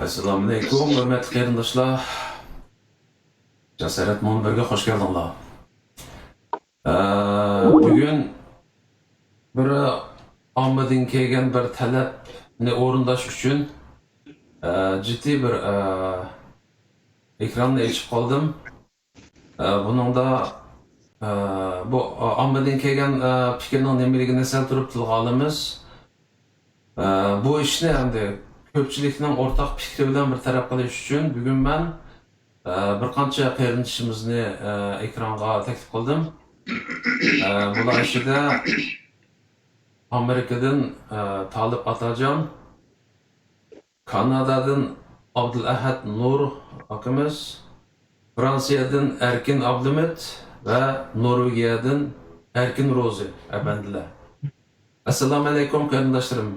Assalamu alaikum, hürmetli qarindoshlar. Jasorat Munbirga xush keldinglar. Bugun bir ommadan kelgan bir talabni o'rinlash uchun jiddiy bir ekronni ochib qoldim. Buningda bu ommadan kelgan fikrning nimaligini sal turib tilga olamiz. Bu ishni endi ko'pchilikning o'rtaq fikri bilan bir taraf qilish uchun bugun men bir qancha qarindoshimizni ekranga taklif qildim. Bular ichida Amerikadan Talib Atajon, Kanadadan Abdulahad Nur akamiz, Fransiyadan Erkin Abdumit ve Norvegiyadan Erkin Rozi efendiler. Assalamu alaikum qarindoshlarım.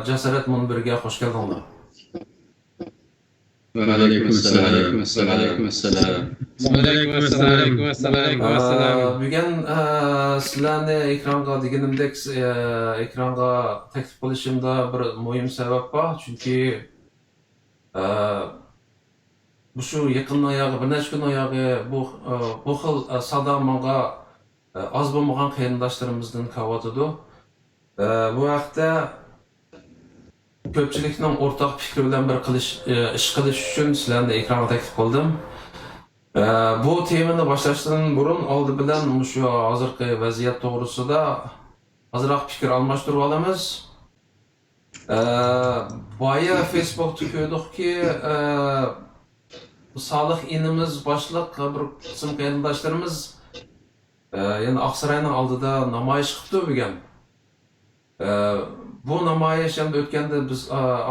Jasorat Munbirga xush keldinglar. Aleykümselam. Bugun sizlarni ekranga deganimdek ekranga taklif qilishimda bir muhim sabab bor, chunki bu shu yaqin oyog'i, bir necha kun oyog'i bu xil savdo menga oz bo'lmagan qarindoshlarimizdan kelyotidi. Bu vaqtda ko'pchilikning o'rtaq fikri bilan bir ish qilish uchun sizlarni ekranga taklif qildim. Bu temani boshlashdan burun oldi bilan shu hozirgi vaziyat to'g'risida ozroq fikr almashtirib olamiz. Boya Facebookda ko'rdikki, Solih inimiz boshliq bir qism qarindoshlarimiz yana Oqsaroyning oldida namoyish qilib turgan. Bu namoyish ham o'tganda biz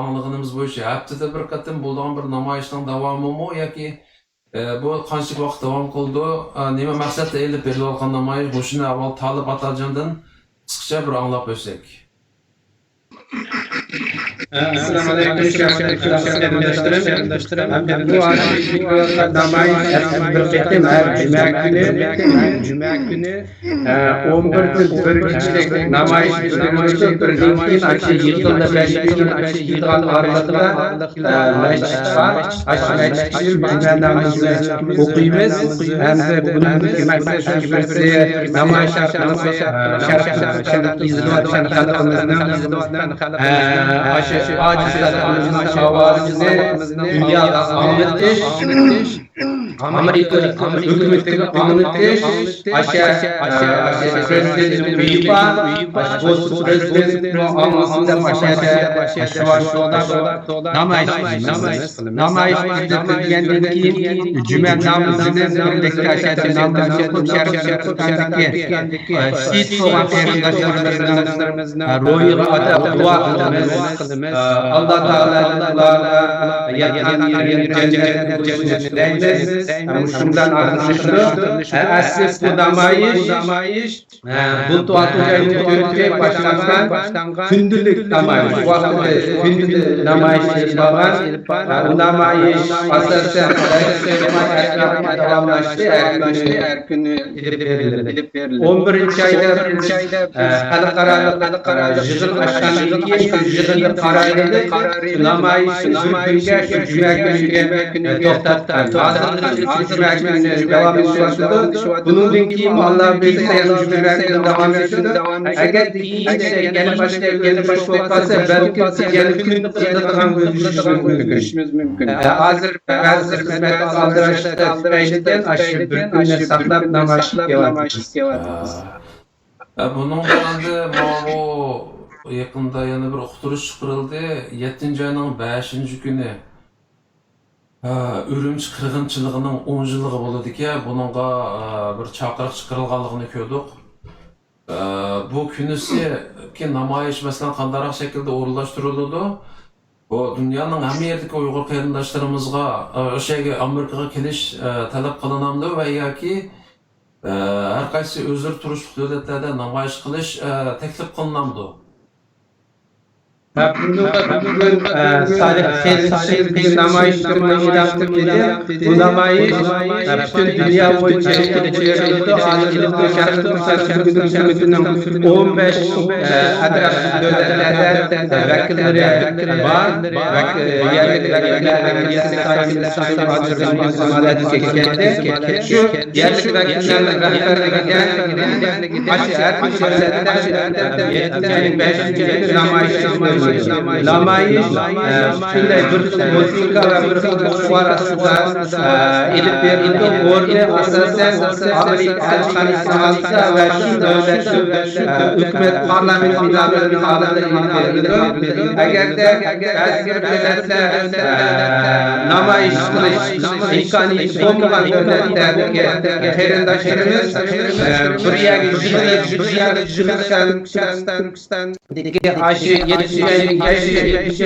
anglag'animiz bo'yicha haftada bir qatim bo'lgan bir namoyishning davomimi yoki bu qancha vaqt davom qildi, nima maqsadda elib berilgan namoyish, bu shuni avval Talib Atajondan qisqacha bir anglab o'tsak. Assalamu alaikum qarindoshlarım. Bu namoyish bir qatim juma kuni 11 namoyish birinchi aksi yig'ildi orasida o'qiymiz hamda bugungi maqsad namoyish acizlerimizin avazını dünyada anlatış, Amerika hükümetini anlatış, Prezident'in üyüpa, Prezident'in anlasında namayış edildiğinden ki cümle namazının birlikte aşağısı namazını kutşarıkandaki siz olan peygamberlerimizin ruhuyla dua kılımız, Allah Teala'nın yatan yerin cennetinde Müslüman arkadaşlar asıl bu namayış bu tuatuyla Türkiye başlangan gündüzlük namayış. Bu vakitte gündüzlük namayış yapılan bu namayış asasen devamlaştı. Her günü edip verilir. 11. ayda halkara yığın aşağıdaki yığın kararıyla namayış cuma günü toplattı. Cuma günü devam ediyor. Bunun dinki Allah bilseyen cuma günü devam ediyor. Eğer dinki yani başka olsa belki yani gün kıldıran görüşümüz mümkün. Hazır hizmet aldırıştan aşırı bir günü saklap namayış yapıyoruz. Bunun yanında bu yakında yana bir uqtirish chiqarildi. 7 ayning 5 günü Ürümçi qirg'inchiligining 10 yilligi bo'ladi ekan. Buningga bir chaqiriq chiqarilganligini ko'rdik. Bu kunisi ki namoyish masalan qanday shaklda o'rinlashtiriladi? Bu dunyoning hamma yerdagi Uyg'ur qarindoshlarimizga o'sha yerga Amerikaga kelish talab qilinamdi va yoki har qaysi o'zir turishli davlatlarda namoyish qilish taklif qilinamdi. Bugün Salih Şehir bir namayışlarını yaptık dedi. Bu namayış bütün dünya boyunca çevrildi. Hazırlıklı şartlarının 15 atraf devletlerden vekilleri var. Yerli vekillerden birisi sayesinde Hazırlıklı çekildi. Şu yerli vekillerden rehberliğine giden aşağı bir 5. namayış Lamayış, şunday bir musika ve bir kutlu arasında edip verildi. Orada asasen Amerika Afganistan'da ve şu devlet hükümet parlamento verildi. Eğer de bazı devletler namayış kılış imkanı olmayan devletlerdeki heyrendaşlarımız buraya Gürcistan aşı yetişmeyen Güç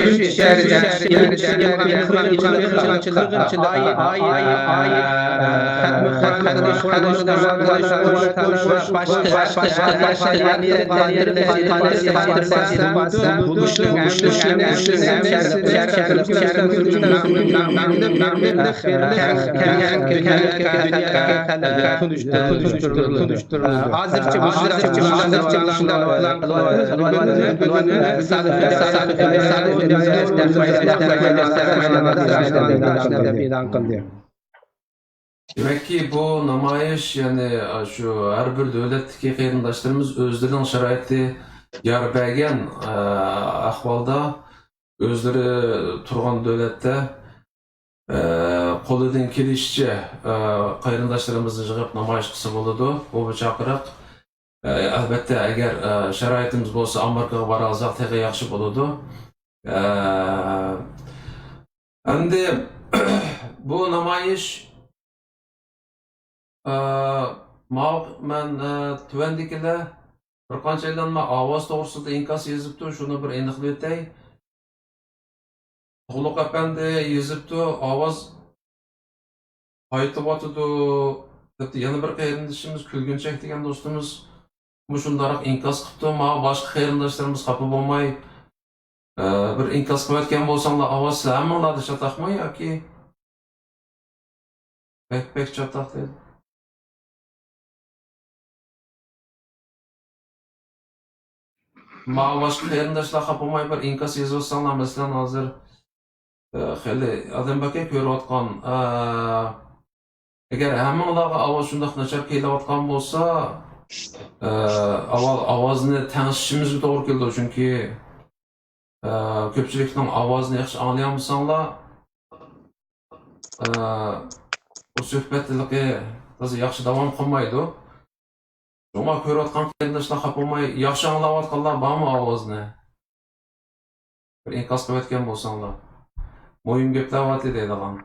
Demek ki bu namayış yani şu her bir devletteki kıyındaşlarımız özlerinin şaraiti yar bergen ahvalda özleri turgan devlette kolundan kelişçe kıyındaşlarımızın çıkıp namayış kısa buludu. Bu çakırık. Elbette eğer şaraitimiz olsa Amerika'ya varalsak tek yaxşı buludu. Endi bu namayış men tüvendikiler bir qancha aylanma ovoz to'g'risida inkas yozibdi, shuni bir aniqlab o'tay. Xuluq apandi yozibdi, ovoz qaytyapti deb yana bir qarindoshimiz Kulgunchak degan do'stimiz shundoq inkas qilibdi. Mana boshqa qarindoshlarimiz xafa bo'lmay bir inkas qilayotgan bo'lsanglar ovoz hammalarni chataqmi yoki pek chataq dedi. Ma boshqa qarindoshlar xafa bo'lmay bir inkas yozsanglar, masalan hozir xeli odam baka ko'rayotgan agar hammalarga ovoz shundoq nachar kelayotgan bo'lsa avval ovozni tanishishimiz to'g'ri keldi, chunki ko'pchilikning ovozini yaxshi anglayolmasanglar bu suhbatlarga yaxshi davom qilmaydi. Shunga ko'rayotgan qarindoshlar xafa bo'lmay yaxshi anglayotganlar bormi ovozni? Bir inkas qilayotgan bo'lsanglar. Mo'yim gaplayapti deydigan.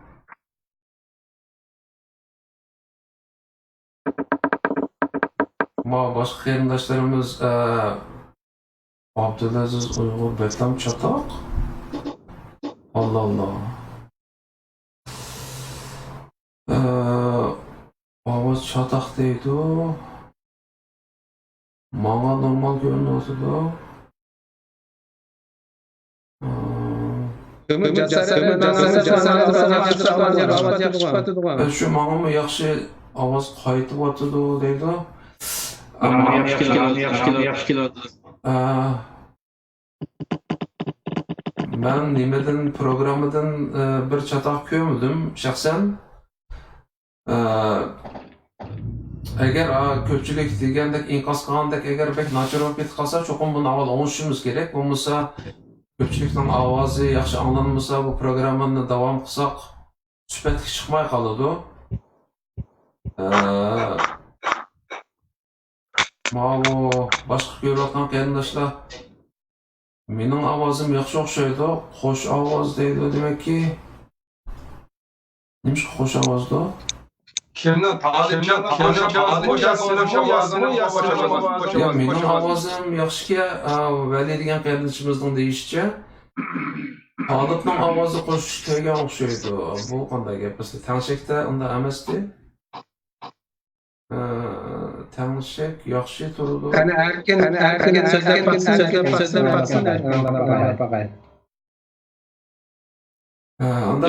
Ma boshqa qarindoshlarimiz Abdulaziz Uyg'ur beklam chatoq. Allah. Ovoz chatoq deydi. Manga normal ko'rinadi. Shu manga yaxshi ovoz qaytyapti deydi. Yaxshi keladi. Ben nimadan programmadan bir chatoq ko'rmadim shaxsan. Agar ko'pchilik degandek inqos qilgandek agar bek nachar bo'lib ketib qolsa, cho'qim buni avval o'ngishimiz kerak. Bo'lmasa ko'pchilikning ovozi yaxshi anglanmasa, bu programmani davom qilsak, suhbat chiqmay qoladi. Bu boshqa ko'rayotgan qarindoshlar mening ovozim yaxshi o'xshaydi, qo'sh ovoz deydi, demakki nima qo'sh ovozda? Ya mening ovozim yaxshiga Vali degan qarindoshimizning deyishicha Xolibning ovozi qo'shishga o'xshaydi. Bu qanday gap? Bizda tanishlikda unda emasdi. tanışık, yaxşı turdu. Hani erken sözler baksın. Onda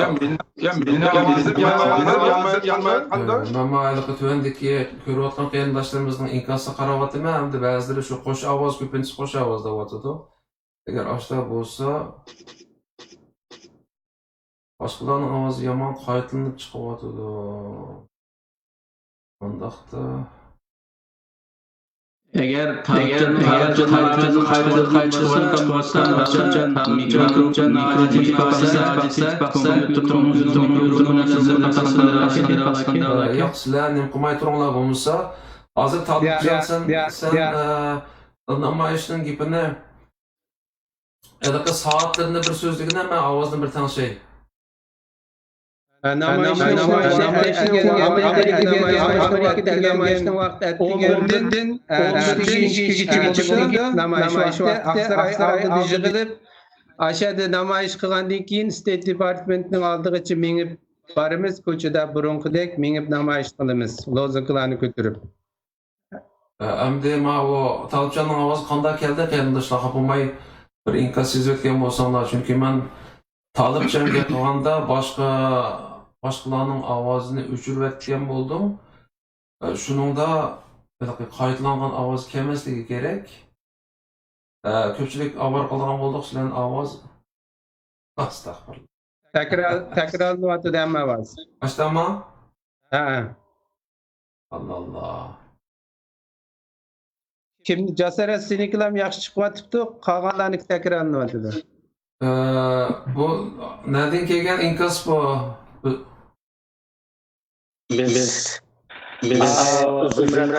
Yanma. ben maylıqı tövendeki körüp atkan qeyindaşlarımızın inkası qaravatı mı? Hem de bazıları şu qoş avaz köpüncü qoş avazda vatıdı. Eğer aşağı bolsa başkalarının avazı yaman qayıtlanıp çıkıp vatıdı. Ondaqda Eğer Tayyipcan'ın qaytırgan bolsa, mikrocan yo'q, sizlar nim qilmay turinglar bo'lmasa, hozir Talibjon sen namoyishning gapini anaqa soatlarini bir so'zligini men ovozni bir tanışay. Namayişin vakti ettiğinden namayış vakti Aksaray yığılıp aşağıda namayış kılandan keyin State Department'nin aldığı için minip barımız koçuda burunqudek minip namayış kılımız. Lozunqlarını götürüp. Endi ma o Talibjonning ovozi qanday keldi? Qarindoshlar xafa bo'lmay bir inkos sezayotgan bo'lsanglar, chunki men Talibjonga qilganda boshqalarning ovozini o'chirib aytgan bo'ldim. Shuningda qaytlangan ovoz kelmasligi kerak. Ko'pchilik avval qilgan bo'ldik, sizlarning ovoz astag'firullah. Tekrarlanıvatı demme var. Başlama? Ha. Allah Allah. Şimdi Casaret senikilam yaxşı çıkıvatıptı, qağanlarını tekrarlanıvatı. Bu nereden kelgan inkos bu? Biz Zümrüt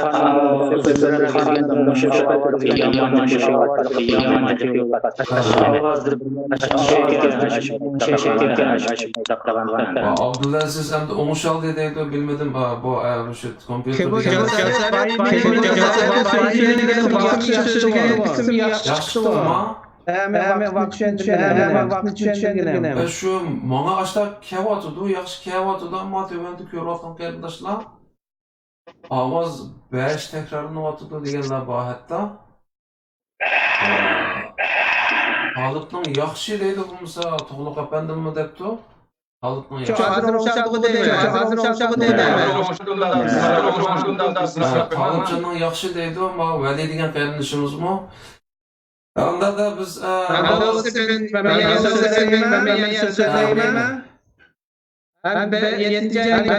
Hanım'ın müşafakat yaman Abdülaziz hem de Oğuşal dediydi, bilmedim bu şu kompüter. Yaxşı mı? Hemen vakit Şu bana aşta kevatıdı, yaxşı kevatıdı ama tövbendi körüatkan qarindoshlar. Ovoz 5 tekrarlanayotidu deganlar bor hatto. Xalqning yaxshi deydi bo'lmasa To'g'liq apandimmi debdi. Xalqning yaxshi. Xalqning yaxshi deydi, ma Vali degan qarindishimizmi? Onda da biz Ben 7. ay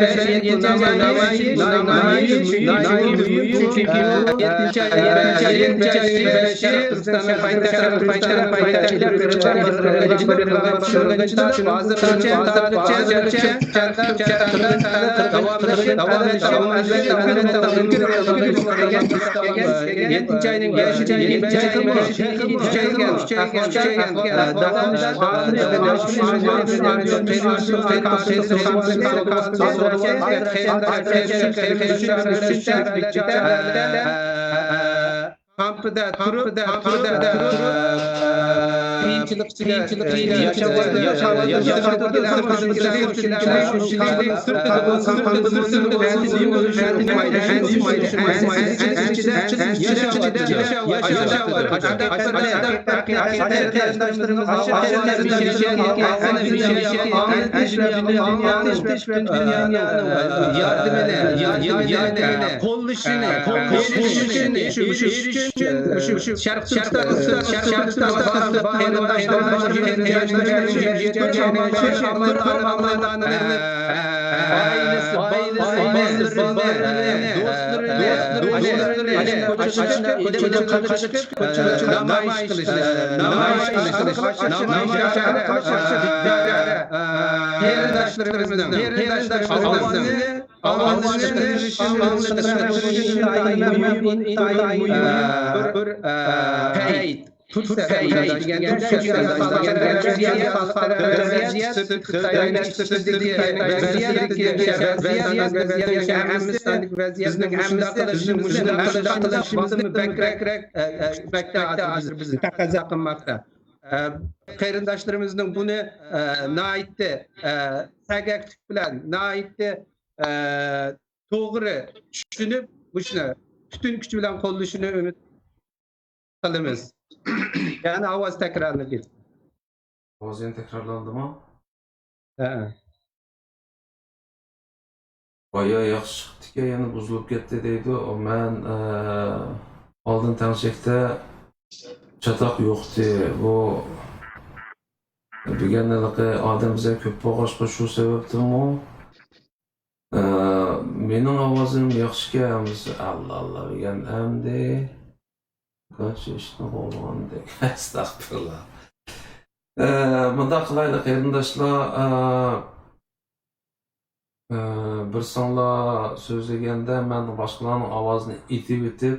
kampda turup Qarindoshlarımızın bunu naitdi sagaklik bilan naitdi to'g'ri tushunib bu shuni bütün kuch bilan qo'llashini umid qilamiz. Yani ovoz takrorlanib ketdi. Ovoz yana takrorlandimi? Ha. Baya yaxshi chiqdiki, yana buzilib ketdi deydi. Men oldin tanishlikda chatoq yo'qdi. Bu deganligi odam biza ko'p bo'lg'achqa shu sababdimi? Mening ovozim yaxshi emas. Allah degan endi qancha ishni bo'lgandek. Astag'firullah. Bunda qilaylik qarindoshlar, bir sonlar so'zlaganda men boshqalarning ovozini itib o'tib,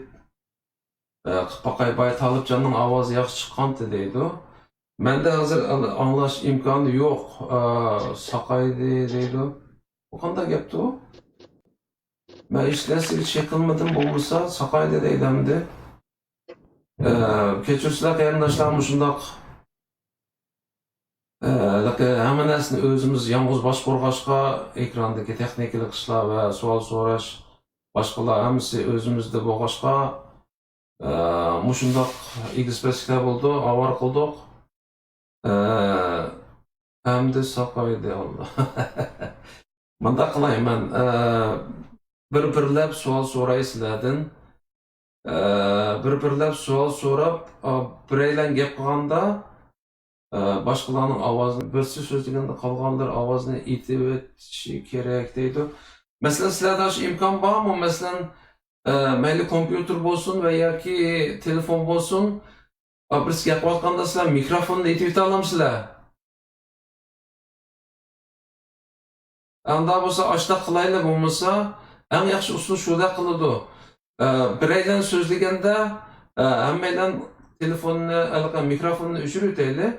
Qipaqay Tolibjonning ovozi yaxshi chiqqandi deydi. Menda hozir anglash imkoni yo'q. Saqaydi deydi. Bu qanday gapdi u? Men hech narsaga şey qilmadim, bo'lmasa saqaydi deydimdi. Kechirsizlar qarindoshlar, shundoq hamma narsani o'zimiz yolg'iz boshqarg'ashqa, ekrandagi texnikalik ishlar va savol so'rash boshqalar hammasi o'zimizda bo'lg'ashqa, shundoq egizpesliklar bo'ldi, avvar qildik. Hamda saqaydi Allah. Bunda qilayman, bir-birlab savol so'ray sizlardan. Bir-birlab savol so'rab, biraylar gap qilganda boshqalarning ovozini birsi so'zlaganda qolganlar ovozini itib o'tishi kerak deydi. Masalan, sizlarda shu imkon bormi? Masalan, mayli kompyuter bo'lsin va yoki telefon bo'lsin, bir gap qilayotganda sizlar mikrofonni itib o'ta olamsizlar? Anda bo'lsa oshda qilaylik, bo'lmasa eng yaxshi usul shunda qiladi. Biraylar so'zlaganda hammadan telefonni, mikrofonni o'chirib o'taylik.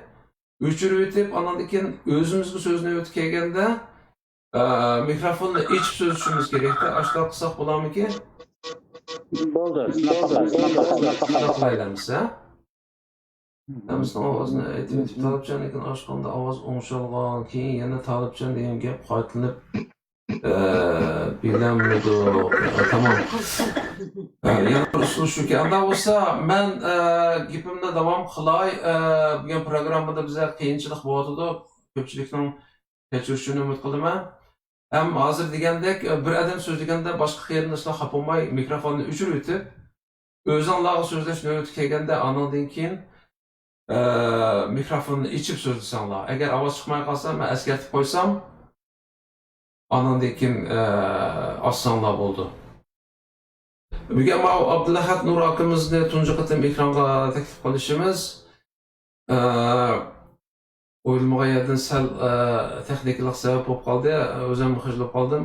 O'chirib o'tib, andan keyin o'zimizga so'zni o'tib kelganda mikrofonni ichib so'zlashimiz kerak-da. Oshda qilsak bo'ladimi? Bo'ldi. Qilaymiz, ha? Hammasini ovozini aytib o'tib, Tolibjon ekan oshqanda ovoz o'ng'shalgan, keyin yana Tolibjon degan gap qaytilib bilamidi. Tamam. Yana bir usul shuki. Anda bo'lsa, men gapimni davom qilay. Bugun programmada bizga qiyinchilik bo'ldi. Ko'pchilikning kechirishini umid qilaman. Ham hozir degandek, bir odam so'zlaganda boshqa qarindoshlar xafa bo'lmay mikrofonni o'chirib o'tib, o'zinglarga so'zlash navbati kelganda andan keyin mikrofonni ichib so'zlasanglar. Agar ovoz chiqmay qolsa, men eskartib qo'ysam, andan keyin ossanglar bo'ldi. Bugun Abdulahat Nur akamizni tunji qatim ekranga taklif qilishimiz o'ylamagan yerdan sal texnikalik sabab bo'lib qoldi. O'zim xijlab qoldim.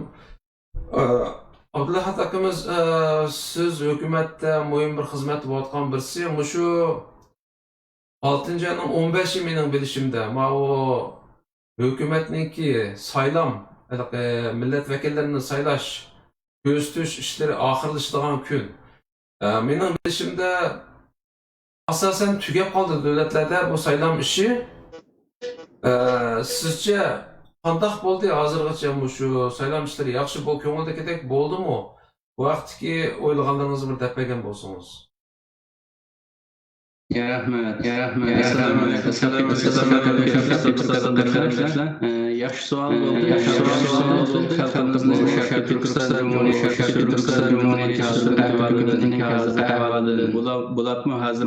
Abdulahat akamiz siz hukumatda muhim bir xizmat qilayotgan birisi. Shu 6-oyning 15-i mening bilishimda, o hukumatniki saylam, millat vakillarini saylash, ko'zitish ishlari oxirlashadigan kun. Mening bilishimda asosan tugab qoldi davlatlarda bu saylam ishi. Sizce qanday bo'ldi hozirgacha shu saylam ishlari yaxshi bo'l, ko'ngildagidek bo'ldimi? Bu vaqtki o'ylaganlaringizni bir deb bergan bo'lsangiz. Rahmat. Assalomu alaykum. Yaxshi savol bo'ldi. Xalqimizning Turkiston Jumhuriyati ahvoli bularmi hozir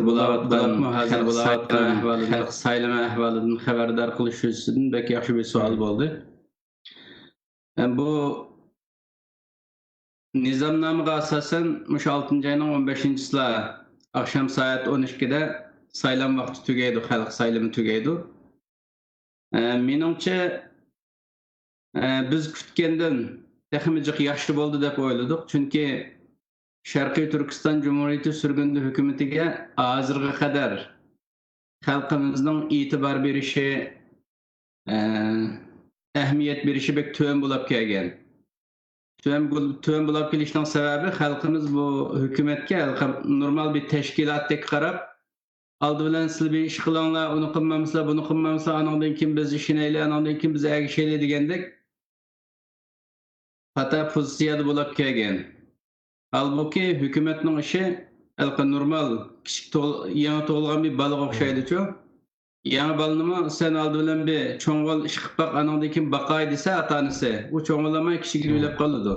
xalq saylama ahvolidan xabardor qilish uchun bek yaxshi bir savol bo'ldi. Bu nizomnomaga asosan 6-oyning 15-sida akşam saat 12'de saylam vaqti tugaydi, xalq saylami tugaydi. Menimcha biz kutgandan texnik yaxshi bo'ldi deb o'yladik. Chunki Sharqiy Turkiston Jumhuriyati surgundi hukumatiga hozirga qadar xalqimizning e'tibor berishi, ahamiyat berishi bek to'g'ri bo'lib kelgan. Tüm bulab kelishning sababi xalqimiz bu hukumatga normal bir tashkilotdek qarab, oldi bilan siz bir ish qilinglar, uni qilmamsizlar, buni qilmamsizlar, andan keyin biz ishlaylik, andan keyin biz agishaylik degandek xato pozitsiyada bo'lib kelgan. Halbuki hükümetning ishi normal kichik yangi tug'ilgan bir bolaga o'xshaydi-ku. Yangi bolani sen oldi bilan bir cho'ng'il ish qilib baq, anandan keyin baqay desa ota-onasi, u cho'ng'ilamay kichigini o'ylab qoladi.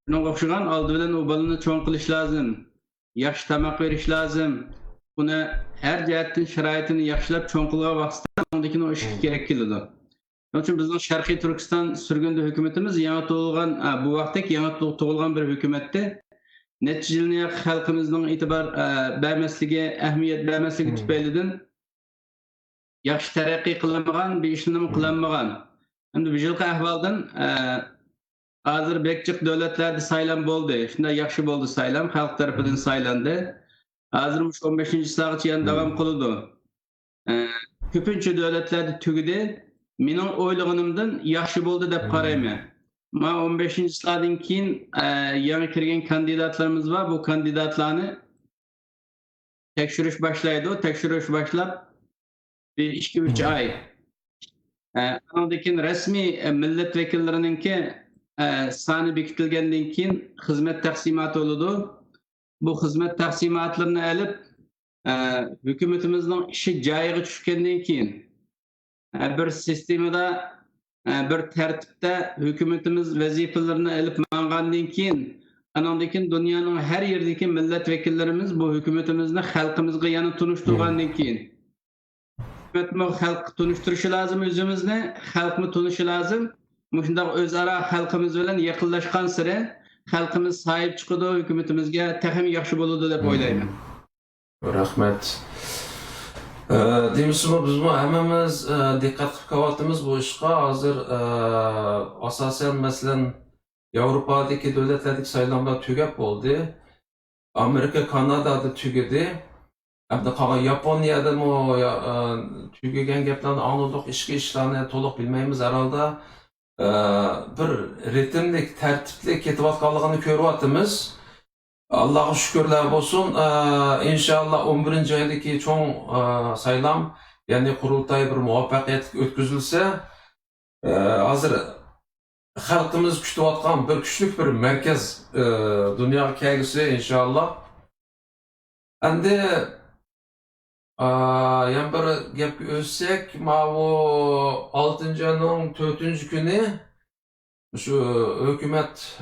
Bunga o'xshagan oldi bilan u bolani cho'ng qilish lozim. Yaxshi tamoq berish lozim. Uni har jihatdan sharoitini yaxshilab cho'ng qilgan vaqtda anandan keyin o ish kerak keladi. Onun için bizning Sharqiy Turkiston surgunda hukumatimiz yangi tug'ilgan, bu vaqtdagi yangi tug'ilgan bir hukumatda necha yilni xalqimizning e'tibor bermasligi, ahamiyat bermasligi tufaylidan yaxshi taraqqiy qilmagan, bir ishni qilmagan. Endi bu yilgi ahvoldan hozir bekchiq davlatlarda saylan bo'ldi. Shunda yaxshi bo'ldi saylan, xalq tarafidan saylandi. Hozir 15-soatgacha yana davom qiladi. Ko'pincha davlatlarda tugidi. Mening o'ylaganimdan yaxshi bo'ldi deb qarayman. Men 15-soatdan keyin yangi kirgan kandidatlarimiz var. Bu kandidatlarni tekshirish boshlaydi. Tekshirish boshlab bir 2-3 ay. Ondan keyin rasmiy millat vakillarininki soni bekitilgandan keyin xizmat taqsimoti bo'ladi. Bu xizmat taqsimotlarini olib hukumatimizning ishi joyiga tushgandan keyin bir sistemada, bir tertipte hükümetimiz vazifelerini alıp mangandan keyin, anandan keyin dünyanın her yerdeki milletvekillerimiz bu hükümetimizle halkımızga yana tunuşturgandan keyin. Hükümet mi halk tunuşturuşu lazım özümüzle, halk mı tunuşu lazım? Muşunda özara halkımız bilen yakınlaşkan sıra halkımız sahip çıkıdı hükümetimizge tehim yaxşı boludu dep oylayman. Rahmet. Demişim biz bu hammamiz diqqat qilib qolyapmiz bu ishga. Hozir asosan masalan Yevropadagi davlatlardagi saylovlar tugab bo'ldi. Amerika, Kanadada tugadi. Hamda qolgan Yaponiyada tugagan gaplarni anladik, ishga ishlarni to'liq bilmaymiz herhalde. Bir ritmlik, tartibli ketayotganligini ko'ryapmiz. Allah'a şükürler olsun. İnşallah 11. aydaki çoğun saylam, yani kurultay bir muvaffakiyetli ötküzülse, hazır halkımız kütüvatkan bir küçük bir merkez dünya kelgisi inşallah. Endi yani bir gap özsek, ma o 6. ayının 4. günü şu hükümet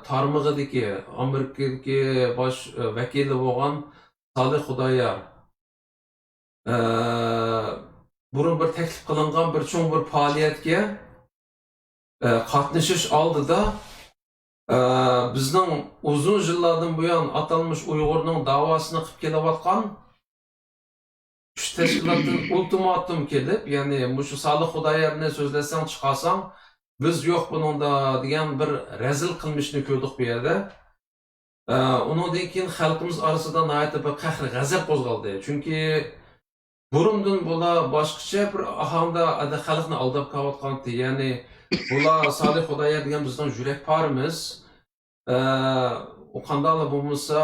tarmağıdaki Amerika'daki baş vekili olan Salih Xudayar burun bir teklif kılıngan bir çoğun bir faaliyetke katlaşış aldı da bizden uzun yıllardan bu yan atalmış Uygur'un davasını kıp kelevatkan şu teşkilatın ultimatum kelip yani şu Salih Xudayar ne sözlesen çıkarsan biz yok bunun da diyen bir rezil kılmışını gördük bir yerde. Ondan keyin halkımız arasında nayet bir qahr g'azab qo'zg'aldi. Çünkü burundan bular boshqacha bir ahanda xalqni aldab qolayotgandi. Ya'ni bular Salih Xudayar degan bizning yurak parimiz. O qanday bo'lmasa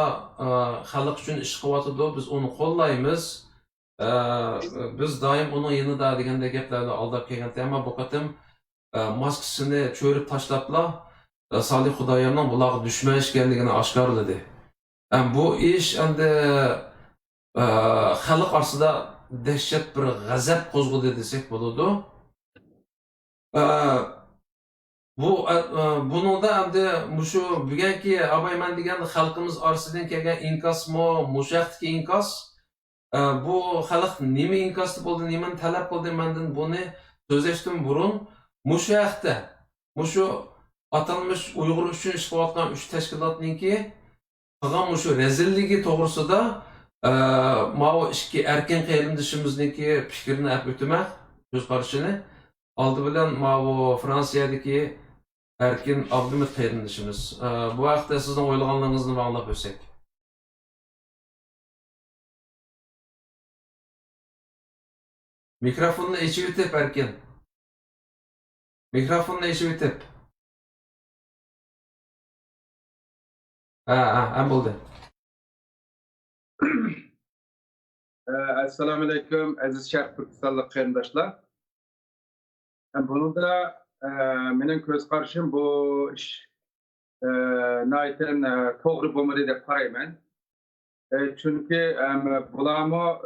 xalq uchun ish qilyotdi, biz uni qo'llaymiz. Biz doim uning yanida deganda gaplarni aldab kelganda, ammo bu qatim maskasini cho'rib tashlablar Salih Xudayarning bularga dushman ekanligini oshkorladi. Bu ish endi xalq orasida dahshat bir g'azab qo'zg'adi desak bo'ladi. Buningda endi shu bugungi abayman degan xalqimiz orasidan kelgan inkosmi, mushaqdagi inkos, bu xalq nima inkosli bo'ldi, nimani talab qildi mendan buni so'zlashdan burun mushu haqda, mushu atalmış Uyg'ur uchun ish qilayotgan 3 tashkilotningki qilgan mushu rezilligi to'g'risida ma'vo ikki erkin qarindoshimizniki fikrini aytib o'tmak, so'z qarashini oldi bilan ma'vo Fransiyadagi Erkin Abdumit qarindoshimiz. Bu haqda sizning o'ylaganlaringizni anglab o'tsak. Mikrofonni echib o'tib Erkin. Mikrofonni echib o'tib. Ha, bo'ldi. Assalomu alaykum aziz Sharq Turkistonlik qarindoshlar. Bunda mening ko'z qarashim bu ish nayten toğru bulmadı dep qarayman. Çünkü bulamı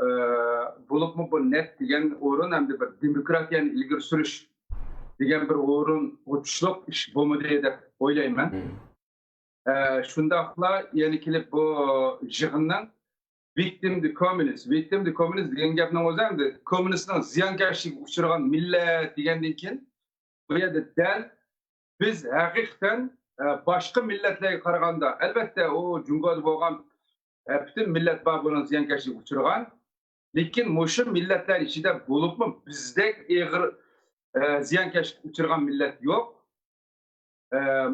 bulup mu bu net diyen orun hem de bir demokratiyanı ilgir sürüş diyen bir orun uçluk iş bulmadı dep oylayman. Şundaqla yani kilip bu jığından victim the communist degan gapni o'zimdi. Kommunistning ziyonkashlik uchragan millat degandan keyin bu yerda dal biz haqiqatan boshqa millatlarga qaraganda albatta u Jungoda bo'lgan bütün millat bor buning ziyonkashlik uchragan. Lekin mushu millatlar ichida bo'libmi bizdek ig'ir ziyonkashlik uchragan millat yo'q.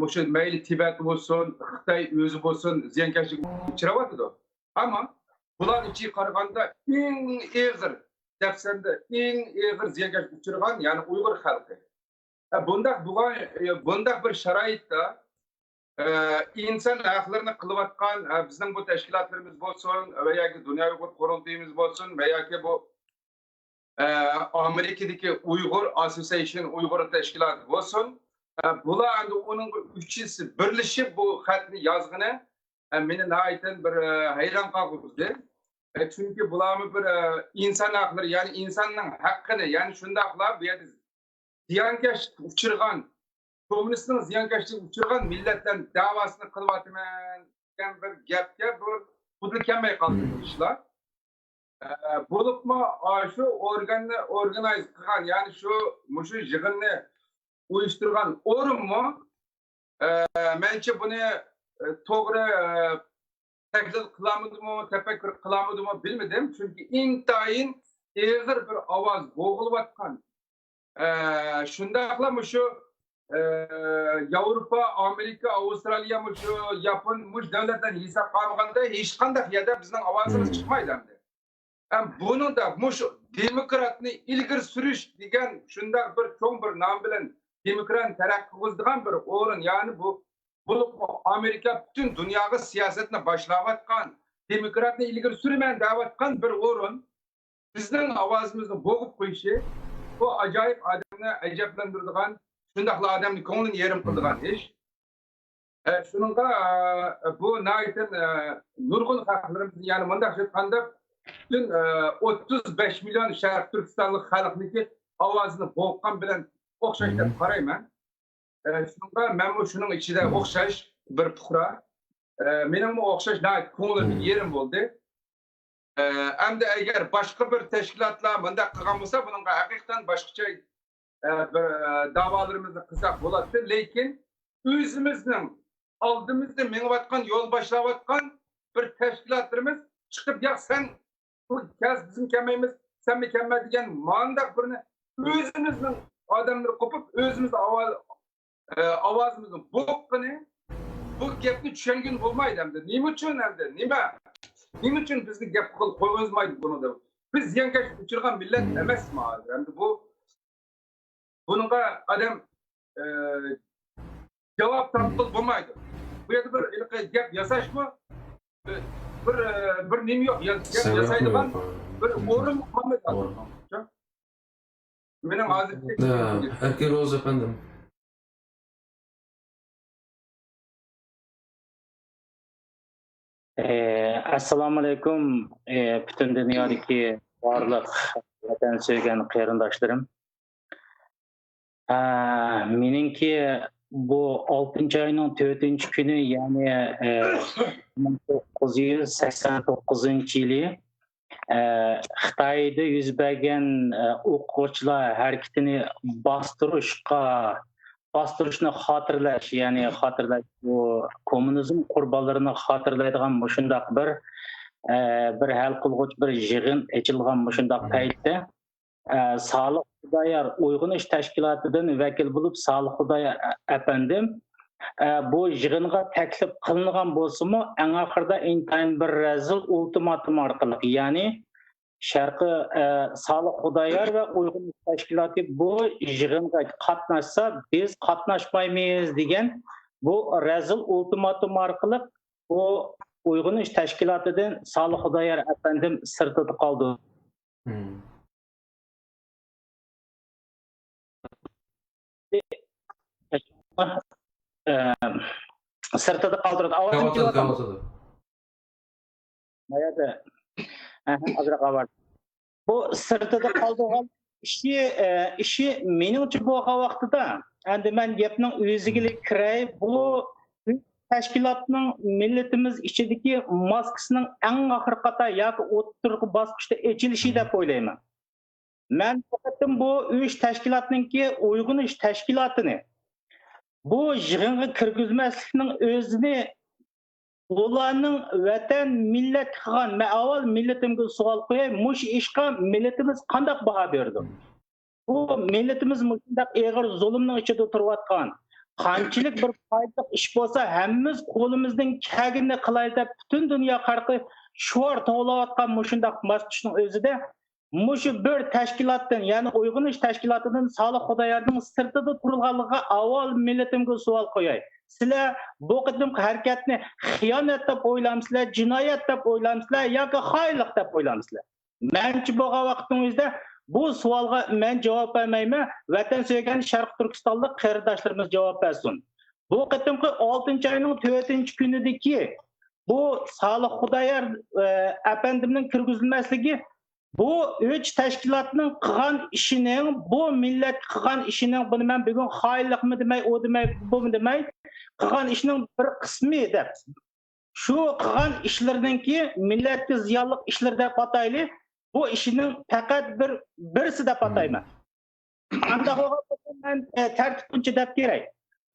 Mushu mayli Tibet bo'lsin, Xitoy o'zi bo'lsin ziyonkashlik uchrayotdi. Ama bular içi qaraganda eng ig'ir dafsanda eng ig'ir ziyonkashlik uchragan ya'ni Uyg'ur xalqi. Bundaq bir sharoitda inson haqlarini qilayotgan bizning bu tashkilotlarimiz bo'lsin va yoki dunyoviy qurultayimiz bo'lsin va yoki bu Amerikadagi Uyg'ur Association Uyg'ur tashkiloti bo'lsin. Bular endi uning uchisi birlashib bu xatni yozgani meni nihoyatda bir hayron qoldirdi. Çünkü bularni bir inson haqlari, ya'ni insonning haqqini, ya'ni shundaqlar bu yerda ziyonkashlik uchirgan, kommunistning ziyonkashlik uchirgan millatlarning davosini qilyapman degan bir gapga bu kelmay qoldi ishlar. Bo'libmi shu organni organize qilgan, ya'ni shu yig'inni uyushtirgan o'rinmi? Menimcha buni to'g'ri tahlil qilamidimi, tafakkur qilamidimi bilmadim. Çünkü intayin ig'ir bir ovoz bo'g'ilayotgan. Shundaqla shu Yevropa, Amerika, Avustraliya, shu Yapon davlatlar hisob qilmaganda hech qanday yerda bizning ovozimiz chiqmaydi endi. Buni da shu demokratni ilgir surish degan shundaq bir cho'ng bir nom bilan demokrat taraqqiy qiladigan bir o'rin, ya'ni bu Amerika bütün dünyaga siyasetini başlayotgan, demokratni ilgir sürmen deyotgan bir o'rin bizning ovozimizni bo'g'ib qo'yishi bu ajoyib odamni ajablantiradigan, shundaqla odamning ko'nglini yerim qiladigan ish. Shuningga bu nayten nurg'un haqlarimizni, ya'ni bunday aytganda bütün 35 milyon Sharq Turkistonlik xalqniki ovozini bo'g'gan bilan o'xshash deb qarayman. Shunga men shuning ichida o'xshash bir puhra, mening o'xshash ko'nglim yerim bo'ldi. Endi agar boshqa bir tashkilotlar bunday qilgan bo'lsa, bunga haqiqatan boshqacha bir da'volarimizni qilsak bo'ladi. Lekin o'zimizning oldimizda mengayotgan, yo'l boshlayotgan bir tashkilotlarimiz chiqib, "Yo'q, sen bu kaz bizim kelmaymiz, sen mi kelma" degan mandaq birini o'zimizning odamlar qo'pib, o'zimiz ovozimizni bo'qqini bu gapni tushungan bo'lmaydi endi. Nima uchun endi? Nima uchun bizni gap qo'ymaydi buni deb. Biz ziyonkashlik uchirgan millat emasmi hozir? Endi bunga odam javob topib bo'lmaydi. Bu yerda bir gap yasashmi? Bir nima yo'q, yasaydigan bir o'rin qolmaydi. Mening hozirgi Erkin Roz efendim. Assalomu alaykum bütün dünyadaki barliq vatan sevgan qarindoshlarim. Meningki bu 6 ayning 4-kuni, ya'ni 1989-yili Xitoyda yuz bergan o'quvchilar harakatini bostirishni xotirlash, ya'ni bu kommunizm qurbonlarini xotirlaydigan shundoq bir hal qilg'uch bir yig'in ochilgan shundoq paytda Salih Xudoyor uyg'unish tashkilotidan vakil bo'lib, Salih Xudoyor apandim bu yig'inga taklif qilingan bo'lsa-mu, eng oxirida intayin bir razil ultimatum orqali, ya'ni Sharqi Salih Xudoyor va uyg'unish tashkiloti bu yig'inga qatnashsa biz qatnashmaymiz degan bu razil ultimatum orqali bu uyg'unish tashkilotidan Salih Xudoyor apandim sirtida qoldi. sirtida qoldirdi. Ovozim Kavatada, kelyapti. kavatada. Mayada. Azroq ovoz. Bu sirtida qoldirgan işi meningcha bo'lgan vaqtida endi men gapning o'ziga kiray, bu tashkilotning millatimiz ichidagi maskasining eng oxirgi qata yoki o'ttirgi bosqichda ochilishi deb o'ylayman. Men faqat bu 3 tashkilotningki uyg'unish tashkilotini bu yig'inga kirgizmaslikning o'zini ularning vatan millat qilgan, men avval millatimga savol qo'yay, mush ishqa millatimiz qanday baho berdi? Bu millatimiz shunday og'ir zulmning ichida turayotgan, qanchalik bir foydali ish bo'lsa, hammamiz qo'limizdan kelganini qilaylik deb butun dunyo xalqi shuar to'layotgan shunday masjidning o'zida mushu bir tashkilotdan, ya'ni uyg'unish tashkilotidan Solih Xudoyorning sirtida turganligiga avval millatimga savol qo'yay. Sizlar bu qadimgi harakatni xiyonat deb o'ylamsizlar, jinoyat deb o'ylamsizlar yoki xoinlik deb o'ylamsizlar? Menchi bo'lgan vaqtingizda bu savolga men javob bermayman. Vatan suygan Sharq Turkistonlik qarindoshlarimiz javob bersin. Bu qadimgi 6-oyning 4-kunidagi bu Solih Xudoyor apandimning kirgizilmasligi bu 3 tashkilotning qilgan ishining, bu millat qilgan ishining, buni men bugun xoinlikmi demay, o demay, bu demay, qilgan ishining bir qismi deb. Shu qilgan ishlarninki millatga ziyonli ishlar deb atayli, bu ishining faqat birsi deb atayman. Anda men tartibincha deb kerak.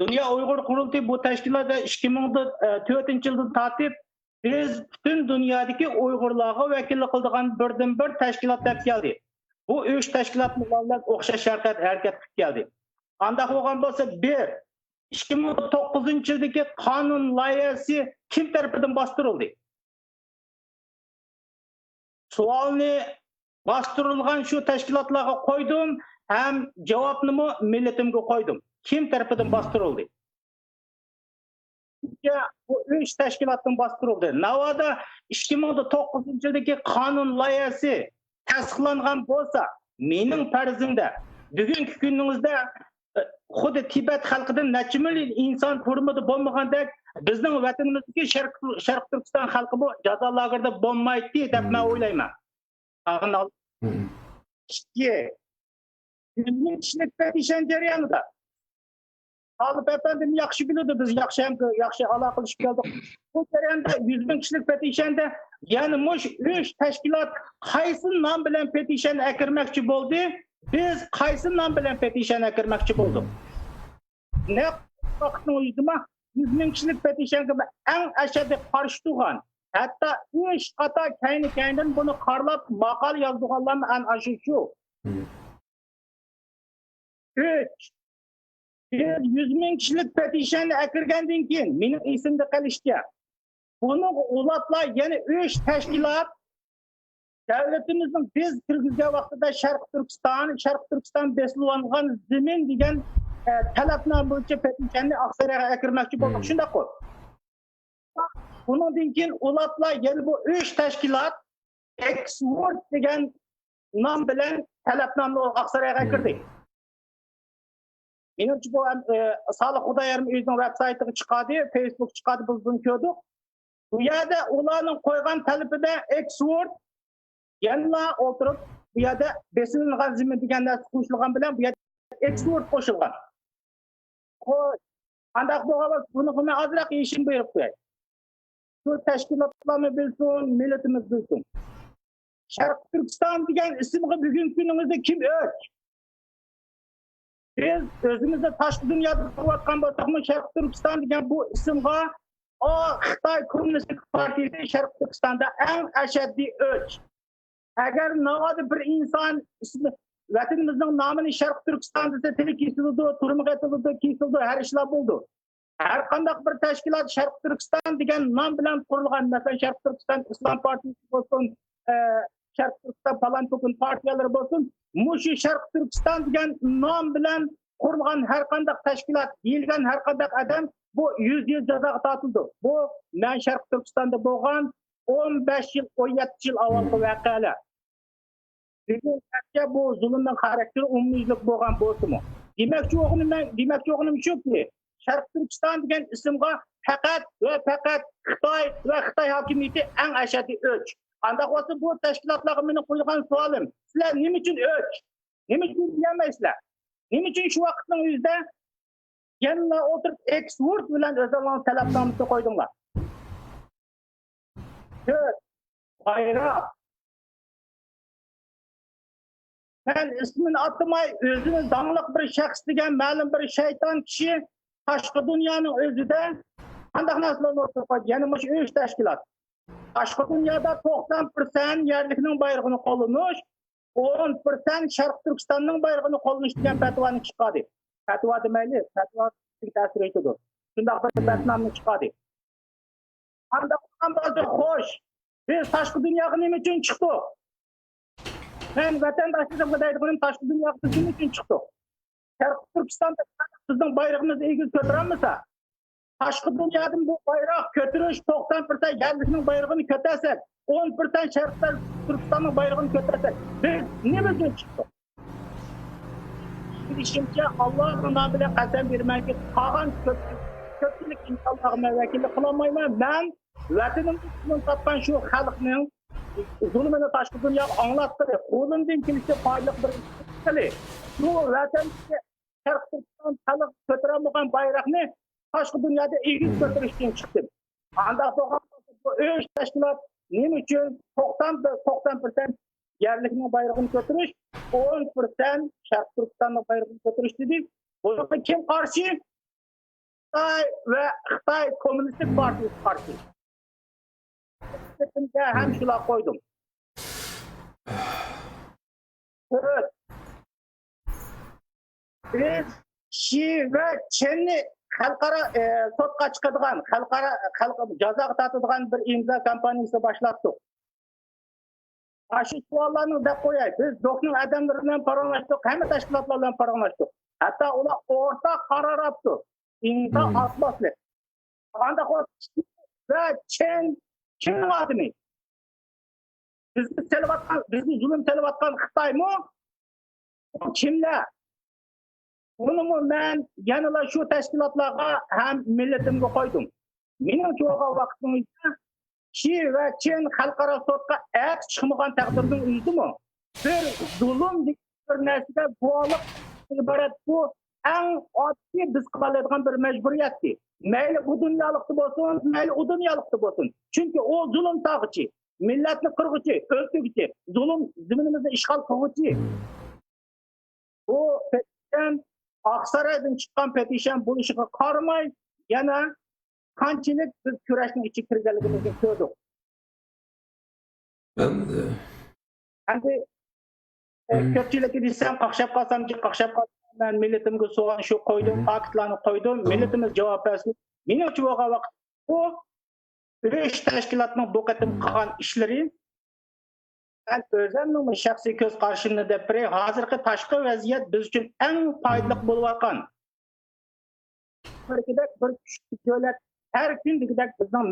Dunyo Uyg'ur qurultiyi bu tashkilotda 2004-yildan tortib biz bütün dünyadaki Uyg'urlarga vakillik qiladigan birdan-bir tashkilot deb keldi. Bu 3 tashkilotni bilan o'xshash harakat qilib keldi. Anda bo'lgan bo'lsa, 2009-yildagi qonun loyihasi kim tarafidan bostirildi? Savolni bostirilgan shu tashkilotlarga qo'ydim, ham javobni millatimga qo'ydim. Kim tarafidan bostirildi? Bu 3 tashkilotdan bostirildi. Navoda 2009-yildagi qonun loyihasi tasdiqlangan bo'lsa, mening farzimda bugungi kunimizda xuddi Tibet xalqidan necha million inson turmida bo'lmagandek, bizning vatanimizdagi Sharq Turkiston xalqi bu jazo lagerida bo'lmaydi deb men o'ylayman. Yuzming kishilik petishan jarayonida Solih apandim yaxshi biladi, biz yaxshi aloqa qilishib keldik. Bu jarayonda 100 ming kishilik petishanda, ya'ni mush 3 tashkilot qaysi nom bilan petishan akirmoqchi bo'ldi? Biz qaysi nom bilan petishan akirmoqchi bo'ldik? Ne vaqtning o'zida 100 ming kishilik petishanga eng ashaddiy qarshi turgan, hatto 3 qator kayni-kaynidan buni qarlab maqol yozganlarning ana shu. 3 100 ming kishilik petishanni akirgandan keyin mening esimda qolishga buni ulatlar, ya'ni 3 tashkilot davlatimizning biz kirgizgan vaqtida Sharq Turkiston beslangan zamin degan talablar bo'yicha petishanni Oqsaroyga akirmoqchi bo'ldik. Shunday qo'y. Bundan keyin ulatlar, ya'ni bu 3 tashkilot Exword degan nom bilan talablarni Oqsaroyga akirdi. Menimcha bu Solih Xudoyorning o'zining veb-saytiga chiqadi, Facebook chiqadi, biz buni ko'rdik. Bu yerda ularning qo'ygan talabida Exword yana o'tirib, bu yerda besilgan zimin degan narsa qo'shilgan bilan bu yerda Exword qo'shilgan. Xo'sh, qanday bo'lsa, buni men ozroq yechim berib qo'yay. Shu tashkilotlarni bilsin, millatimiz bilsin. Sharq Turkiston degan ismga bugungi kunimizda kim o'ch? Biz o'zimizda tashqi dunyoda turayotgan bo'lsakmi, Sharq Turkiston degan bu ismga Xitoy Kommunistik partiyasi Sharq Turkistonda eng ashaddiy o'ch. Agar navoda bir inson ismi vatanimizning nomini Sharq Turkiston desa, tili kesildi, turmush kesildi, har ishlar bo'ldi. Har qanday bir tashkilot Sharq Turkiston degan nom bilan qurilgan, masalan Sharq Turkiston Islom partiyasi bo'lsin, Sharq Turkiston falan to'kin partiyalar bo'lsin, mushu Sharq Turkiston degan nom bilan qurilgan har qanday tashkilot, deyilgan har qanday odam bu 100 yil jazoga tortildi. Bu men Sharq Turkistonda bo'lgan 15 yil, 17 yil avvalgi voqealar. Bugungacha bu zulmning xarakteri umumiylik bo'lgan bo'lsa-mu? Demakchi o'g'lim shuki, Sharq Turkiston degan ismga faqat Xitoy va Xitoy hokimiyati eng ashaddiy o'ch. Anda bo'lsa bu tashkilotlarga meni qo'ygan savolim, sizlar nima uchun o'ch? Nima uchun yemaysizlar? Nima uchun shu vaqtning o'zida yanına oturup Exword bilen özel talabnamasini qo'ydinglar? To'rt bayroq. Ben ismini atmay o'zini dangliq bir shaxs degan ma'lum bir shayton kishi tashqi dunyoning o'zida qanday narsalarni o'tirib qo'ydi? Ya'ni shu 3 tashkilot. Tashqi dunyoda 90% yerlikning bayrog'ini qo'llanish, 10% Sharq Turkistonning bayrog'ini qo'llanish degan fatvoni chiqadi. Fatva demayli, fatva ta'sir etadi. Shunday bir fatvoni chiqadi. Qanday bo'lsa xo'sh, biz tashqi dunyoga nima uchun chiqdik? Ben vatandaşlarımla deydiğim tashqi dunyoga biz nima uchun chiqdik? Sharq Turkistonda bizning bayrog'imizni egib ko'taramizsa, tashqi dunyodan bu bayroq ko'tarish 90% yerlikning bayrog'ini ko'tarsak, 10% Sharq Turkistonning bayrog'ini ko'tarsak, biz nima uchun chiqdik? Bilishimcha Allohning nomiga qasam bermanki, qolgan ko'pchilik insonlarga vakillik qilolmayman. Men vatanimdan topgan shu xalqning zulmini tashqi dunyoga anglatdi. Qo'limdan kelishcha foydali bir ish qildi. Bu vatanga Sharq Turkiston xalq ko'tarolmagan bayroqni tashqi dunyoda egib ko'tarish uchun chiqdim. Anda bu 3 tashkilot nima uchun 90% yerlikning bayrog'ini ko'tarish, 10% Sharq Turkistonning bayrog'ini ko'tarish dedi. Bunga kim qarshi? Xitoy va Xitoy Kommunistik Partiyasi qarshi. Bunga ham shular qo'ydim. Biz Xi va Chenni xalqaro sotqa chiqadigan, xalq jazoga tortadigan bir imzo kampaniyasi boshlatdik. Aşı suallarını da koyay. Biz doktorun adamlarıyla paranlaştık, hem teşkilatlarla paranlaştık. Hatta ona ortak karar yaptık. İmza atmaslı. Anda o ve Çin kimin adı mı? Bizni zulüm televatkan Xitay mı? O kimler? Bunu mu ben yanıla şu teşkilatlara hem milletimde koydum. Benim çoğu vaktimizde Xi ve Çin xalqaro sotqa aq chiqmagan taqdirning o'zimi? Bir zulm bir narsaga bog'liq iborat bu eng oddiy biz qiladigan bir majburiyatdir. Mayli bu dunyolikda bo'lsin, mayli u dunyolikda bo'lsin. Chunki o zulm tag'ichi, millatni qirg'ichi, o'ltirgichi, zulm ziminimizni ishg'ol qilg'ichi. Bu petition Oqsaroydan chiqqan petition bo'lishiga qaramay, yana qanchalik biz kurashning ichiga kirganligimizni ko'rdik. Ben Endi ko'pchilikka desam, qaqshab qolsam, men millatimga so'g'an shu qo'ydim, faktlarni qo'ydim, millatimiz javob bersin. Menimcha bo'lgan vaqt bu 3 tashkilotning bu qatim qilgan ishlari ben o'zimning shaxsiy ko'z qarashimni deb beray. Hozirgi tashqi vaziyat biz uchun eng foydali bo'layotgan. Bir kuchli davlat her gün degidek bizning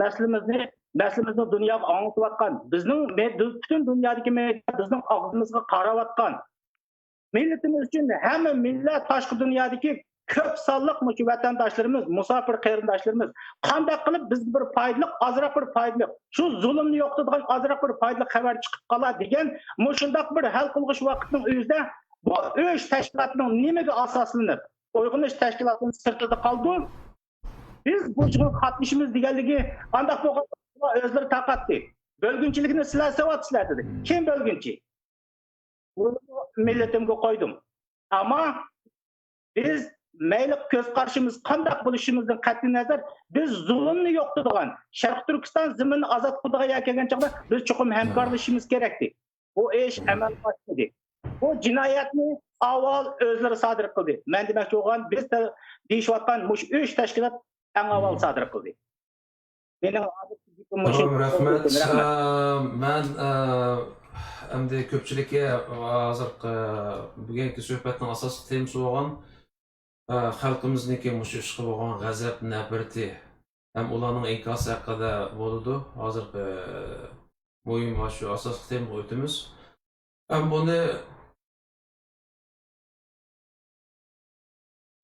maslimizni dunyoga anlatayotgan. Bizning butun dunyodagi medya bizning og'zimizga qarayotgan. Millatimiz uchun hamma millat tashqi dunyodagi ko'p sonliq vatandoshlarimiz, musofir qarindoshlarimiz qanday qilib biz bir azroq bir foydali shu zulmni yo'qotadigan azroq bir foydali xabar chiqib qoladi degan shundoq bir hal qilg'ish vaqtning o'zida bu 3 tashkilotning nimaga asoslanib uyg'unish tashkilotining sirtida qoldi. Biz bu chiqib qatnashimiz deganligi qanday bo'lgan o'zlari taqatdi. Bölgünçilikni sizlar sevatsizlar dedi. Kim bölgünçi? Bunu millatimga qo'ydim. Ama biz mayli ko'z qarashimiz qanday bo'lishimizdan qat'iy nazar biz zulmni yo'qotadigan Sharq Turkiston zaminini ozod qiladigan kelgan chog'da biz chuqur hamkorlashimiz kerakdi. Bu ish amalga oshmadi. Bu jinoyatni avval o'zlari sodir qildi. Men demoqchi bo'lgan biz deyishayotgan mush 3 tashkilot eng avval sodir qildi. Mening rahmat. Men endi ko'pchilikka hozirgi bugungi suhbatning asosiy temasi bo'lgan xalqimizniki mush ishqi bo'lgan g'azab, nafrati ham ularning inkosi haqida bo'ldi. Hozirgi muhim va shu asosiy temaga o'tamiz. Ham buni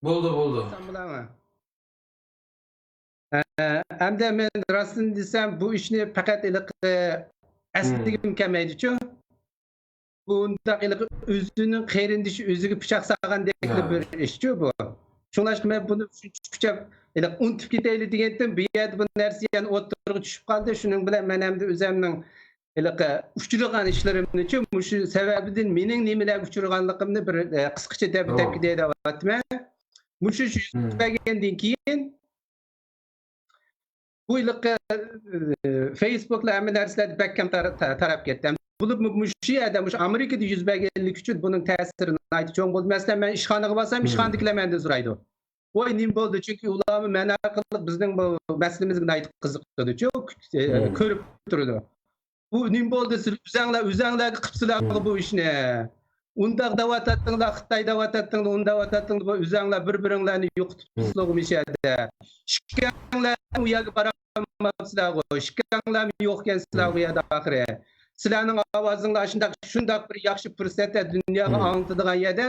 bo'ldi. Hamda men rostini desam bu ishni faqat asligim kelmaydi-ku. Bundaq o'zining qarindishi o'ziga pichoq solgandek bir ish-ku bu. Shunlashqa men buni kuchab unutib ketayli degandim. Bu yerda bu narsa yana o'tirg'i tushib qoldi. Shuning bilan men hamda o'zimning uchragan ishlarimni-ku, shu sababidan mening nimalarga uchraganligimni bir qisqacha deb deyapman. Shu yuzbagandan keyin bu Facebook'la hamma narsalar bakkam tarab ketdi. Bo'lib shu yerda Amerikada yuz berganlik uchun buning ta'sirini aytib cho'ng bo'lmasdan men ishxonaga borsam, ishxonadagilar mendan so'raydi. Voy nim bo'ldi, chunki ularni mana qilib bizning bu maslimizga aytib qiziqdi-ku, ko'rib turdi. Bu nim bo'ldi, siz o'zinglarga qilibsizlar bu ishni. Undaq da'vatatdinglar, Xitoy da'vatatdinglar, unda da'vatatdinglar, bu o'zinglar bir-biringlarni yo'qotib turibsizlar. Shikanglar u yerga boramabsizlar, shikanglar yo'q ekansizlar u yerda oxiri. Sizlarning ovozinglar shundaq bir yaxshi fursatda dunyoga anglitadigan yerda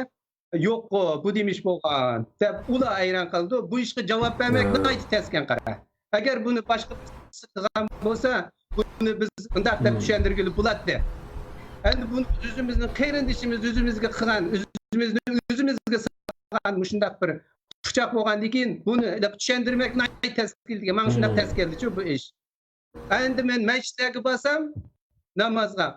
yo'q-ku, bu demish bo'lgan deb ular ayron qildi. Bu ishga javob bermak nihoyat taskan qara. Agar buni boshqa qilgan bo'lsa, buni biz undaq deb tushuntirgili bo'ladi. Endi buni o'zimizning qarindishimiz o'zimizga qilgan, o'zimizga qilgan shundaq bir pichoq bo'lgandan keyin buni tushuntirmak nihoyat taskin. Mana shundaq taskinli-ku bu ish. Endi men masjidga borsam namazga.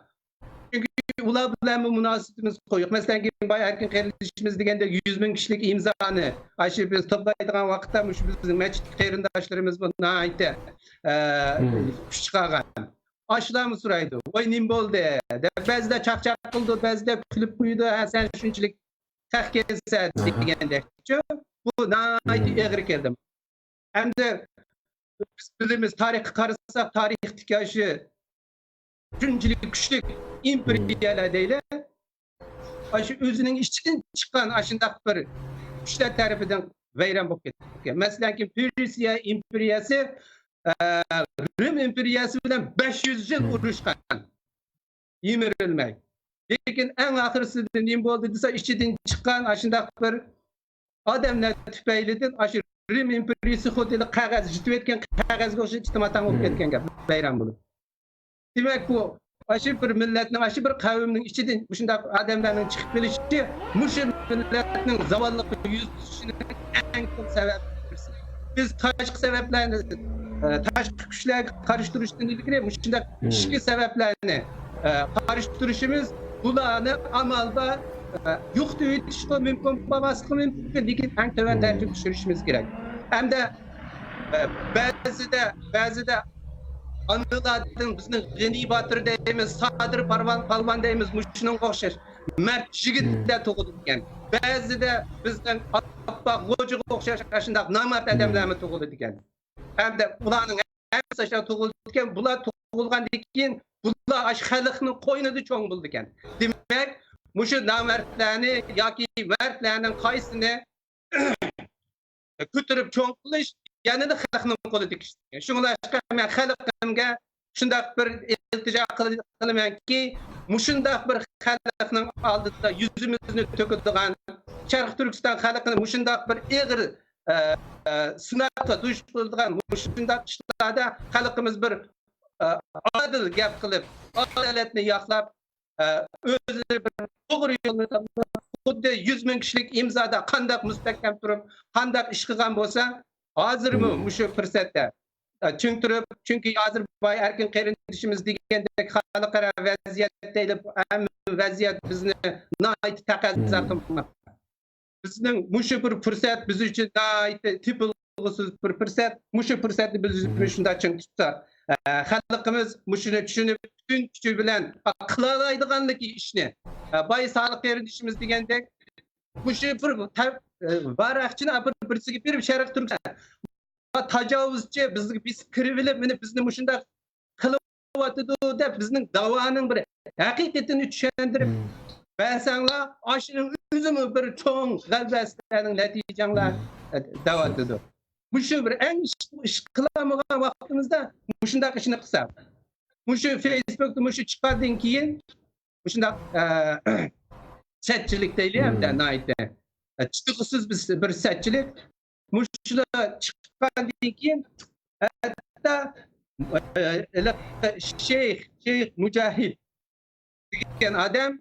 Çünkü ular bilan munosabatimiz qo'yiq. Masalan, boy erkin qarindishimiz deganda 100 ming kishilik imzoni aşı biz to'playdigan vaqtda shu bizning masjid qarindoshlarimiz buni aytdi. Kuch chiqargan. Ashlarni so'raydi. Voy nim bo'ldi? deb ba'zida chaqchaq qildi, ba'zida kulib qo'ydi. Ha sen shunchalik tahkesa degandek. Bu nihoyat og'ir keldi. Hamda biz bilimiz tarixga qarasak, tarixdagi aşı shunchalik kuchli imperiyalar deyli. Shu o'zining ichidan chiqqan ashundaq bir kuchlar tarafidan vayron bo'lib ketgan. Masalan, Persiya imperiyasi Rim imperiyasi bilan 500 yil urushgan. Yemirilmay. Lekin eng oxirida nima bo'ldi desa, ichidan chiqqan ashundaq bir odamlar tufaylidan shu Rim imperiyasi xuddi qog'oz yutib etgan qog'ozga o'xshab chitamatan bo'lib ketgan gap. Vayron bo'ldi. Demek bu aşı bir milletning, aşı bir kavimning ichidan shunday odamlarning chiqib kelishi, mushu milletning zavalligi yuz tutishining eng ko'p sababi. Biz tashqi sabablarni, tashqi kuchlarga qarshi turishdan ilgari shunday ichki sabablarni qarshi turishimiz, bularni amalda yo'q etishga mumkin bo'lmasligi mumkin, lekin eng to'g'ri tartib tushirishimiz kerak. Hamda ba'zida anılardan bizning G'ani Botir deymiz, Sadir Palvon deymiz, shunga o'xshash mard yigitlar tug'ilgan. Ba'zida bizning Abba G'ojiga o'xshash shunday nomard odamlarni tug'ilgan. Hamda ularning hammasi shu tug'ilgan, bular tug'ilgandan keyin bular ash xalqning qo'ynida cho'ng bo'ldi ekan. Demak, shu nomardlarni yoki mardlarning qaysini ko'tarib cho'ng qilish yanada xalqning qo'lida ish. Shunlashqa men xalqimga shundaq bir iltijo qilamanki, mushundaq bir xalqning oldida yuzimizni to'kadigan Sharq Turkiston xalqini mushundaq bir ig'ir sinaqqa duch keladigan mushundaq ishlarda xalqimiz bir adil gap qilib, adolatni yoqlab, o'zlari bir to'g'ri yo'lni xuddi 100 ming kishilik imzoda qandaq mustahkam turib, qandaq ish qilgan bo'lsa, hozirmi shu fursatda chunki hozir boy erkin qarindishimiz degandek xalqaro vaziyatda vaziyat bizni nihoyat taqozo qilmoqda. Bizning shu bir fursat biz uchun nihoyat tepilg'isiz bir fursat. Shu fursatni biz shunday ching tutsa, xalqimiz shuni tushunib, butun kuchi bilan qila oladiganligi ishni boy soliq qarindishimiz degandek shu bir varaqchini birisiga berib Sharq Turkiston tajovuzchi biz kirib olib, meni bizni shunday qilyapti deb bizning da'voning bir haqiqatini tushuntirib bersanglar, oshining o'zimi bir cho'ng g'alvasining natijanglar da'votidir. Shu bir eng ish qilamagan vaqtimizda shunday ishni qilsak, shu Facebookda shu chiqqandan keyin shunday chatchilik deyiladi, nayda chiqisiz bir satchilik. Muşla çıkandan keyin hatta Şeyh Mücahit degan adam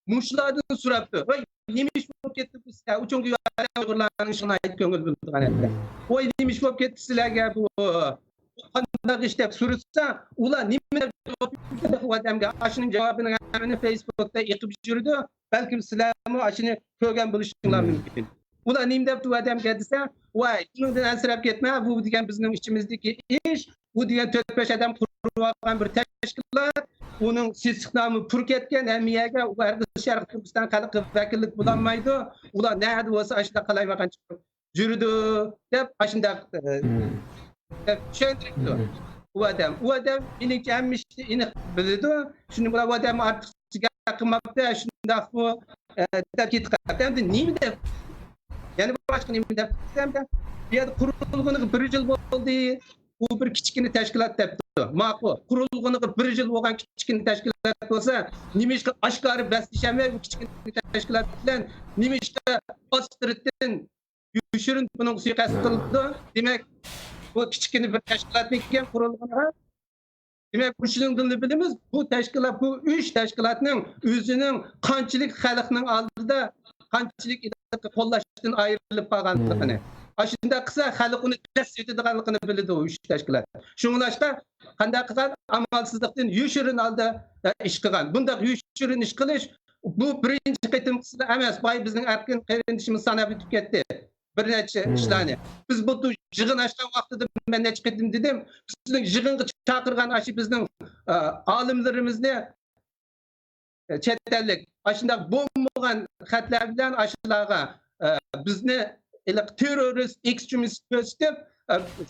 muşlardan suraptı. Vay nemiş bolup ketdi bu sizlar? Uchunki Uyg'urlarning shuni aytib ko'ngil bildirgan edi. Voy nemiş bolup ketdi sizlarga bu? Qanday ish deb sursa, ular nima deb bu odamga ashuning javobini hamini Facebookda yiqib yurdi. Balkim sizlarmi ashuni ko'rgan bo'lishinglar mumkin. Ular nima deb bu odamga desa, voy bundan ansirab ketma, bu degan bizning ichimizdagi ish, bu degan 4-5 odam qurib olgan bir tashkilot. Onun sistiqnomi pur ketgan hamiyaga Sharq Turkiston xalqi vakillik bo'lolmaydi. Ular nada bo'lsa ashunda qalaymagan chiqib yurdi deb ashunda tushuntirdi. U odam meningcha hammishni aniq biladi. Shuni bu odam ortiqcha qilmabdi, shunda bu deb ketdi. Endi nima deb? Ya'ni boshqa nima deb? Bu yerda qurilganiga 1 yil bo'ldi. Bu bir kichkina tashkilot debdi. Ma'qul. Qurilganiga 1 yil bo'lgan kichkina tashkilot bo'lsa, nima ishga oshkora bastishamay bu kichkina tashkilot bilan nima ishga Ostritdan yushirin buning suiqasd qildi. Demak, bu kichkina bir tashkilotning ekan qurilganiga. Demak, bu shuningdek bilamiz, bu tashkilot, bu 3 tashkilotning o'zining qanchalik xalqning oldida qanchalik qo'llashdan ayrilib qolganligini Aşında kısa xalq uni dast etadiganligini biladi o 3 tashkilot. Shunglashqa qanday qilgan amalsizlikdan yushirin alda ish qilgan. Bundaq yushirin ish qilish bu birinchi qitimqisida emas. Boy bizning arkin qarindishimiz sanab o'tib ketdi. Bir necha ishlarni. Biz bu yig'in ochgan vaqtida men necha qitim dedim. Bizning yig'inga chaqirgan ashi bizning olimlarimizni chet ellik ashunda bo'lmagan xatlar bilan ashularga bizni terörist, ekstremist gösterip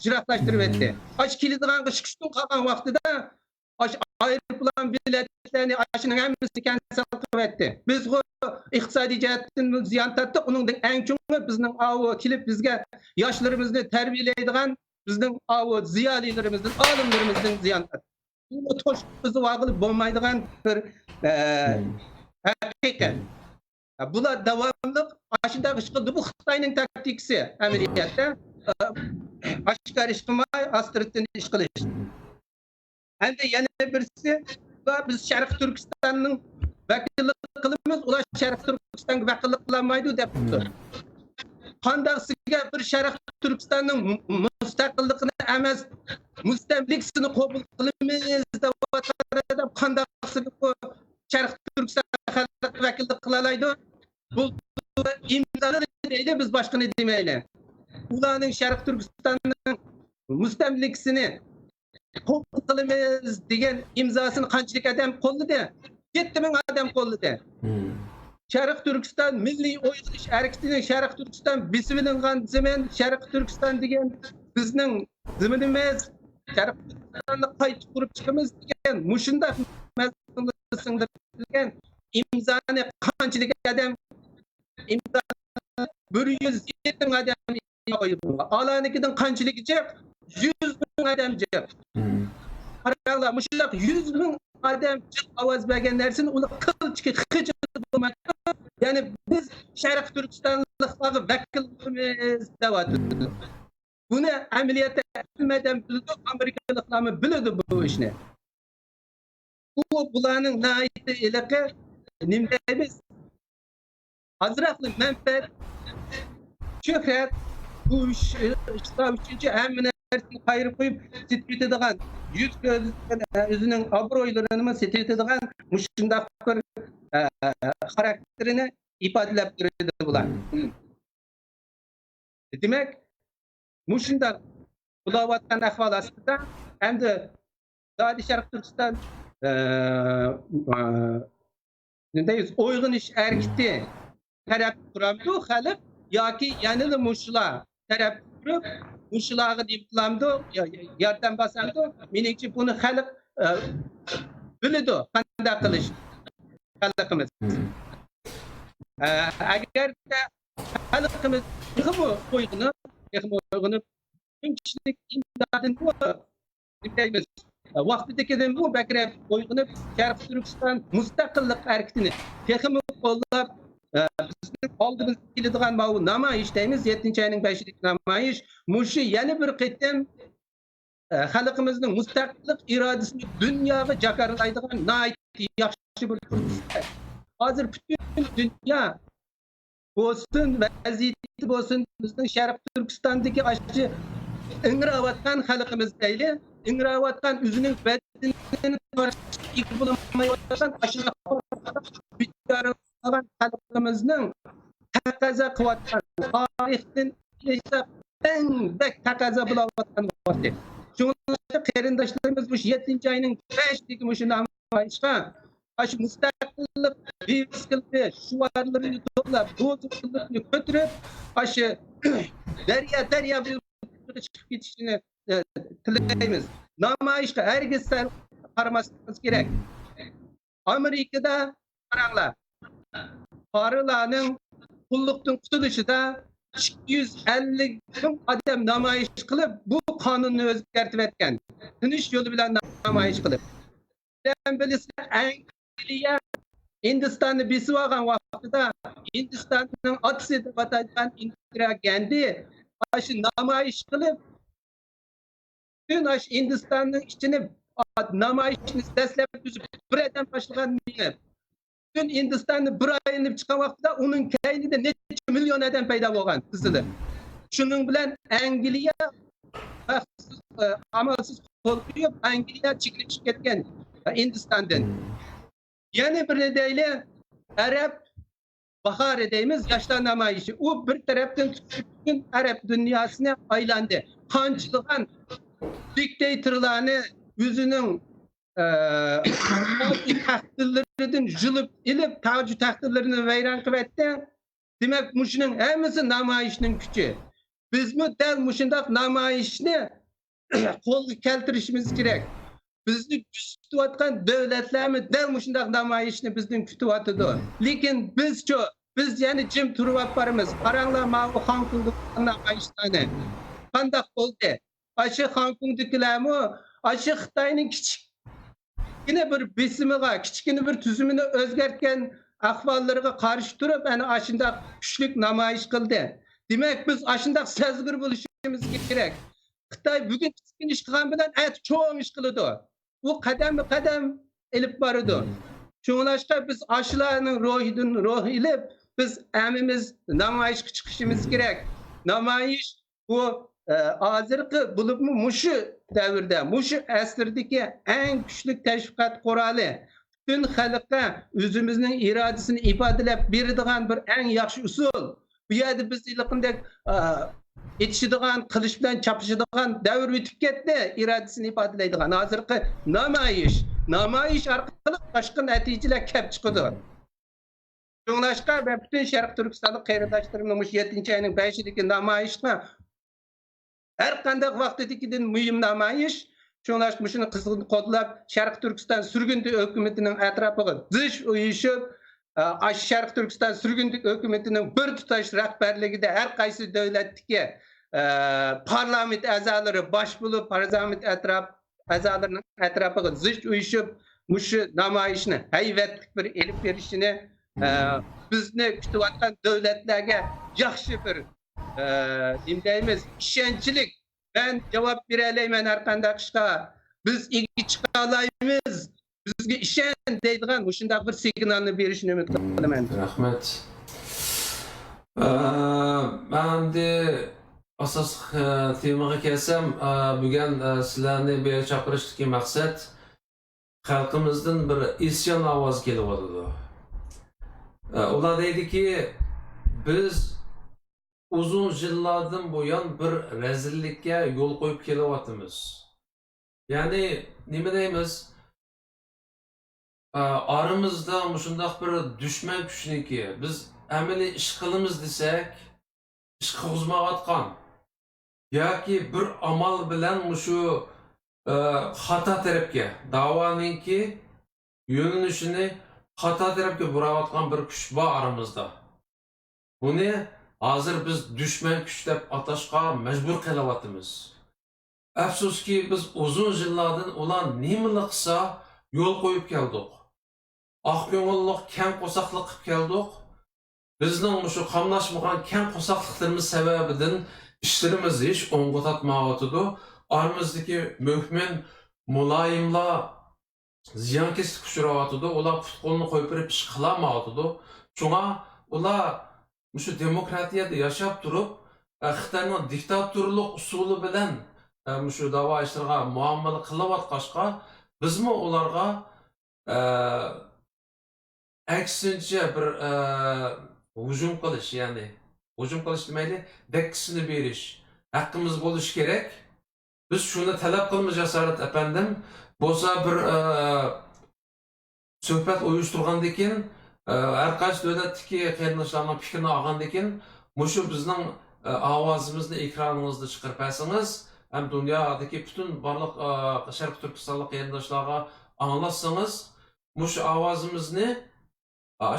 jiraklaştırıp etti. Aş kilidinen kışkıştın kalkan vaktida aş ayrıpılan biletlerini aşının hemmisini kendisi alıp etti. Biz o iktisadi cihetten ziyan tattık. Onun en çoğu bizden avu kilip bizge yaşlarımızı terbiyeleydiğen bizden avu ziyalilerimizden, alimlerimizden ziyan tattık. Bu toşumuzu vağılıp bulmaydıgan bir hakikat. Bular davamlıq aşında qışqıldı. Bu Xitayning taktikasi amaliyotda oshkor ish qilmay Astriddan ish qilish. Endi yana birisi biz Sharq Turkistonning vakillik qilamiz, ular Sharq Turkistonga vakillik qilolmaydi deb turdi. Qandaqsiga bir Sharq Turkistonning mustaqilligini emas, mustamlikasini qabul qilamiz deb atalib qandaqsiga bu Sharq Turkiston xalq vakillik qilalaydi. Bu imzalar deydi, biz boshqa ne demaylik. Ularning Sharq Turkistonning mustamlikasini qabul qilamiz degan imzosini qanchalik odam qo'lladi? 7000 odam qo'lladi. Sharq Turkiston milliy o'yg'ilish harakatining Sharq Turkiston besilingan zaman Sharq Turkiston degan bizning ziminimiz Sharq Turkistonni qayta qurib chiqamiz degan mushunda singdirilgan imzoni qanchalik odam imzo 107 odam qo'ydi. Alanikidan qanchaligicha 100 ming odamcha. Qaranglar, mushlar 100 ming odam ovoz bergan narsani ular qilchki qichib bo'lmaydi. Ya'ni biz Sharq Turkistonliklarga vakilimiz deyapti. Buni amaliyotda bilmadan bildi, Amerikaliklarmi biladi bu ishni. Bularning naiti ilaqi nima deymiz? Azraqli manfaat, shuhrat, bu ishlar uchinchi hamma narsani qayirib qo'yib setadigan, yuz ko'zdan o'zining obro'ylarini setadigan mushundaq bir xarakterini ifodalab turadi bular. Demak, mushundaq bo'layotgan ahvol ostida endi Sharq Turkiston uyg'unish harakati taraf turamdi xalq yoki yanada mushlar taraf turib mushlarga deb qilamdi yordam basamdi. Meningcha buni xalq biladi qanday qilish xalqimiz. Agar xalqimiz uyg'unib tinchlik imdodini deymiz. Vaqtidagidan bu bakrab uyg'unib Sharq Turkiston mustaqillik harakatini texnik qo'llab bizning oldimizga keladigan bu namoyish deymiz 7 oyning 5-lik namoyish mushu yana bir qitim xalqimizning mustaqillik irodasini dunyoga jakarlaydigan yaxshi bir fursat. Hozir butun dunyo bo'lsin, vaziyati bo'lsin, bizning Sharq Turkistondagi aşı ingrayotgan xalqimiz deyli, ingrayotgan o'zining vatanini tartib bo'lmayotgan aşılar bichora xalqimizning taqozo qilayotgan tarixdan eng bek taqozo bo'layotgan vaqti. Şunlar qarindoshlarimiz bu 7 ayning 5-dagi mushu namoyishga aşı mustaqillik bevosita shuarlarini to'plab, do'stlikni ko'tarib, aşı daryo chiqib ketishini tilaymiz. Namoyishga herkes qaramasligimiz kerak. Amerikada qaranglar. Qarilarning qulluqdan qutulishida 250 bin odam namoyish qilib, bu qonunni o'zgartirib etgan. Tinish yo'li bilan namoyish qilib. Bilasizlar, Angliya Hindistonni besib olgan vaqtida Hindistonning otasi deb atalgan Indira Gandhi aşı namoyish qilib, bütün aşı Hindistonning ichini namoyishni dastlab tuzib, bir adam boshlagan meni. Bütün Hindistonni bir aylanib chiqqan vaqtida uning kaynida necha million odam paydo bo'lgan tizilib. Shuning bilan Angliya amalsiz qo'l qo'yib, Angliya chekinib chiqib ketgan Hindistondan. Yana bir deyli Arab bahar deymiz, yoshlar namoyishi. U bir tarafdan bütün Arab dunyosini aylandi. Qanchilgan diktatorlarni o'zining taxtlardan julib ilib, tavju taxtlarini vayron qilyapti. Demak, mushuning hammasi namoyishning kuchi. Bizmi dal mushundaq namoyishni qo'lga keltirishimiz kerak. Bizni kutayotgan davlatlarimiz dal mushundaq namoyishni bizning kutyapti. Lekin biz yani jim turib boramiz. Qaranglar, mana bu Hong Kongdagi namoyishlarni. Qanday bo'ldi? Aşı Hong Kong'dakilarmi, aşı Xitoyning kichkina bir besimiga, kichkina bir tuzumini o'zgartgan ahvollariga qarshi turib, ana ashundaq kuchlik namoyish qildi. Demak, biz ashundaq sezgir bo'lishimiz kerak. Xitoy bugun kichkina ish qilgan bilan cho'ng ish qiladi. U qadam elib boradi. Shunglashqa biz ashlarning ruhi ilib, biz amimiz namoyishga chiqishimiz kerak. Namoyish bu hozirgi bo'libmi mushu davrda, mushu asrdagi eng kuchli tashviqot quroli, butun xalqqa o'zimizning irodasini ifodalab beradigan bir eng yaxshi usul. Bu yerda biz ilqindek etishadigan, qilish bilan chapishadigan davr o'tib ketdi, irodasini ifodalaydigan. Hozirgi namoyish orqali boshqa natijalar kelib chiqadi. Shunglashqa va butun Sharq Turkistonlik qarindoshlarimning mush 7-ayning 5-dagi namoyishga her qanday vaqtdagidan muhim namoyish, shunlashqa shuni qizg'in qo'llab, Sharq Turkiston surgundi hukumatining atrofiga zich uyushib, Sharq Turkiston surgundi hukumatining bir tutash rahbarligida har qaysi davlatdagi parlament a'zolari bosh bo'lib, parlament a'zolarining atrofiga zich uyushib, mushu namoyishni hayvatli bir elib berishini bizni kutayotgan davlatlarga yaxshi bir deymiz, ishonchlik. Ben cevap berolmayman har qanday ishga. Biz ega chiqa olamiz. Bizga ishon deydigan shunday bir signalni berishni umid qilaman. Rahmat. Ben de asas temaga kelsam, bugun sizlarni bu yerga chaqirishdagi maqsad xalqimizdan bir isyon ovozi kelyapti. Ular deydiki, biz uzun yıllardan buyon bir rezillikka yo'l qo'yib kelyapmiz. Ya'ni nima deymiz? Aramızda shundoq bir dushman kuchniki, biz amaliy ish qilamiz desak, ish qo'zmayotgan yoki bir amal bilan shu xato tarafga, da'voninki yo'nalishini xato tarafga burayotgan bir kuch bor aramizda. Buni hozir biz dushman kuch deb atashga majbur qilyapmiz. Afsuski biz uzun yillardan ular nima qilsa yo'l qo'yib keldik. Oq ko'ngillik, kam qo'saqlik qilib keldik. Bizning shu qamlashmagan kam qo'saqliklarimiz sababidan ishlarimiz hech o'ng'a tatmayotdi. aramızdaki möhmin, mulayimla ziyonkeslik uchrayotidi, ular put-qo'lni qo'yib berib ish qilolmayotidi. Shunga ular shu demokratiyada yashab turib, Xitoyning diktatorlik usuli bilan shu da'vo ishlarga muomala qilayotg'achqa, bizmi ularga aksincha bir hujum qilish, ya'ni hujum qilish demayli, dakkisini berish haqqimiz bo'lishi kerak. Biz shuni talab qilamiz Jasorat apandim. Bo'lsa bir suhbat uyushtirgandan keyin har qaysi davlatdagi qarindoshlarning fikrini olgandan keyin mushu bizning ovozimizni ekranimizda chiqarib bersangiz, ham dunyodagi butun barliq Sharq Turkistonlik qarindoshlarga anglatsangiz, mushu ovozimizni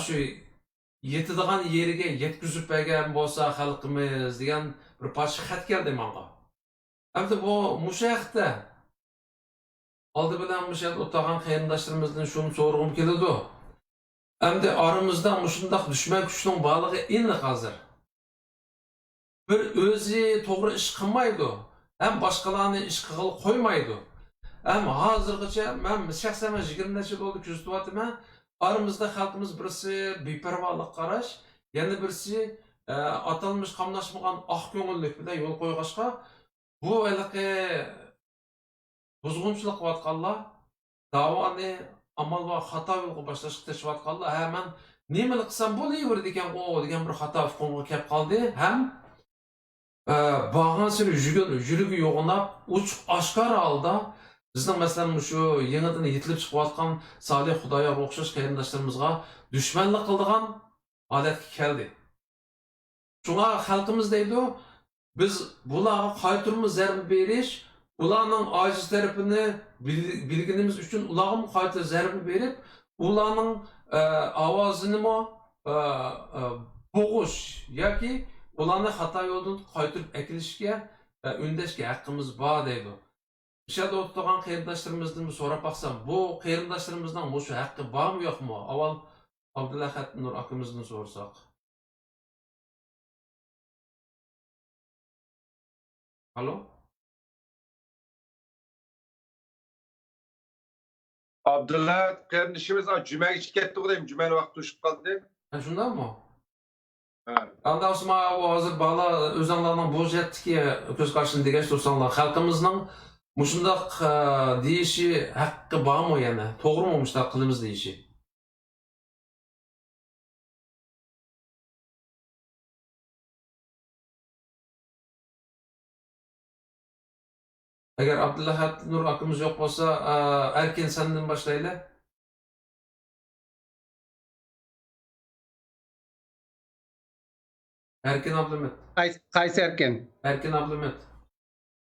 shu yetadigan yeriga yetkazib bergan bo'lsa xalqimiz degan bir parcha xat keldi menga. Hamda bu mushu haqda oldi bilan mushu o'tgan qarindoshlarimizni shuni so'rag'im keladi. Hamda aramizda mushundaq dushman kuchning borligi aniq hozir. Bir o'zi to'g'ri ish qilmaydi, ham boshqalarni ish qilib qo'ymaydi. Ham hozirgacha men shaxsan 20 necha bo'ldi kuzatyapman. Aramızda xalqimiz birisi beparvolik qarash, yana birisi atalmış qamlashmagan oq ko'ngillik bilan yo'l qo'yg'ashqa, bu aloqa buzg'unchilik qilayotganlar, da'voni amal va xato yo'lga boshlashga tirishayotganlar, men nima qilsam bo'laveradi ekan degan bir xato fikrga kelib qoldi. Ham bag'an siri yurigi yo'g'inab, uchiq oshkor holda bizning masalan shu yangidan yetilib chiqayotgan Solih Xudoga o'xshash qarindoshlarimizga dushmanlik qildigan holatga keldi. Shunga xalqimiz deydi, biz bularga qaytirma zarba berish, ularning ojiz tarafini bilginimiz uchun ularga qayta zarba berib, ularning ovozini bo'g'ish yoki ularni xato yo'ldan qaytirib akilishga undashga haqqimiz bor deydi. İşte o'tirgan qarindoshlarimizni so'rab baqsam, bu qarindoshlarımızdan bu haqqi bormi yo'qmi? Avval Abdullahat Nur akamizdan so'rasak. Alo? Abdullah kardeşimiz cüme içi ketdi deyim. Cümenin vaqti uçup kaldı. Shundan mı? Ha. Anda osma hozir bala o'zinglarning bu jetdagi ko'z qarshini degaч tursanlar, xalqimizning mushundaq deyishi haqqi bormi yana? To'g'rimi mushundaq qilamiz deyishi? Agar Abdullahat Nur akamiz yo'q bo'lsa, Erkin sendan boshlaylik. Erkin Abdumet. Qaysi Erkin? Erkin Abdumet.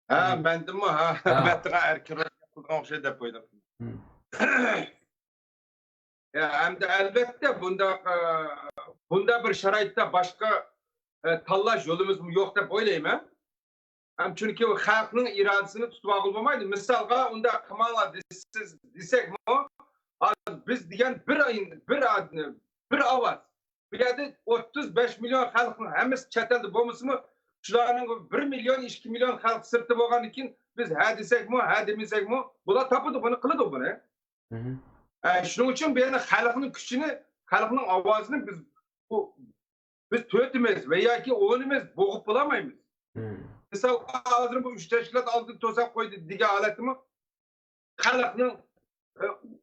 Ha, bendim mi? Ha, metra erken yapılgan şey de koydum. Ya hem de elbette bunda bir şaraytta başka tallaş yolumuz mu yok da böyleyim ha? Hem çünkü o halkın iradesini tutup olmaydı. Misalga onda kamala desek mi? Biz diyen bir avaz. Bir yerde 35 milyon halkın hemiz çeteldi boğması mı? Şularının 1 milyon, 2 milyon halk sırtı boğan için biz ha desek mi, ha demesek mi? Bula tapıdı bunu, kılıdı bunu. Şunun için bir halkın gücünü, halkın avazını biz tüyetimiz veya ki oğlumuz boğup bulamayız. Mesela ağzını bu 3 teşkilat aldı, tosak koydu dige aletimi. Halkın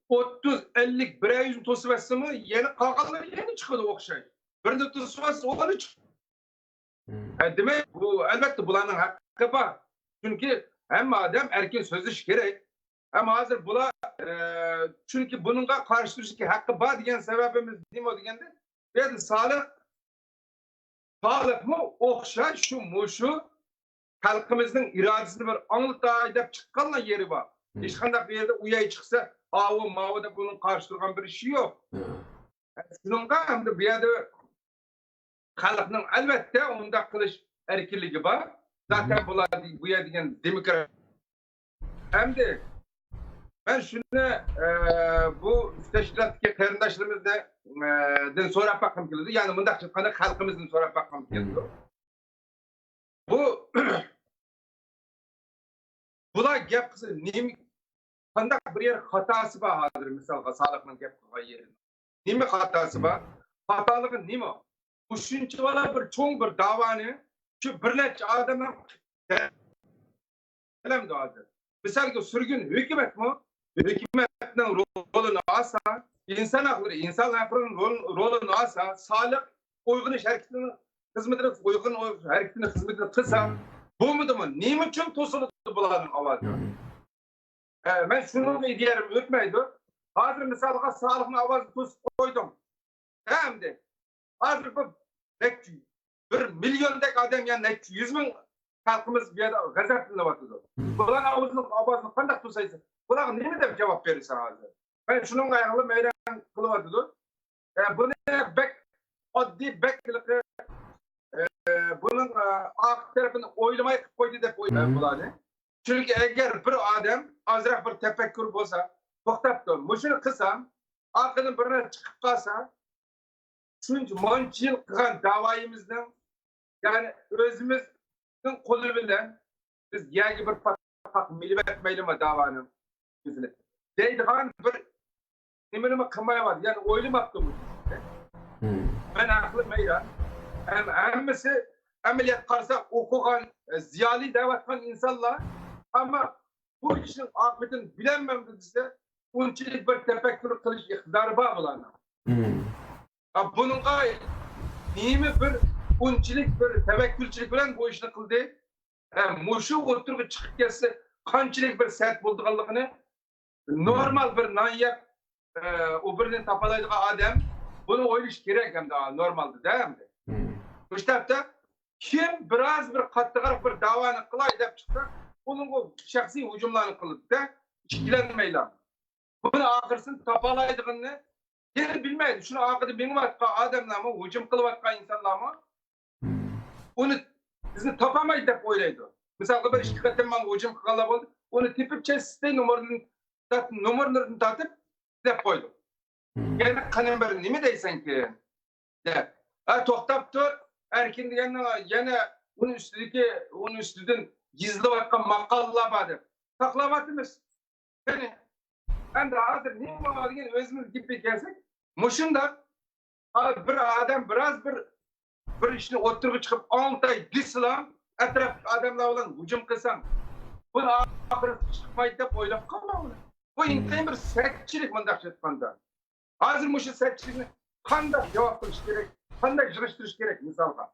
30-50 bir yüzün tosu verse mi, yeni kalkanlar yeni çıkıyordu okşay. Bir de tosu verse olanı çıkıyor. Demek bu elbette bulanın hakkı var. Çünkü hem madem erken sözleş gerek, hem hazır bula çünkü bununla karşılaştığı hakkı var diyen sebebimiz değil mi diyende? Bir de sağlık mı okşay şu halkımızın iradesini bir anlıkta edip çıkanla yeri var. Hiç kandak bir yerde uyay çıksa avu mavu da bunun karşılayan bir şey yok. Bununla hem de bir yerde halkının elbette onda kılıç erkinliği var. Zaten bu yediğin demokrasi. Hem de ben şunu bu teşkilattaki kardeşlerimizden sonra bakmam geliyordu. Yani bunda çıkan halkımızdan sonra bakmam geliyordu. gap qilsa qanday bir yer xatosi bor hozir misolga soliqning gap qilgan yerida nima xatosi bor xatoligi nima bu shunchalar bir cho'ng bir davoni shu bir necha odamlar bilamdi hozir misolga surgun hukumatmi hukumatning rolini olsa inson rolini olsa soliq uyg'unish harakatini xizmatini uyg'un harakatini xizmatini qilsa bo'lmadimi nima uchun to'siladi bularning ovozi ben şunu diyelim ötmeydi. Hazır misalga sağlıklı avazı to'sib qo'ydim. Hem de hazır bir milyondek adam yani 100 bin halkımız bir yerde gazet dinlevatdı. Bulan avazını qanday to'saysiz? Bular nima deb javob verirse hazır. Ben şunun ayağını meydan kılıvatdı. Bunu oddiy bekliqi bunun arka tarafını oylamay qilib qo'ydi deb o'ylayman bularni. Çünkü eğer bir adam azrak bir tefekkür olsa, to'xtab tur, mushuni qilsam, aqlim birine chiqib qolsa, çünkü mancha yil qilgan davoyimizning, yani o'zimizning qo'li bilan biz yangi bir patak milib etmaylimi davoni bizini. Deydigan bir nima qilmayapti, yani o'ylamabdim. Ben aqlim meydan. Hammasi ameliyat qarsa o'qigan, ziyoli davatgan insonlar ama bu işin akıbetini bilemem dediyse unchilik bir tefekkür qilish iqtidori bor bularni. Bununla nima bir unchilik bir tavakkülchilik bilan bu ishni qildi. Mushu o'tirib chiqib kelsa qanchalik bir sert bo'lganligini normal bir non yeb o'birdan topalaydigan odam buni o'ylash kerak hamda normalda hamda. Bu kitobda kim biraz bir qattiqroq bir davoni qilay deb chiqsa onun o şahsi hücumlarını kılıp da işkilenmeyle. Bunu akırsın tapalaydığını yine bilmeydi. Şunu akıdı benim atka adamlar mı, hücum kılıp atka insanlar mı? Onu bizni tapamaydı hep öyleydi. Mesela bir işkilletten bana hücum kılıp oldu. Onu tipip çeşitli numaralarını tatıp hep koydu. Yani kanın beri ne mi deysen ki? Tohtap dur, erkin yine onun üstünden gizli bakkan makallalar vardı. Saklamadınız. Yani ben de hazır ne var yani özümüz gibi gelsek. Muşunda bir adam biraz bir işini oturup çıkıp 10 ay dislam etraf adamlar olan hücum kılsam bunu ahırı çıkmayı da oylap kalmamalı. Bu intihar bir sertçilik mındak çıkmanda. Hazır muşun sertçiliğini kandak cevap kılış gerek, kandak jırıştırış gerek misalga.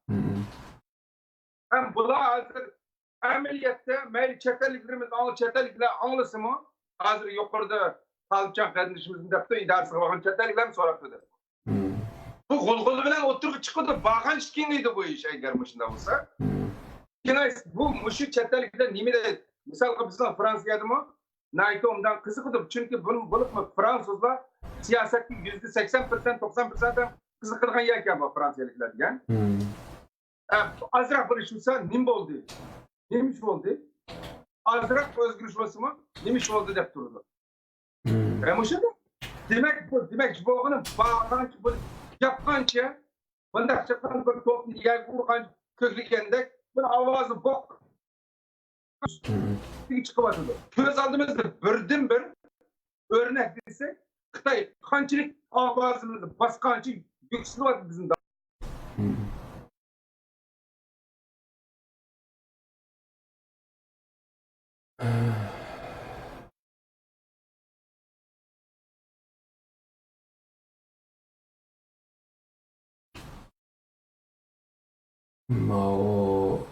Hem bula hazır ameliyatta meyli çeteliklerimiz çetelikler anlısı mı? Hazır yukarıda Talıpçan kardeşimizin de idaresi bakın çetelikler mi soraptı? Bu kol bilen oturup çıkıyordu. Bakan şikinliydi bu iş eğer mışında olsa. Yine bu muşu çetelikler nimi de misal bizden Fransa'ydı mı? Nayte ondan kızıkıdır. Çünkü bunun bulup mu Fransızlar siyaseti %80% 90% kızıkırgan yerken bu Fransayalıklar yani. Azrak bir iş olsa nim oldu. Neymiş oldu? Azrak özgürleşmesi mi? Neymiş oldu dep durdu. Demek bu onun bağlanç bu yapkança bunda çıkan bir toplu yer vurgan köklükende bir avazı bok çıkıvadı. Göz aldığımızda birden bir örnek desek Xitay kançılık avazımızı baskançı yükseliyordu bizim de. Mao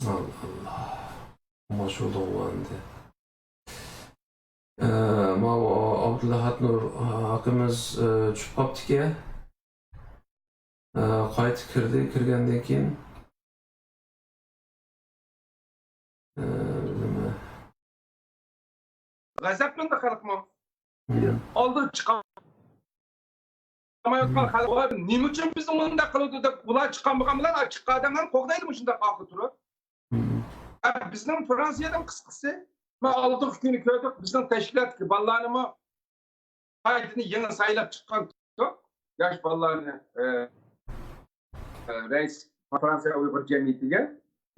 Allah maşhur doğandı. Mao Abdullah Nur hakimiz tushib qolibdi-ki qaytib kirgandan keyin G'azablandı xalq mı? Oldi chiqamayotgan xalq nima uchun biz unda qildi deb ular chiqmagan bilan chiqqan odamlar qo'g'daydi shunday qolib turib. Bizning Fransiyadan qisqasi men oldiq kuni ko'rdik bizning tashkilot bolalarni qaytini yangi saylab chiqqan yosh bolalarni rais Fransiya Uyg'ur jamiyatiga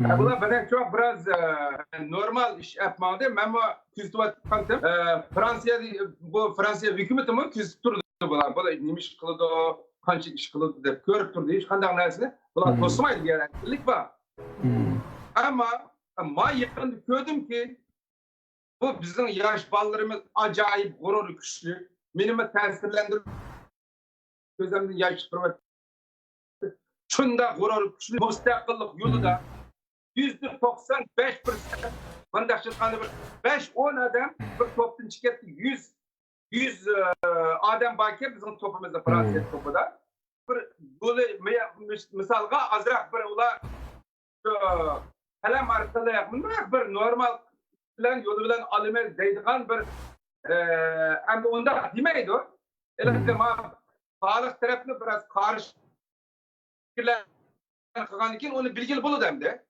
Bular bana çok biraz normal iş yapmadı. Ben bu küstüvatkandım. Fransiya hükümeti mi küstü durdu bular. Bular neymiş kılıdı, kançı iş kılıdı dep görüp durdu. Hiç kandak nersini. Bular tosmaydı yani. Birlik var. Ama yakında gördüm ki bu bizim yaş ballarımız acayip gurur güçlü. Benim tesirlendirip gözümden yaş kırmak. Şunda gurur güçlü. Müstakillik yolu da %95% bana çıkanı bir 5-10 adam bir toptan çıkarttı 100 adam bakıyor bizim topumuzda Fransa topuda bir böyle misalga azrak bir ula kalam arkalı yapmak bir normal plan yolu bilen alime deydiğin bir ama onda demeydi o elbette ma sağlık tarafını biraz karşı kılan için onu bilgili buludu hem de.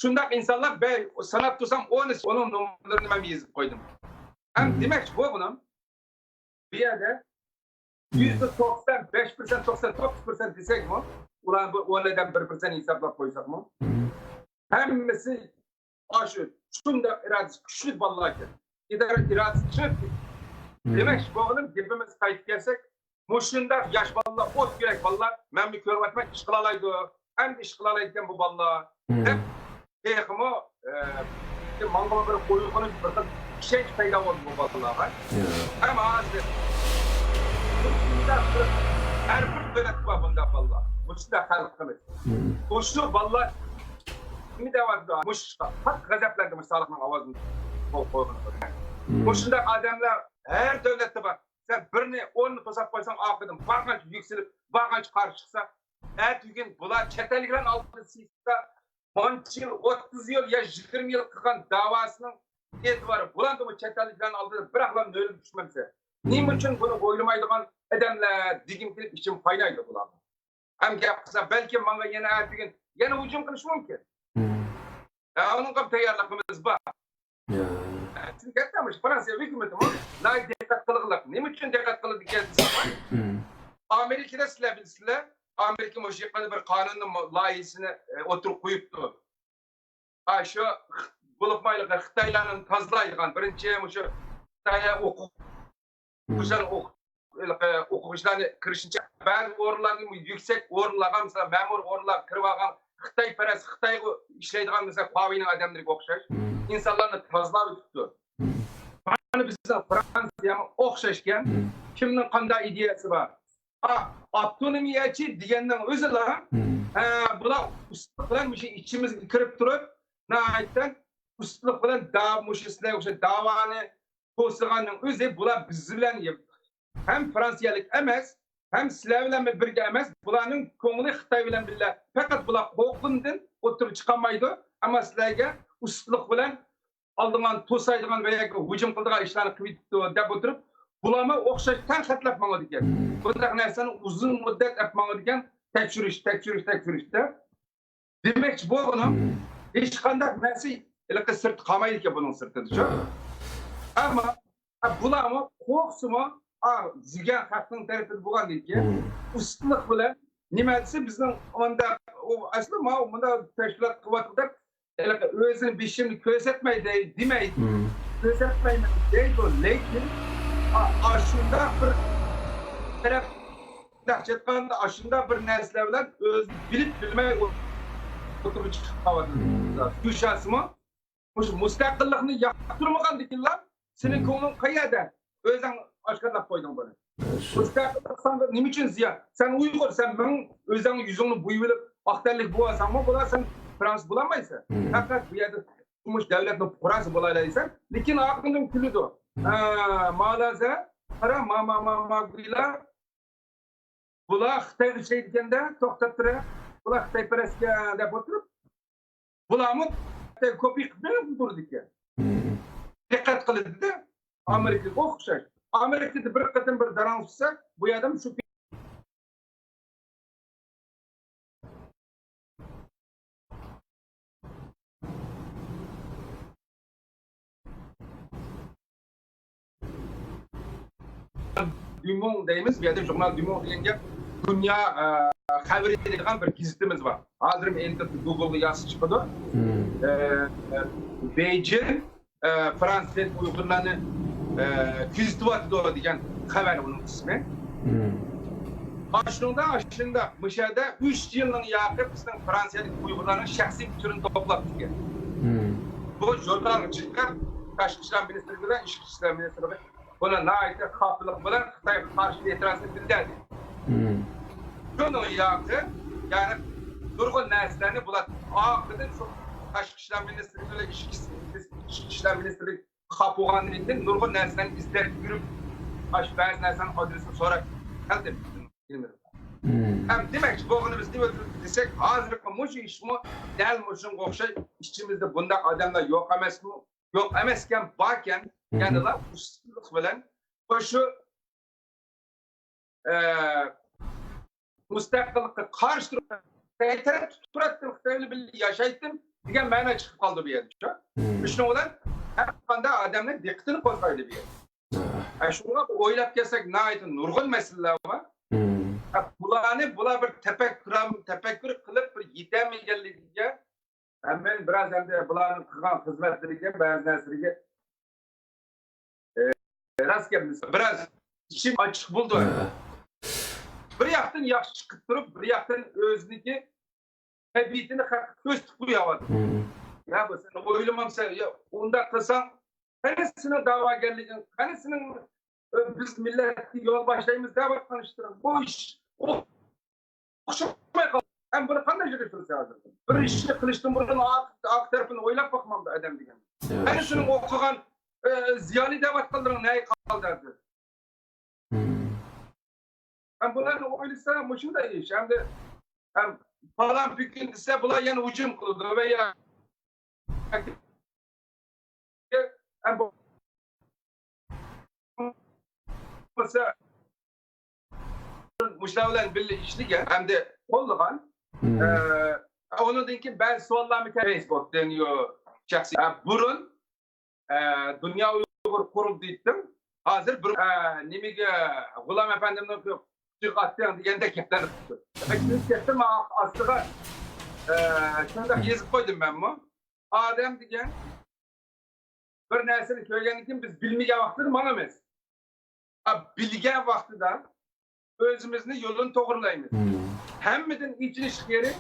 Şundak insanlar ben sanat tutsam onun numaralarını ben yazıp koydum. Hem demek bu bunun bir yerde %95%, 99% desek mi? Ulan bu onlardan 1% hesapla koysak mı? Hemmesi aşı. Şunda iradesi güçlü vallahi. İradesi çok. Demek bu bunun hepimiz kayıt gelsek Muşunda yaş vallahi ot gerek vallahi ben bir körüm etmek iş kılalaydı. Hem iş kılalaydı bu vallahi. Hep tekimi mangala bir koyuğunu bir şey payda oldu bu vallahi. Ama azdır. Her bir devlet var bunda vallahi. Muşunda halkımız. Muşu vallahi kimi de var da Muş'ta. Hak gazaplandı Muş'ta avazını koyuğunu. Muşunda adamlar her devlette var. Sen birini 10'unu tosap koysan akıdım. Bağınç yükselip, bağınç karşı çıksa. Her gün bunlar çetelikten altını sıysa 10 yıl, 30 yıl ya 20 yıl kıkan davasının etibarı. Bulan da bu çetelikten altını bıraklan ölüm düşmemse. Niye için bunu oylamaydıgan edemler digim kilip için faydaydı bulan. Hem yapsa belki bana yine her gün yine hücum kılış mümkün. Onun kapı tayarlığımız var. Çünkü etmemiş Fransa hükümeti mi? Ne dikkat kılıklar. Ne için dikkat kılık dikkat zaman? Amerika'da silah bilsiler. Amerika müşrikleri bir kanunun layihasını oturup koyuptu. Şu bulupmaylığı Xitayların tazlaydıgan birinci şu Xitay'a okuyuşlarını kırışınca bazı orlarını yüksek orlarga mesela memur orlar kırvagan Xitay peres Xitay işleydigan mesela Huawei'nin adamları okşaş. İnsanlarını tazlab tuttu. Hani bizden Fransa'ya okşaşken kimnin qanday ideyası var? Avtonomiyachi degenden o'zi la bular ustuq bilan içimiz kirib turib nahayatdan ustuq bilan davmushislar o'sha davani to'siganning o'zi bular biz bilan hem Fransiyalik emas hem sizlar bilan birga emas bularning ko'ngli Xitoy bilan birga faqat bular qo'rqindan o'tirib chiqolmaydi ammo sizlarga ustuq bilan aldığın to'saydigan va yoki hujum qiladigan ishlarni qilib deb o'tirib bularga o'xshash tanqidlab mangadi ekan. Bunday narsani uzun muddat yapmalı diken tekşürüşte. Demek ki bu bunun hiç kandak nesi ilk sırt kamaydı ki bunun sırtı düşüyor. Ama bular mı korksu mu zigen hakkın tarafı bulan değil ki ustalık bile nimesi bizden onda aslında ma onda teşkilat kuvvetler özünü bir şimdi gözetmeyi demeyi gözetmeyi değil o lakin aşında bir taraf çıkanda aşında bir nesle bilen öz bilip bilmeye oturup çıkamadı. Düşası mı? Müstakilliğini yaptırmagan dikinler senin konumun kayada. Özden aşkına koydun bunu. Müstakillik sana ne için ziyan? Sen Uygur, sen ben özden yüzünü buyulup aktarlık buğasan mı? Bunlar sen Fransız bulamayısın. Fakat bu yerde Cumhurbaşkanı devletinin Fransız bulaylarıysan. Lakin aklının külüdür. Malaza para ma bular Xitoy şey deganda to'xtab turib, bular Xitoy parasga deb o'tirib, bularni ko'pik qilib turdi ekan. Diqqat qildi-da, Amerikaga o'xshash. Amerikada bir qatim bir darang tutsa, bu odam shu Dumont deymiz, bu yerda jurnal Dumont degan gap dünya haber edilen bir gizitimiz var. Hazır endi Google'da yazı çıkıyor. Beijing Fransız Uygurlarını küzütüvatı degan haber bunun ismi. Aslında Mışada 3 yılın yakın bizden Fransız Uygurlarının şahsi bir türünü topladık. Bu jurnal çıkan Tashqi ishlar ministrligi bilan Ichki ishlar ministrligi buni nihoyatda xavflilik bilan Xitoyga qarshi e'tirozini bildirdi. Bunun yoqi, ya'ni nurg'un narsalarni bular oxirida shu Tashqi ishlar ministrligi bilan Ichki ishlar ministrligi xavf bo'lgandan keyin nurg'un narsalarni izlab yurib, ba'zi narsalarni adresini so'rab keldim. Demek ki boğunumuz ne ödülü desek, hazırlıkla muşu işimi, del muşun kokşay, işçimizde bunda adamlar yok emez mi? Yok emezken, bakken, yani la, bu sıkılık bilen, o şu müstakillikte karşı durup, kayıtara tutturattım, öyle bir yaşaydım, diyen bana çıkıp kaldı bir yerde. Şunu olan, her anda adamın dikkatini kozlaydı bir yerde. Şuna oylap gelsek, ne aydın, nurgun meseleler var. Bular bir tefekkür kılıp bir yetemeyenligiga men biraz endi bularning qilgan xizmatlariga ba'zi narsalarga rast kelamiz. Biraz içim açık buldu. Bir yoqdan yaxshi chiqib turib, bir yoqdan o'ziniki tabiatini ko'z tutib qo'yadi. Ya bu sen o'ylamamsa, ya unda qilsang, qanisini da'vogarliging, qanisini biz millatga yo'l boshlaymiz deb aytganishtirib, bu ish o'xshamay qoldi. Ham buni qanday yig'ishtirsa hozir? Bir ishni qilishdan burun oq tarafini o'ylab boqmamdi odam degan. Qanisini o'qigan ziyoli deb aytganlaring ney qoldi? Ham bularni o'ylasa, shunday ish. Ham falan bir kun desa, bular yana hujum qildi va ya mesela müşavirlerin birlikte işligen hem de kollagan onun dinki ben soğanlar Facebook deniyor şahsi. Burun Dünya Uygur kuruldu ettim. Hazır burun nimige Gulam Efendim'den çıkarttığım diyende kepten tuttu. Şimdi kepten aslında şunda yazıp koydum ben bu. Adem diyen bir nersini söyleyenlikin biz bilmeye vaktini manamız. Bilgen vaktida özümüzni yolunu to'g'rilaymiz. Hammadan ichinish kerak.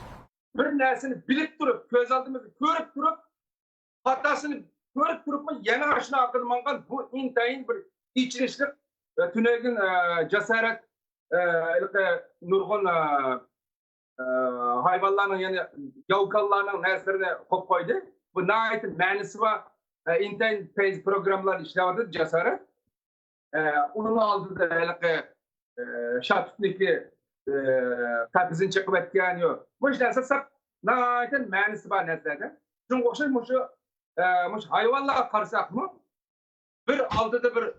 Bir narsani bilib turib, ko'z oldimizda ko'rib turib, xatosini ko'rib turibmi, yana ashuna aql mangan bu intayin bir ichinishlik tunagin jasorat nurg'un hayvonlarning ya'ni yovkallarning narsalarni qo'yib qo'ydi. Bu nihoyat ma'nosi va intayin programmalar ishlayapti jasorat. Onun aldığında şartlıklı kapızın çıkıp etkiyen yok. Bu işler sap nâiten mənisi var nəzərdə. Çünkü oxşay hayvanlara qarşaq mı? Bir aldıda bir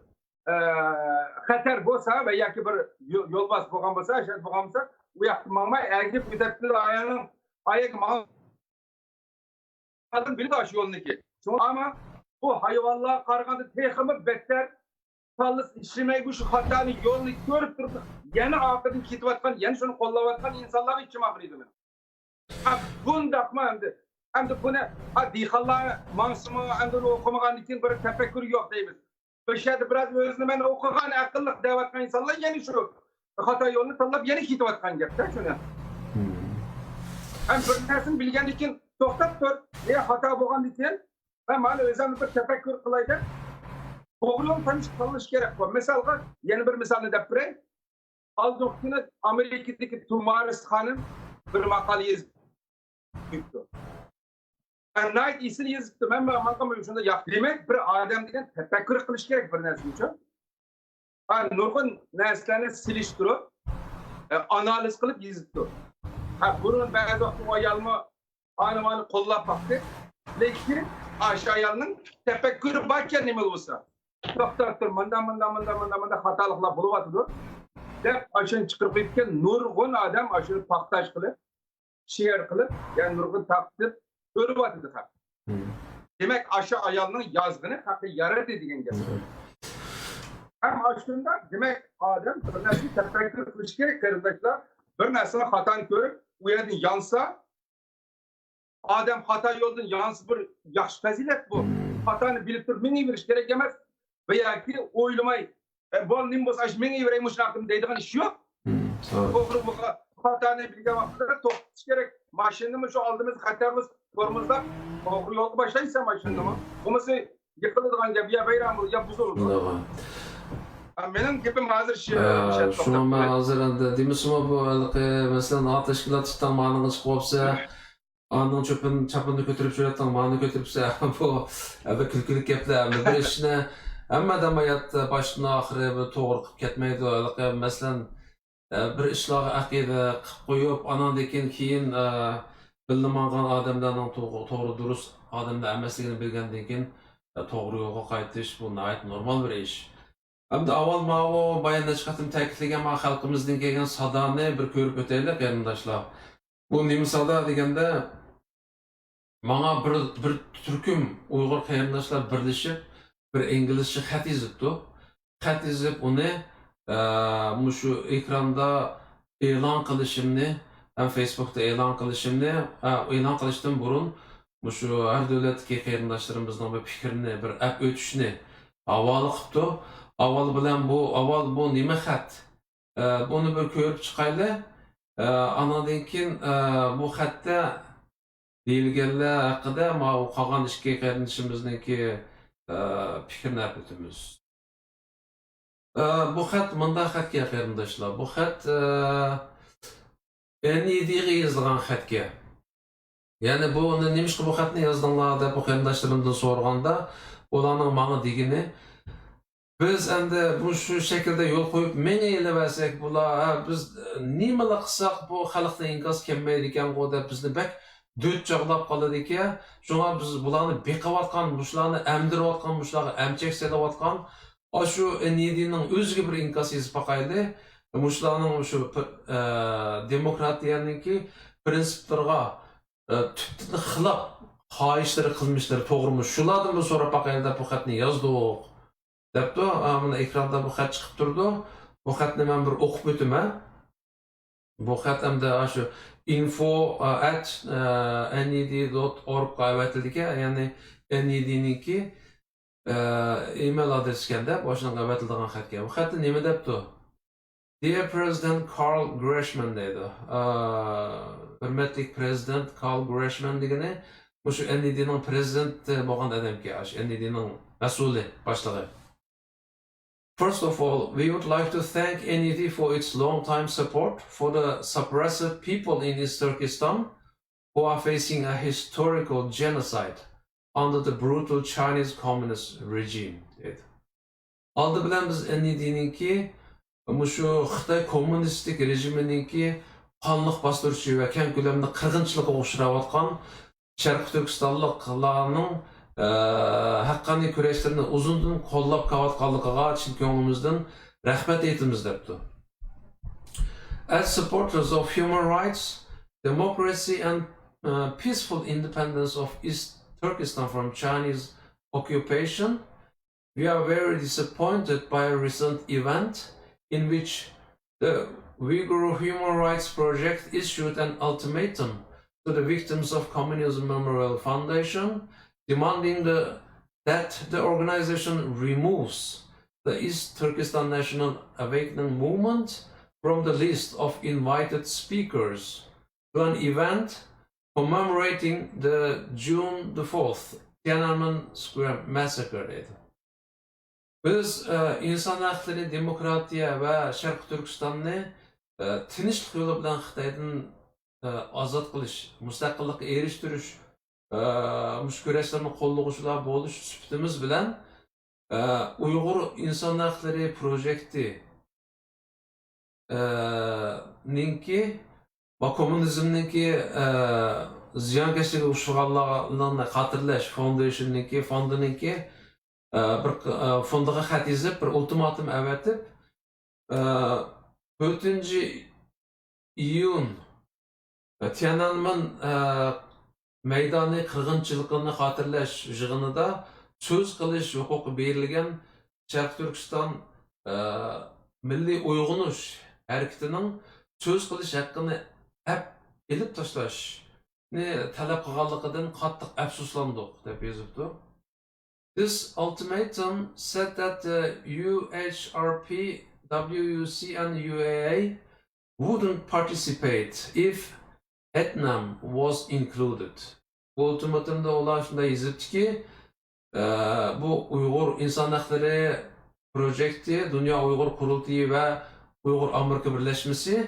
xəter bolsa və ya ki bir yolbaz bolğan bolsa, şəhət bolğan bolsa, bu yaxtırmaqma əgib müdətli ayaq mağın bilib aşı yolunu ki. Ama bu hayvanlara qarğanda teximi better Pallas işlemey bu şu hatanın yolunu görüp durup yeni akıdın kitvatkan, yeni şunu kollavatkan insanlar içim ağrıydı mı? Bunda hem de bu ne? Dihallar mansımı hem de okumagan için bir tefekkür yok deyimiz. Beşerde biraz özünü ben okugan, akıllık devatkan insanlar yeni şu hata yolunu tanıp yeni kitvatkan yaptı. Hem bir dersin bilgen için toxtab dur, hata boğan için hem bana özümü bir tefekkür kılaydı. Oğlum tanış gerek var. Mesela yeni bir misalını da birey. Aldığında Amerika'daki Tumaris Hanım bir makale yazdı. Night isini yazdı. Ben makale şunda yaptım. Demek bir adam diyen tefekkür kılış gerek bir nesli için. Nurgun neslerini siliştirip analiz kılıp yazdı. Bunun bazı vakti o yalma anımanı kollap baktı. Lakin aşağıyanın tefekkürü bakken ne mi olsa. Doktor manda hatalıklar buluvatıdır. Dep aşın çıkıp gitken nurgun adam aşını paktaş kılıp, şiir kılıp, yani nurgun taktip, örüvatıdır. Demek aşı ayalının yazgını hakkı yara dediğin gibi. Hem aşkında demek adam, tefekkür kılıç gerek kardeşler, bir narsani xatoni ko'rib, u yerdan yansa, odam xato yo'ldan yansa bir yaxshi fazilat bu. Xatoni bilib turib mengiverish kerak emas. Va yoki o'ylamay, bu nim bo'lsa, mengivering mushunaqim deydigan ish yo'q. To'g'ri bu xatoni bilgan vaqtda to'xtatish kerak. Mashinani shu oldimiz xatarimiz ko'rmizda to'g'ri yo'lga boshlaysan mashinani. Bo'lmasa yiqiladigan gap ya bayram ya buziladi. Mening gapim hozir Şunu ben hazır demişim bu mesela A teşkilatından manığı çıkıp olsa anın çapını götürüp şöyle manığı götürüpse bu bir külkülük gaplar bir işine ama da hayatta başına ahire bir to'g'ri qilib ketmaydi. Mesela bir ishlarga aqida qilib qo'yib, anandan keyin bilmagan odamlarning to'g'ri durust odamlar emasligini bilgandan keyin to'g'ri yo'lga qaytish bu normal bir ish. Hamda avval ma'vo bayonda chiqatim ta'kidlagan xalqimizdan kelgan sadoni bir ko'rib o'taylik qarindoshlar. Bu nima sada deganda mana bir turkum Uyg'ur qarindoshlar birlashib bir inglizcha xat yozibdi. Xat yozib uni shu ekranda e'lon qilishimni, ham Facebookda e'lon qilishimni, e'lon qilishdan burun shu har davlatdagi qarindoshlarimizning bir fikrini bir o'tishni havola qilibdi. Avval bu nima xat? Buni bir ko'rib chiqaylik. Andan keyin bu xatda deyilganlar haqida qolgan ishga qarindishimizniki fikrini aytamiz. Bu xat bunday xatga qarindoshlar. Bu xat NED'ga yozilgan xatga. Ya'ni bu nima bu xatni yozdinglar deb qarindoshlarimdan so'raganda, ularning menga degani biz endi bu shu shaklda yo'l qo'yib mengaylaversak bular biz nimalar qilsak bu xalqdan inkas kelmaydi ekan-ku deb bizni bak do't chog'lab qoladi ekan. Shunga biz bularni beqiyotgan, bularni emdirayotgan, bularga emchak selayotgan shu NED'ning o'ziga bir inkas yozib qo'yaylik. Bularning shu demokratiyaniki prinsiplarga tubdan xilof xohishlari, qilmishlari to'g'rimi? Shulardan bir so'rab qo'yaylik deb bu xatni yozdik. Debdi, mana ekranda bu xat chiqib turdi. Bu xatni men bir o'qib o'taman. Bu xat hamda shu info@ned.org ga avatilgan, ya'ni NED'niki email adresiga boshlangan avatilgan xatga. Bu xatda nima debdi? Dear President Karl Greshman dedi. Hurmatli President Karl Greshman degani shu NED'ning prezidenti bo'lgan odamga, shu NED'ning mas'uli, boshlig'i. First of all, we would like to thank NED for its long-time support for the suppressive people in East Turkestan who are facing a historical genocide under the brutal Chinese Communist regime. Aldı bilen biz NED'ninki shu Xitoy kommunistik rejiminiki qonliq bostirishi va keng ko'lamda qirg'inchilikqa uchrayotgan Sharq Turkistonliklarning haqqoniy kurashlarni uzundan qo'llab kelayotganligiga chin ko'nglimizdan rahmat aytamiz debdi. As supporters of human rights, democracy and peaceful independence of East Turkestan from Chinese occupation, we are very disappointed by a recent event in which the Uyghur Human Rights Project issued an ultimatum to the victims of Communism Memorial Foundation, demanding that the organization removes the East Turkestan National Awakening Movement from the list of invited speakers to an event commemorating the June the 4th Tiananmen Square massacre dedi. Biz inson haqlari, demokratiya va Sharq Turkistonni tinchlik yo'li bilan Xitoydan ozod qilish, mustaqillikka erishtirish, kurashlarni qo'llovchilar bo'lish sifatimiz bilan Uyg'ur inson haqlari projekti ninki va kommunizmniki ziyonkashlikka uchraganlarni xotirlash fondiniki bir fondiga xat yozib, bir ultimatum avatib 4-iyun Tiananmen maydoni qirg'inchiligini xotirlash yig'inida so'z qilish huquqi berilgan Sharq Turkiston milliy uyg'unish harakatining söz qilish haqqini elib tashlashni talab qilganligidan qattiq afsuslandik deb yozibdi. This ultimatum said that the UHRP, WUC and UAA wouldn't participate if Etnam was included. Bu ultimatumda ular shunday yozibdiki, bu Uyg'ur inson haqlari projekti, Dunyo Uyg'ur qurultiyi va Uyg'ur Amerika birlashmasi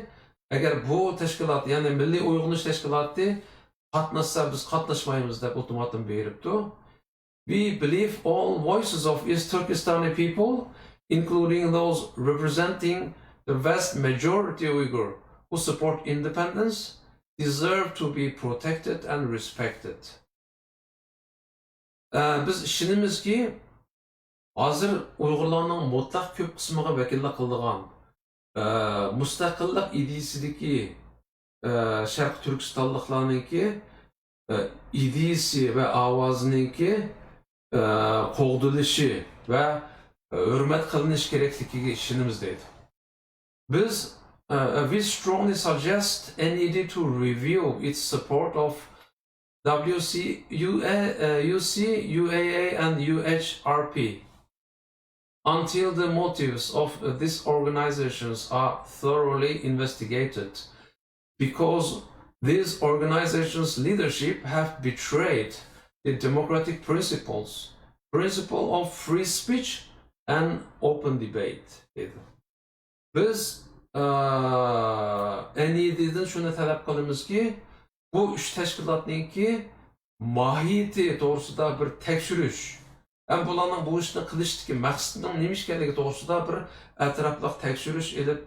agar bu tashkilot, ya'ni Milliy Uyg'unish tashkiloti qatnashsa biz qatnashmaymiz deb ultimatum beribdi. We believe all voices of East Turkestani people, including those representing the vast majority Uyghur who support independence, deserve to be protected and respected. Biz ishonamizki, hozir Uyg'urlarning mutlaq ko'p qismiga vakillik qiladigan mustaqillik ideyasidagi Sharq Turkistonliklarningki ideyasi va ovoziningki qo'g'dilishi va hurmat qilinish kerakligiga ishonamiz deydi. Biz we strongly suggest NED to review its support of WC, UC, UAA and UHRP until the motives of these organizations are thoroughly investigated, because these organizations' leadership have betrayed the democratic principle of free speech and open debate. Biz NED'den şunu talep qilamiz-ki, bu üç tashkilotningki mohiyati to'g'risida bir tekshirish, ham bularning bu ishni qilishdagi maqsadining nima ekanligi to'g'risida bir atrofli tekshirish elib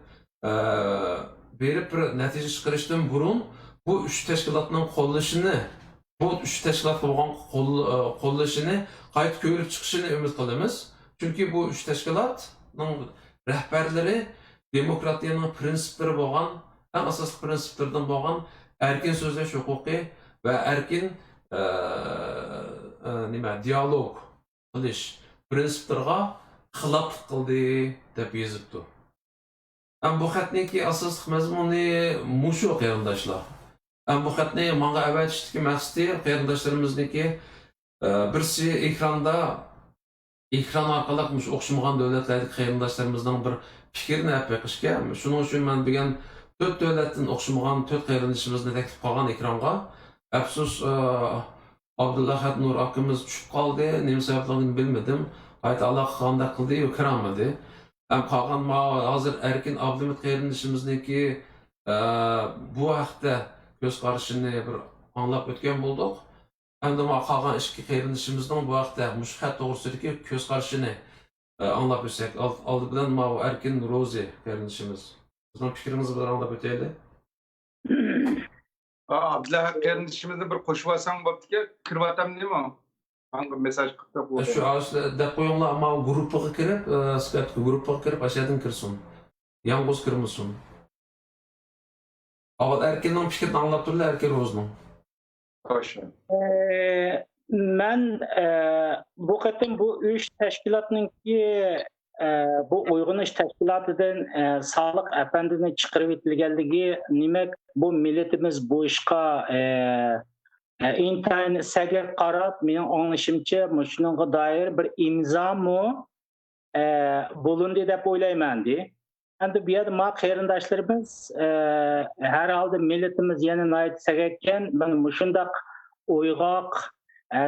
berib bir natija chiqarishdan burun bu üç tashkilotning qo'llashini, bu üç tashkilot bo'lgan qo'llashini qayta ko'rib chiqishini umid qilamiz. Chunki bu üç tashkilotning rahbarlari demokratiyaning prinsiplari bo'lgan, eng asosiy prinsiplardan bo'lgan erkin so'zlash huquqi va erkin dialog qilish prinsiplariga xiloflik qildi deb yozibdi. Bu xatningki asosiy mazmuni mushu qarindoshlar. Bu xatni menga avatishdagi maqsadi qarindoshlarimizniki birsi ekran orqali o'xshamagan davlatlardagi qarindoshlarimizning bir fikrini apaqishga. Shuning uchun men degan 4 davlatdan o'xshamagan 4 qarindishimizni taklif qilgan ekranga. Afsus, Abdullahat Nur akamiz tushib qoldi. Nima sababligini bilmadim. Qayta aloqa qilganda qildi, kirolmadi. Ham qolgan hozir Erkin Abdumit qarindishimizniki bu haqda ko'z qarashini bir anglab o'tgan bo'ldik. Hamda qolgan ikki qarindishimizning bu haqda mushhat to'g'risidagi ko'z qarashini anglab o'tsak, oldi bilan Erkin Rozi qarindishimiz. Sizning fikringizni bir anglab o'taylik. Abdullahat qarindishimizni bir qo'shib olsang bo'pti-ki, kirvatam nima? Hangi mesaj qilib qo'ydi? Shu asli deb qo'yinglar, ammo guruhga kirib, Skype guruhga kirib, ashyadan kirsin. Yolg'iz kirmasin. Avval Erkinning fikrini anglab turlar, Erkin Rozining. Xo'sh. Men bu qatim bu üç tashkilotningki bu uyg'unish tashkilotidan Soliq Efendi'ni chiqarib etilganligi, demak bu millatimiz bu ishga intayin sagak qarab, mening anglashimcha shunga doir bir imzomi bo'lindi deb o'ylayman-di. Endi bu yerda ma qarindoshlarimiz herhalde millatimiz yana nayt sagakkan, mana shundaq uyg'oq,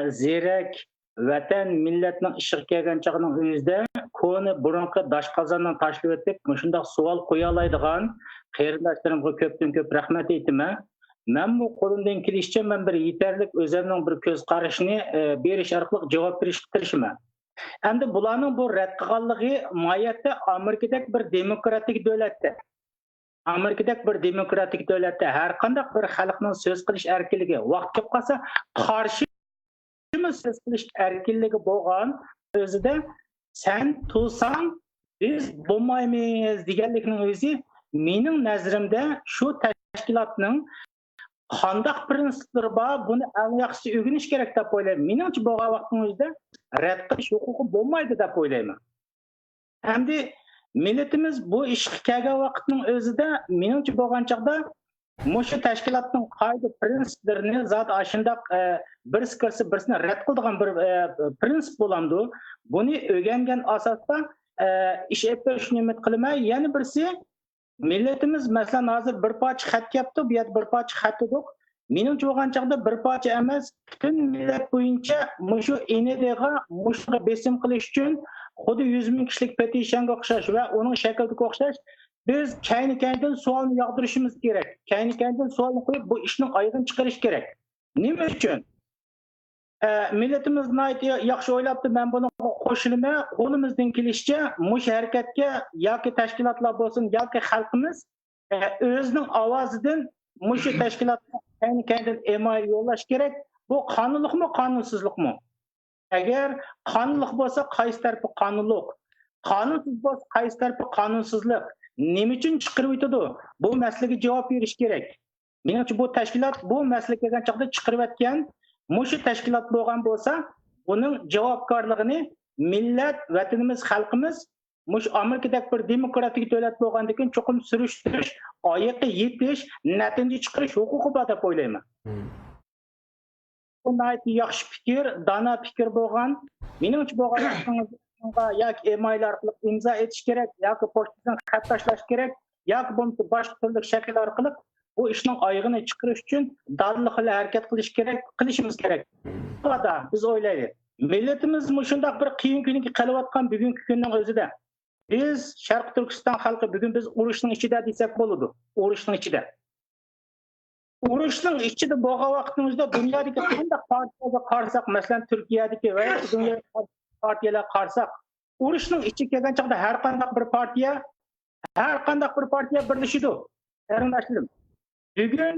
zerek vatan millatning ishiga kelgan chog'ning o'zida koni burunqi doshqozondan tashlab o'tib, shundaq savol qo'ya oladigan qarindoshlarimga ko'pdan ko'p rahmat aytaman. Men bu qo'limdan kelishicha men bir yetarlik o'zimning bir ko'z qarashini berish orqali javob berishga tirishaman. Endi bularning bu rad qilganligi moyatda Amerikadagi bir demokratik davlatda. Amerikadagi bir demokratik davlatda har qanday bir xalqning so'z qilish erkinligi vaqt kelib qolsa qarshi so'z qilish erkinligi bo'lgan o'zida sen tursang biz bo'lmaymiz deganlikning o'zi mening nazarimda shu tashkilotning qandaq prinsiplari bor, buni eng yaxshi o'rganish kerak deb o'ylayman. Meningcha bo'lgan vaqtning o'zida rad qilish huquqi bo'lmaydi deb o'ylayman. Endi milletimiz bu ishga kelgan vaqtning o'zida menimcha bo'lgan chaqda mushu tashkilotning qoida prinsiplarini zot ashundaq birisi kirsa birisini rad qiladigan bir prinsip bo'lamdi. Buni o'rgangan asosda ish etishni umid qilaman. Yana birisi milletimiz masalan hozir bir parcha xat kelibdi, bu yerda bir parcha xat yo'q. Menimcha bo'lgan chaqda bir parcha emas, butun millat bo'yicha mushu NDga mushu besim qilish uchun xuddi 100 ming kishilik petishanga o'xshash va uning shakliga o'xshash biz kayni-kaynidan savolni yog'dirishimiz kerak. Kayni-kaynidan savolni qo'yib bu ishning oyg'in chiqarish kerak. Nima uchun? Milletimiz yaxshi o'ylabdi, men buni qo'shilaman. Qo'limizdan kelishicha mush harakatga yoki tashkilotlar bo'lsin, yoki xalqimiz o'zining ovozidan mushu tashkilotga kayni-kaynidan email yo'llash kerak. Bu qonunlikmi, qonunsizlikmi? Agar qonunlik bo'lsa, qaysi tarafi qonunlik? Qonunsiz bo'lsa, qaysi tarafi qonunsizlik? Nima uchun chiqarib o'tadi? Bu masalaga javob berish kerak. Menimcha bu tashkilot bu masalaga kelgan chaqda chiqarib o'tgan, mushu tashkilot bo'lgan bo'lsa, uning javobgarligini millat, vatanimiz, xalqimiz mush Amerikadagi bir demokratik davlat bo'lgandan keyin cho'qim surishtirish, oyiqqa yetish, natija chiqarish huquqi bor deb o'ylayman. Bu yaxshi fikr, dana fikr bo'lgan. Menimcha bo'lgan yoki email orqali imzo etish kerak, yoki pochtadan xat tashlash kerak, yoki bo'lmasa boshqa turli shakl orqali bu ishning oyig'ini chiqarish uchun dalil harakat qilishimiz kerak. Buda biz o'ylaylik. Millatimiz shunday bir qiyin kunga qalayotgan bugungi kunning o'zida biz Sharq Turkiston xalqi bugun biz urushning ichida desak bo'ladi. Urushning ichida. Urushning ichida bo'lgan vaqtimizda dunyodagi qanday partiyaga qarsak, masalan Turkiyadagi va dunyodagi partiyalar qarsak, urushning ichiga kelgan chaqda har qanday bir partiya birlashidi. Qarindoshlarim, bugun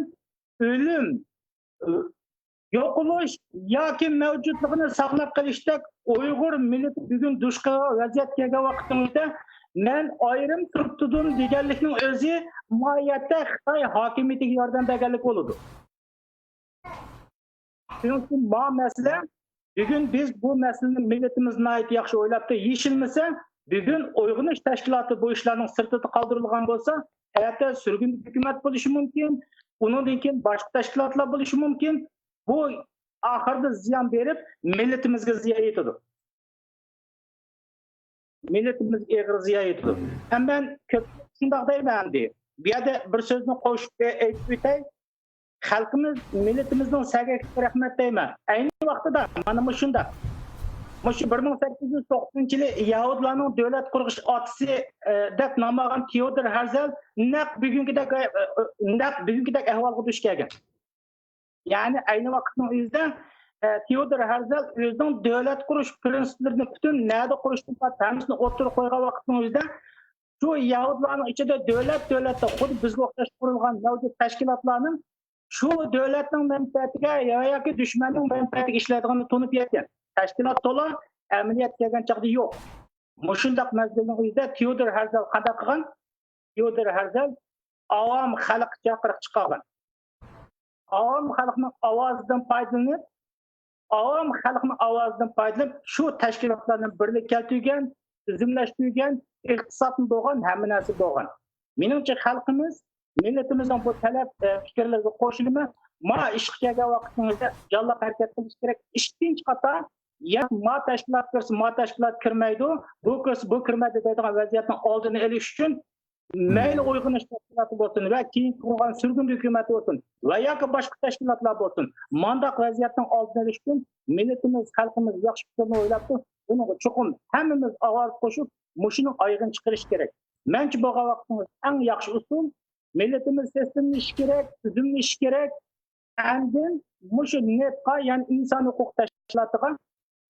o'lim, yo'qolish yoki mavjudligini saqlab qolishda Uyg'ur millati bugun dushqa vaziyat kelgan vaqtimizda men ayrim turibdim deganlikning o'zi mohiyatda Xitoy hokimiyatiga yordam berganlik bo'ladi. Chunki bu masala bugun biz bu masalani millatimiz nihoyat yaxshi o'ylabdi, yechilmasa bugun uyg'unish tashkiloti bu ishlarning sirtida qoldirilgan bo'lsa, hayotda surgun hukumat bo'lishi mumkin, undan keyin boshqa tashkilotlar bo'lishi mumkin. Bu oxirida ziyon berib millatimizga ziyon yetadi. Millatimizga eg'ir ziyon yetadi. Ham men ko'p shunday deyman deydi. Bu yerda bir so'zni qo'shib aytib o'tay. Xalqimiz, millatimizning sagaga rahmat deyman. Ayni vaqtida mana bu shunda. Mushu 1890-yil Yahudlarning davlat qurilish otisi deb nomlagan Theodor Herzl naq bugünkidek ahvolga duch kelgan. Ya'ni ayni vaqtning o'zida Theodor Herzl o'zining davlat qurish prinsiplarini butun nada qurishni ta'minni o'tirib qo'ygan vaqtning o'zida shu Yahudlarning ichida davlatda xuddi bizga o'xshash qurilgan mavjud tashkilotlarning shu davlatning manfaatiga yoki dushmanning manfaatiga ishlaydiganini tunib yetgan. Tashkilot to'la amaliyot kelgan chaqda yo'q. Mushundaq mazgilning o'zida Theodor Herzl qanday qilgan? Theodor Herzl avom xalq chaqiriq chiqargan. Avom xalqning ovozidan foydalanib, shu tashkilotlarni birlik keltirgan, tizimlashtirgan, iqtisodni bo'lgan, hamma narsa bo'lgan. Menimcha xalqimiz, millatimizning bu talab fikrlarga qo'shilaman. Ma ishga kelgan vaqtimizda jonliq harakat qilish kerak. Ikkinchi qator ya ma tashkilot kirmaydi, bu kirmaydi deydigan vaziyatni oldini olish uchun mayli uyg'unish tashkiloti bo'lsin va keyin qurgan surgun hukumati bo'lsin va yoki boshqa tashkilotlar bo'lsin, mandaq vaziyatning oldini olish uchun millatimiz, xalqimiz yaxshi fikrni o'ylabdi. Buni chuqur hammamiz ovoz qo'shib, mushuni oyg'in chiqarish kerak. Mencha bo'lgan vaqtimiz eng yaxshi usul millatimiz sistemlash kerak, tuzumlash kerak. Andin mushu netqa, ya'ni inson huquq tashkilotiga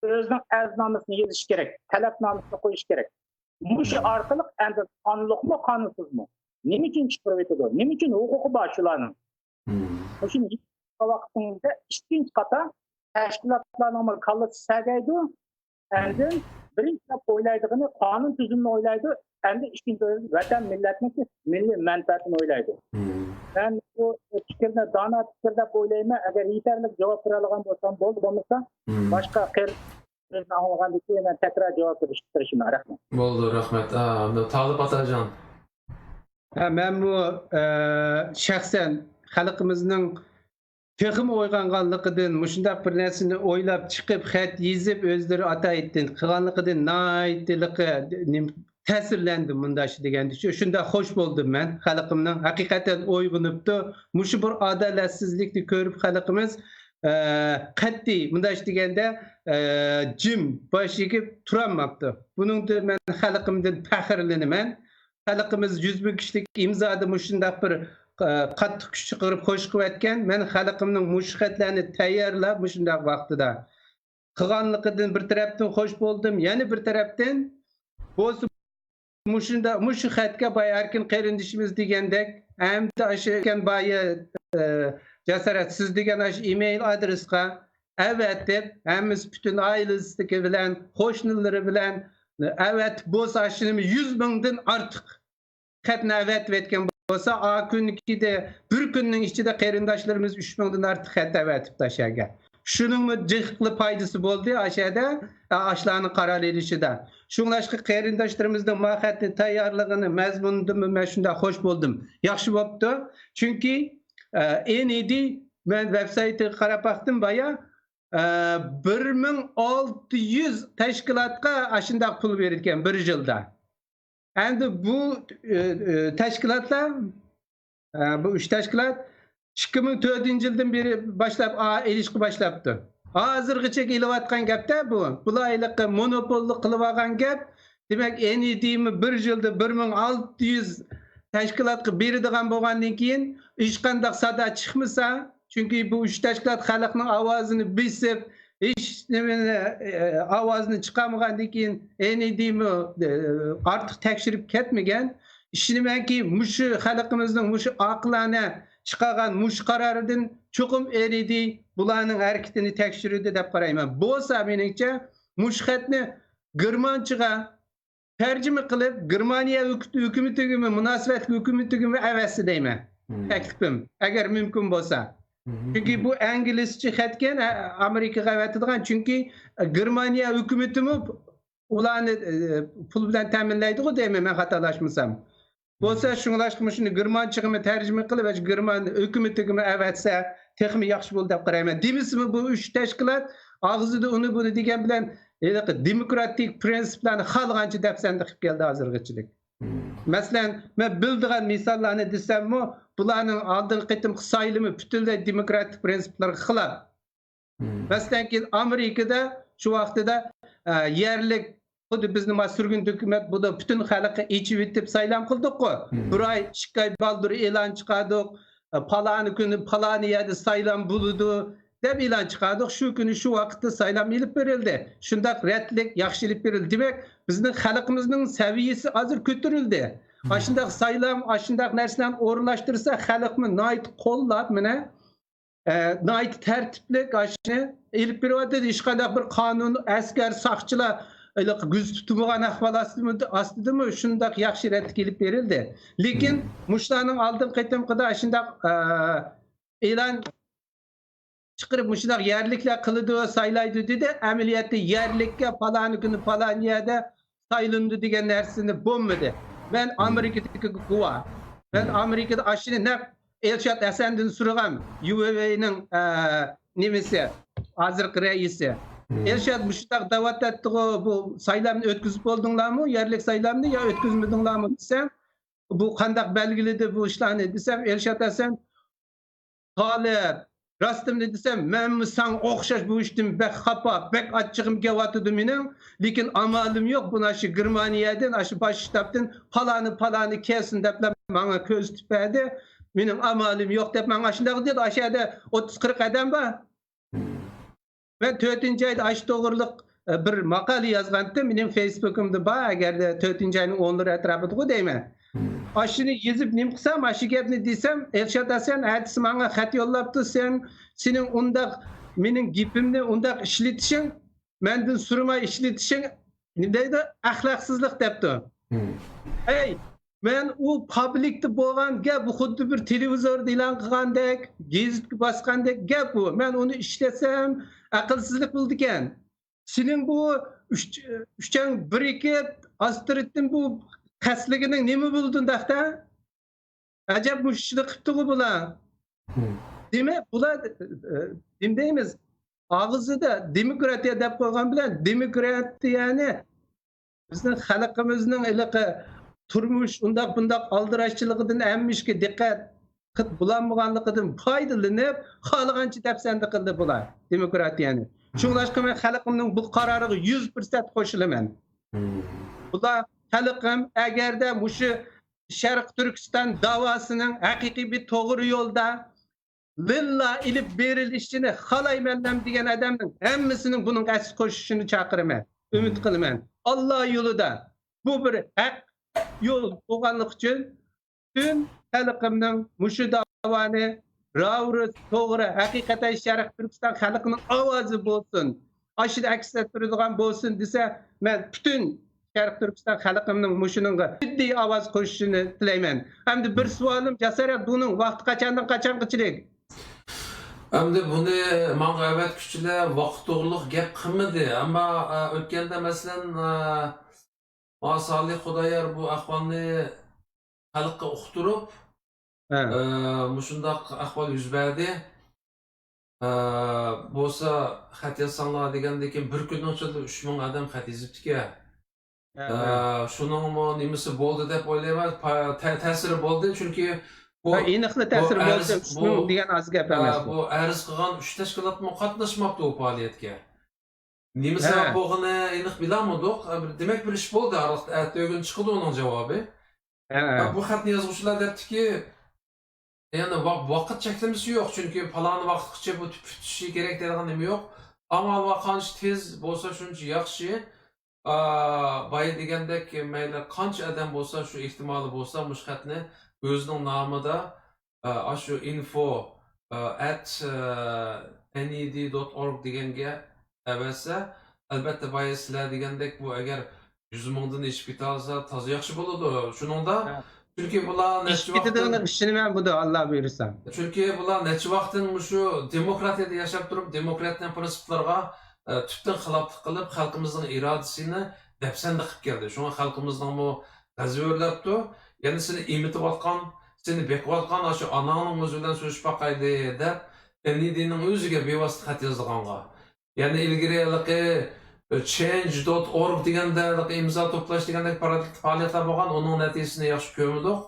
o'zining arznomasini yozish kerak, talabnomasini qo'yish kerak. Mushu orqali endi qonunlikmi, qonunsizmi? Nima uchun chiqarib o'tadi? Nima uchun huquqi bor shularning? Mushu vaqtimizda ikkinchi qator tashkilotlarning kallasi sagaydi. Endi birinchi o'ylaydigini qonun tuzumini o'ylaydi, endi ikkinchi vatan millatning milliy manfaatini o'ylaydi. Ben bu fikrni dona fikr deb o'ylayman. Agar yetarli javob bera olgan bo'lsam bo'ldi, bo'lmasa boshqa Siz anlagandan keyin men tekrar cevap verishim. Rahmat. Bo'ldi, rahmat. Talib Atajon. Men bu şahsen xalqimizning texim o'yganganligidan, mushundaq bir narsani o'ylab chiqib, xat yezib, o'zlari ataytdan qilganligidan naytiliqi ta'sirlandim bundash deganda. Shunda xo'sh bo'ldim men. Xalqimning haqiqatan o'yg'unibdi. Mushu bir adolatsizlikni ko'rib xalqimiz qat'iy bundash deganda jim boshiga turolmabdi. Buningda men xalqimdan faxrlanaman. Xalqimiz 100 ming kishilik imzoda mushundaq bir qattiq kuch chiqarib xo'sh qilayotgan. Men xalqimning mushxatlarni tayyorlab mushundaq vaqtida qilganligidan bir tarafdan xo'sh bo'ldim, yana bir tarafdan bo'lsa mushu xatga boya Erkin qarindishimiz degandek, hamda ashkan boya Jasarat siz degan ash email adresga evet deb, hammamiz bütün ailesi bilan, qo'shnilari bilan evet bo'lsa ashini 100 mingdan ortiq xatni evet etgan bo'lsa, a kunnikida bir kunning ichida qarindoshlarimiz 3 mingdan ortiq xat evet tashlagan. Şunun jiqli foydasi bo'ldi aşağıda ashlarni qaror elishida. Shunlashqa qarindoshlarimizding maqsadni tayyorligini, mazmunini men shunda xo'sh bo'ldim. Yaxshi bo'pti. Chunki NED men veb-saytiga qarab baqdim boya 1600 tashkilotga ashundaq pul berilgan bir yilda. Endi bu tashkilotlar bu 3 tashkilot 2004-yildan beri boshlab elishga boshlabdi. Hozirgacha kelayotgan gapda bu. Bulayliqqa monopollik qilib olgan gap. Demak, NED'mi bir yilda 1600 tashkilotga beradigan bo'lgandan keyin hech qanday sada chiqmasa, chunki bu 3 tashkilot xalqning ovozini besib, hech nimani ovozini chiqarmagandan keyin NED'mi ortiq tekshirib ketmagan. Ishonimanki, mushu xalqimizning mushu aqlana chiqargan mush qaroridan cho'qim NED bularning harakatini tekshirdi deb qarayman. Bo'lsa meningcha mush xatni germanchaga tarjima qilib, Germaniya hukumatiga, munosabatli hukumatiga avasi deyman. Taklifim, agar mumkin bo'lsa. Chunki bu inglizcha xatgan Amerikaga avatadigan, chunki Germaniya hukumatimi ularni pul bilan ta'minlaydi-ku deyman, men xatolashmasam. Bo'lsa shunglashqa shuni germanchaga tarjima qilib, German hukumatiga avatsa, texmi yaxshi bo'ldi deb qarayman. Demismi bu 3 tashkilot og'zida uni buni degan bilan demokratik prinsiplarni xalqancha dafsanda qilib keldi hozirgachilik. Masalan, men bildigan misollarni desammi, bularning oldin qitim saylimi butunlay demokratik prinsiplarga xilaf. Masalan, Amerikada shu vaqtida yerlik xuddi bizni surgun hukumat bu da bütün xalqqa ichib etib saylam qildik-ku. Bir oy 2 oy baldur e'lon chiqardik. Palani kuni palani yerda saylam bo'ladi deb e'lon chiqardik. Shu kuni shu vaqtda saylam elib berildi. Shundaq ratlik yaxshilik berildi. Demak, bizning xalqimizning saviyasi hozir ko'tarildi. Ashundaq saylam, ashundaq narsalarni o'rinlashtirsa, xalqni noit qo'llab, mana noit tartiblik ashni elib beryapti. Hech qanday bir qonun, askar, soqchilar güz tutulmagan ahval astidimi shundaq yaxshi rat kelib berildi. Lekin mushlarning oldin qaytamqida shundaq e'lon chiqarib mushlar yerliklar qiladi, saylaydi dedi. Amaliyotda yerlikka palani kuni palaniyada saylandi degan narsani bo'lmadi. Men Amerikadagi guvoh. Men Amerikada ashini naq Elshad Asandan so'ragan UVV'ning nimasi hozirgi raisi. Elshad mushundaq da'vat etdi, bu saylamni o'tkazib bo'ldinglarmi? Yerlik saylamni yo o'tkazmadinglarmi desam, bu qandaq belgiledi bu ishlarni desam, Elshad Asan "G'olib, rostimni desam, men san o'xshash bu ishdan bek xafa, bek achchig'im kelyapti mening, lekin amalim yo'q. Buni shu Germaniyadan, shu bosh shtabdan palani kelsin deb menga ko'z tutadi. Mening amalim yo'q deb menga shunday dedi. Aşağıda 30-40 odam bor. Ben 4-ayda aş to'g'riliq bir maqola yozgandim. Mening Facebook'imda bor, agarda 4-ayning 10'lari atrofida deyman. Ashini yezib nim qilsam, ash gapni desam, Elshad Asan aytsa menga xat yo'llabdi, sening undaq mening gapimni undaq ishlatishing, mendan so'ramay ishlatishing nima deydi? Axloqsizlik debdi. Ey, men u publikda bo'lgan gap, bu xuddi bir televizorda e'lon qilgandek, gazetga bosgandek gap bu. Men uni ishlatsam aqlsizlik bo'ldi ekan. senin bu üçten bir iki Astrid'in bu kasliginin nemi buldun da? Acaba bu işini kıptı bulan. Değil mi? Bular deymiz. Ağzı da demokratiya dep koygan bilen demokratiyani bizning xalqimizning iliqi turmuş undaq bundaq aldıraşçılıqdan emmişki dikkat bulanmaganlıqdan faydalanıp xalqancha depsendi qildi bular demokratiyani. Şuңlaşqa men xalqimning bu qaroriga 100% qo'shilaman. Bular xalqim agarda mushu Sharq Turkiston davosining haqiqiy bir to'g'ri yo'lda lilla ilip berilişini halaymenlem diyen adamın hemmisinin bunun asıl koşuşunu çakırımen, ümit kılımen. Allah yolunda bu bir hak yol olganlık için tüm halkımın muşu davanı ravru doğru hakikaten Şarkı Türkistan halkının avazı bolsun. Aşırı aksine durduğun bolsun dese ben bütün Şarkı Türkistan halkımın muşunun ciddi avaz koşuşunu tileymen. Hem de bir sualım cesaret bunun vakti kaçandan kaçan kıçılık. Endi buni manga avat kuchlar vaqt to'g'riliq gap qilmadi, ammo o'tganda masalan Salih Xudoyor bu ahvolni xalqqa uqtirib, mushundaq ahvol yuz berdi. Bo'lsa xat yozsanglar degandek bir kunning ichida 3000 odam xat yozibdi-ku. Shuning nimasi bo'ldi deb o'ylayman, ta'siri bo'ldi, chunki aniqli ta'sir bo'ldi. Shuni degan az gap emas. Bu arz qilgan 3 tashkilotmi qatnashmabdi u faoliyatga. Nima sabab bo'lganini aniq bilamadik. Demak bir ish bo'ldi. Ertaga chiqdi uning javobi. Bu xatni yozuvchilar debdiki, yani vaqt cheklamasi yo'q, chunki falon vaqtgacha bu tutishi kerak degan nima yo'q. Amal va qancha tez bo'lsa shuncha yaxshi. Boya degandek mayli qancha odam bo'lsa shu ehtimoli bo'lsa mush xatni o'zining nomida shu info@ned.org deganga avasa albatta boya sizlar degandek bu agar 100 mingdan eshib keta olsa toza yaxshi bo'ladi. Shuningda chunki bular necha vaqtdan ishini men buni Alloh buyursa. Chunki bular necha vaqtdan shu demokratiyada yashab turib, demokratiyaning prinsiplarga tubdan xiloflik qilib, xalqimizning irodasini dafsanda qilib keldi. Shunga xalqimizning bu g'azverlabdi. Yani seni imitib atkan, seni bekib atkan, şu ananın özü bilen söz bakaydı deb, NED'nin özüge bevasıta xat yazılğanğa. Yani ilgili change.org degende imza toplaş degende faaliyetler bolgan, onun neticesini yaxşı görmüdük.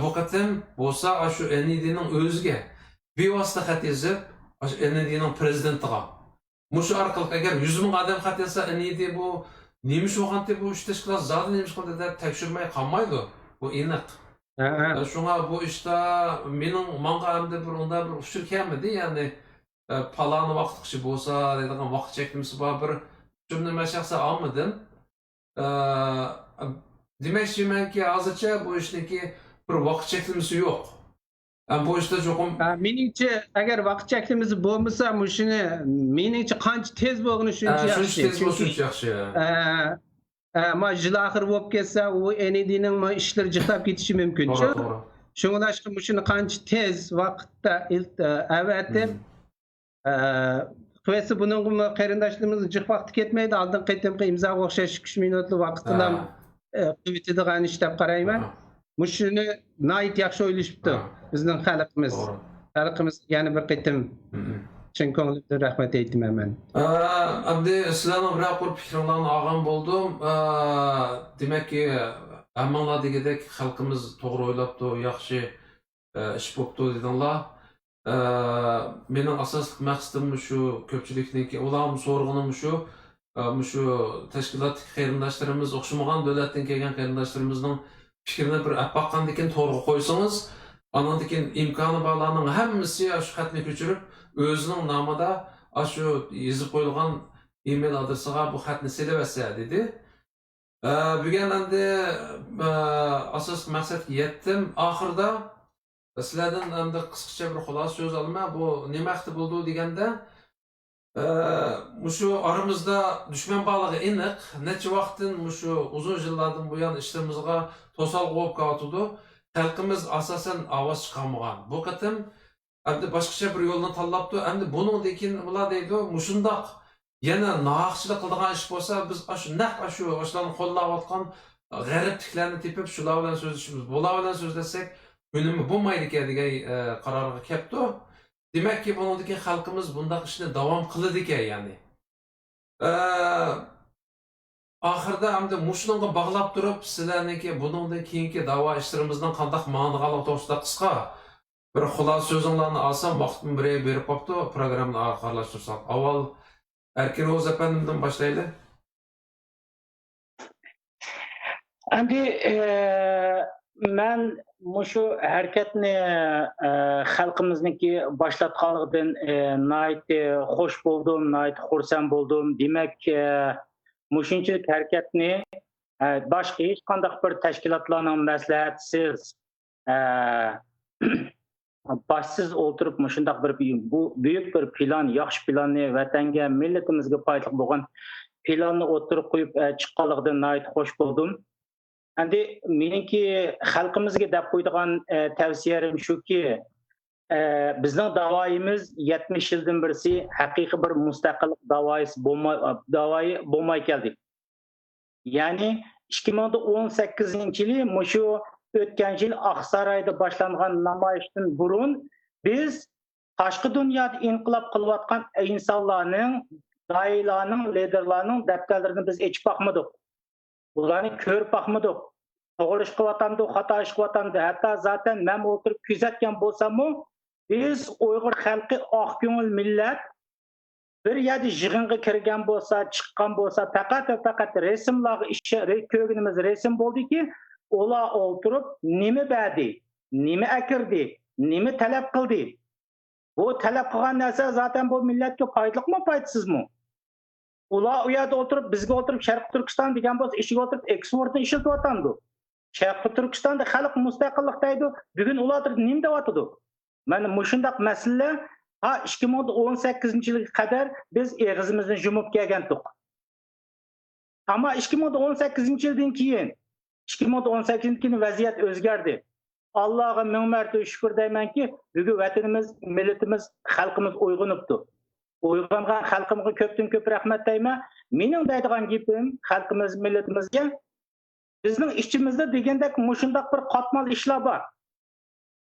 Bu qatim bolsa şu NED'nin özüge bevasıta xat yazıp, NED'nin prezidentiga. Muşu arkalık eğer 100 ming adam xat yazsa NED bu neymiş olğandı bu üç teşkilat zaten neymiş qildi deb tekşirmey kalmaydı. Bu aniq. Şuna bu işte mening manga hamda bir onda bir usul kelmedi, yani palani vaqtgacha bo'lsa deydigan vaqt cheklimisi bor bir cümle men shaxsan olmadim. Demakchimanki hozircha bu ishniki bir vaqt cheklimisi yo'q. Bu işte cho'qim meningcha agar vaqt cheklimisi bo'lmasa, shuni meningcha qancha tez bo'lgani shuncha yaxshi. Tez bo'lsa shuncha yaxshi. Ama jilahir bo'lib ketsa, u NED'ning ishlari jiqlab ketishi mumkin. Shuningdek, shuni qancha tez vaqtda avatib, qilsa buning qarindoshlarimiz jiq vaqti ketmaydi. Oldin qaytimqi imzoga o'xshash 3 minutli vaqtdan qiladigan ish deb qarayman. Shuni nayt yaxshi o'ylashibdi bizning xalqimiz. Xalqimiz yana bir qaytim chin ko'ngildan rahmat aytaman men. Abdi sizlarning bir qurb fikringlarni olgan bo'ldim. Demakki, hammanglar degandek xalqimiz to'g'ri o'ylabdi, yaxshi ish bo'libdi dedinglar. Mening asosli maqsadim shu ko'pchilikniki, ularning so'rg'inim shu tashkilot qarindoshlarimiz, o'xshamagan davlatdan kelgan qarindoshlarimizning fikrini bir baqqandan to'g'ri qo'ysangiz, andan keyin imkoni borlarning hammasi shu xatni ko'chirib özünün namida şu yazıp qo'yilgan email adresiga bu xatni silaversa dedi. Bugun endi asosiy maqsadga yetdim. Oxirida sizlardan endi qisqacha bir xulosa so'z olaman. Bu nima haqida bo'ldi deganda, shu aramizda dushman borligi aniq, necha vaqtdan shu uzun yillardan buyon ishlarimizga to'sal qo'yib qo'yatdi. Xalqimiz asosan ovoz chiqarmagan. Bu qatim endi boshqacha bir yo'lni tanlabdi. Endi buningdan keyin ular deydi, mushundoq yana nohaqchilik qiladigan ish bo'lsa, biz shularni qo'llayotgan g'aribliklarni tepib, shular bilan so'zlashimiz, bular bilan so'zlasak, unumi bo'lmaydi ekan degan qarorga kelibdi. Demakki, bundan xalqimiz bunday ishni davom qiladi ekan, ya'ni. Oxirida hamda mushunga bog'lab turib, sizlarniki bundan keyingi da'vo ishlarimizdan qanday ma'noga to'g'risida qisqa bir xulosa so'zinglarni olsam, vaqtni berib qopti, programmani oxirlashtirsak. Avval Erkin Oğuz efendimden başlayalım. Endi men mushu harakatni xalqimizniki boshlatganligidan nihoyat xush bo'ldim, nihoyat xursand bo'ldim. Demak, mushunchalik harakatni boshqa hech qanday bir tashkilotlarning maslahatisiz başsız o'tirib mushundaq bir büyük bir plan, yaxshi planni vatanga, millatimizga foydali bo'lgan planni o'tirib qo'yib chiqqanligidan nihoyat xush bo'ldim. Endi meniki xalqimizga deb qo'ydigan tavsiyalarim shuki, bizning da'voyimiz 70 yildan birisi haqiqiy bir mustaqillik da'voyi bo'lmay keldi. Ya'ni 2018-yili mushu o'tgan yil Oqsaroyda boshlangan namoyishdan burun biz tashqi dunyoda inqilob qilayotgan insonlarning, doiralarning, liderlarning daftarlarini biz ochib boqmadik. Ularni ko'rib boqmadik. To'g'ri ish qilyotgandi, xato ish qilyotgandi. Hatto zaten men o'tirib kuzatgan bo'lsam-mu, biz Uyg'ur xalqi oq ko'ngil millat bir yerda yig'inga kirgan bo'lsa, chiqqan bo'lsa, faqat resimlarga ko'rganimiz resim bo'ldiki, ular o'tirib nima berdi, nima akirdi, nima talab qildi. Bu talab qilgan narsa zaten bu millatga foydalimi, foydasizmi? Ular u yerda o'tirib, bizga o'tirib Sharq Turkiston degan bo'lsa, ishiga o'tirib eksportni ishlatyotgandi. Sharq Turkistonda xalq mustaqillik deydi, bugun ular nima deyotdi? Mana mushundaq masala 2018-yilga qadar biz og'zimizni yumib kelgandik. Ammo 2018-yildan keyin 2018-yilda vaziyat o'zgardi. Allohga ming marta shukr deymanki, bugun vatanimiz, millatimiz, xalqimiz uyg'onibdi. Uyg'ongan xalqimizga ko'pdan ko'p rahmat deyman. Mening deydigan gapim xalqimiz, millatimizga bizning ichimizda degandek mushundaq bir qatmal ishlar bor.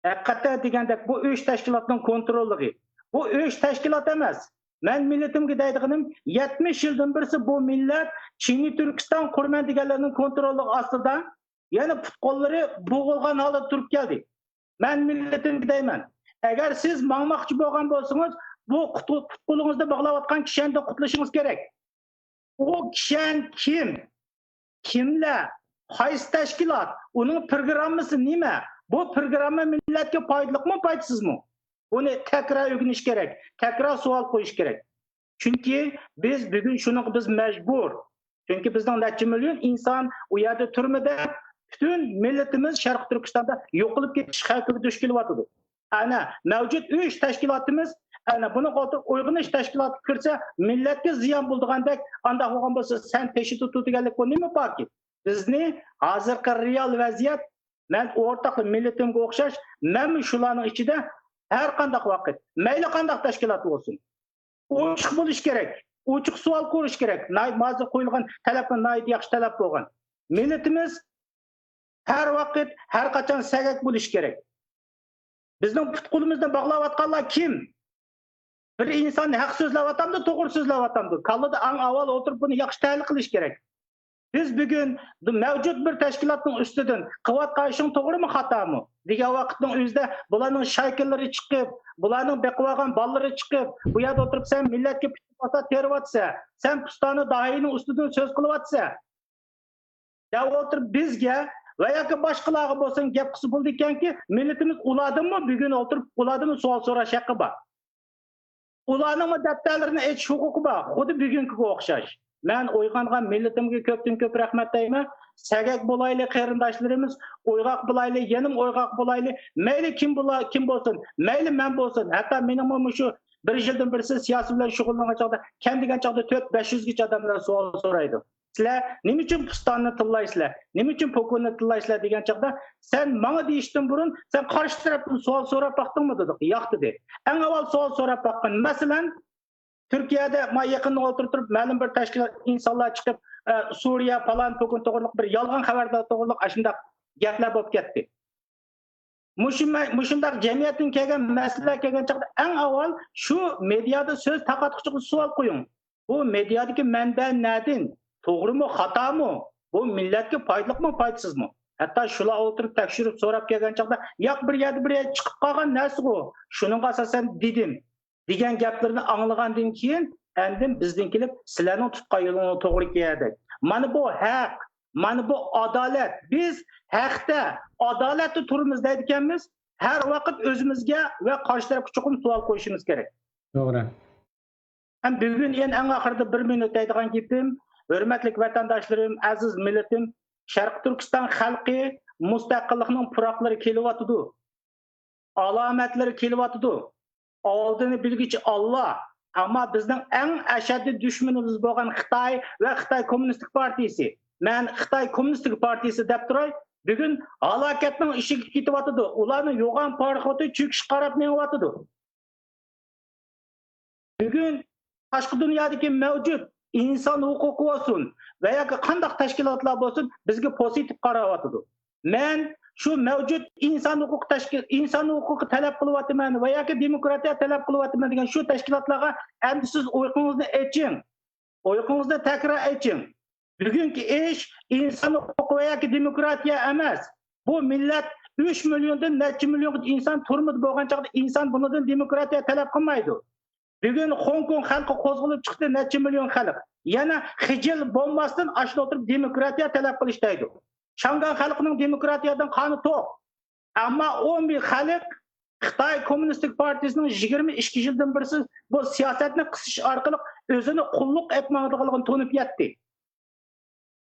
Haqiqatda degandek bu 3 tashkilotning kontrolligi. Bu 3 tashkilot emas. Men millatimga deydiganim 70 yildan birisi bu millat Çinli Türkistan qurman deganlarning kontrolli ostida, yana putqollari bo'g'ilgan holda turib keldi. Men millatimga deyman, agar siz mangmoqchi bo'lgan bo'lsangiz, bu qutqulingizda bog'layotgan kishini qutlashingiz kerak. O kishan kim? Kimlar? Qaysi tashkilot? Uning programmasi nima? Bu programma millatga foydalimi, foydasizmi? Buni tekrar o'rganish kerak, tekrar savol qo'yish kerak. Chunki biz bugun shuni biz majbur. Chunki bizning necha million inson u yerda turmada, butun millatimiz Sharq Turkistonda yo'qolib ketish xavfiga duch kelyapti. Ana mavjud 3 tashkilotimiz, ana buni o'tirib uyg'onish tashkiloti kirsa, millatga ziyon bo'lgandek, anda bo'lgan bo'lsa, sen peshi tutadiganlik bu nima borki? Bizni hozirgi real vaziyat, men o'rtaqli millatimga o'xshash, men shularning ichida har qanday vaqt, mayli qanday tashkilot bo'lsin, ochiq bo'lish kerak, ochiq savol qo'yish kerak. Hozir qo'yilgan talabni yaxshi talab bo'lgan. Millatimiz har vaqt, har qachon sagak bo'lish kerak. Bizning putqulimizda bog'layotganlar kim? Bir inson haq so'zlayotganda, to'g'ri so'zlayotganda, kallada eng avval o'tirib buni yaxshi tahlil qilish kerak. Biz bugun mavjud bir tashkilotning ustidan qilayotgan ishing to'g'rimi, xatomi degan vaqtning o'zida bularning shaykillari chiqib, bularning beqilgan ballalari chiqib, bu yerda o'tirib sen millatga pitibasa teryapsa, sen pustoni doining ustidan so'z qilyapsa, da o'tirib bizga va yoki boshqalarga bo'lsin gap qilsa bo'ldi ekanki, millatimiz uladimi bugun o'tirib uladimi savol so'rash haqqi bor. Ularning daftarlarini achish huquqi bor, xuddi bugungiga o'xshash. Men uyg'ongan millatimga ko'pdan ko'p rahmat deyman. Sagak bo'layli qarindoshlarimiz, uyg'oq bo'layli, yenim uyg'oq bo'layli, mayli kim bo'lsin, mayli men bo'lsin, hatto mening shu 1 yildan birisi siyosiy bilan shug'ullangan chog'da, kam degan chog'da 400-500 gacha odamlar savol so'raydi. Sizlar nima uchun Pistonni tillaysizlar? Nima uchun Pokonni tillaysizlar degan chog'da, sen menga deyishdan burun sen qarshi tarafdan savol so'rab baqdingmi dedik. Yo'q dedi. Eng avval savol so'rab baqgan. Masalan, Türkiye'de ma yakında oturtup ma'lum bir tashkilot insonlar chiqib Suriya falan to'g'ri to'g'riliq bir yolg'on xabarda to'g'riliq ashundaq gaplar bo'lib ketdi. Mushundaq jamiyatdan kelgan masalalar kelgan chaqda eng avval shu mediada so'z taqatquchiga savol qo'ying. Bu mediadagi manba nadin? To'g'rimi, xatomi? Bu millatga foydalimi, foydasizmi? Hatto shular o'tirib tekshirib so'rab kelgan chaqda yo'q bir yerda chiqib qolgan narsa bu. Shuning asosan dedim degan gaplarni anglagandan keyin endi bizdan kelib sizlarning tutgan yo'lingni to'g'ri keladi. Mana bu haq, mana bu adolat. Biz haqda, adolatda turimiz deydiganmiz. Har vaqt o'zimizga va qarshi tarafga chuqur savol qo'yishimiz kerak. To'g'ri. Ham bugun eng oxirida 1 minut aytgan gapim, hurmatli vatandoshlarim, aziz millatim, Sharq Turkiston xalqi mustaqillikning puroqlari kelyapti. Alomatlari kelyapti. Oldini bilgichi Alloh, ammo bizning eng ashaddiy dushmanimiz bo'lgan Xitoy va Xitoy Kommunistik partiyasi. Men Xitoy Kommunistik partiyasi deb turay, bugun halokatning ishiga ketyapti. Ularning yo'g'on parxoti cho'kish qarab menyapti. Bugun tashqi dunyodagi mavjud inson huquqi bo'lsin va yoki qanday tashkilotlar bo'lsin bizga pozitiv qarayapti. Men shu mavjud inson huquqi talab qilyapman va yoki demokratiya talab qilyapman degan shu tashkilotlarga endi siz uyqungizni oching. Uyqungizni takror oching. Bugungi ish inson huquqi va yoki demokratiya emas. Bu millat 3 milliondan necha million inson turmudi bo'lgan chaqda inson bundan demokratiya talab qilmaydi. Bugun Hong Kong xalqi qo'zg'alib chiqdi, necha million xalq. Yana xijil bombasidan ashla o'tirib demokratiya talab qilishdi. Shanghai xalqining demokratiyadan qoni to'q. Ammo 10 ming xalq Xitoy Kommunistik partiyasining 22 yildan birisi bu siyosatni qisish orqali o'zini qulluq etmoqligini to'nib yetdi.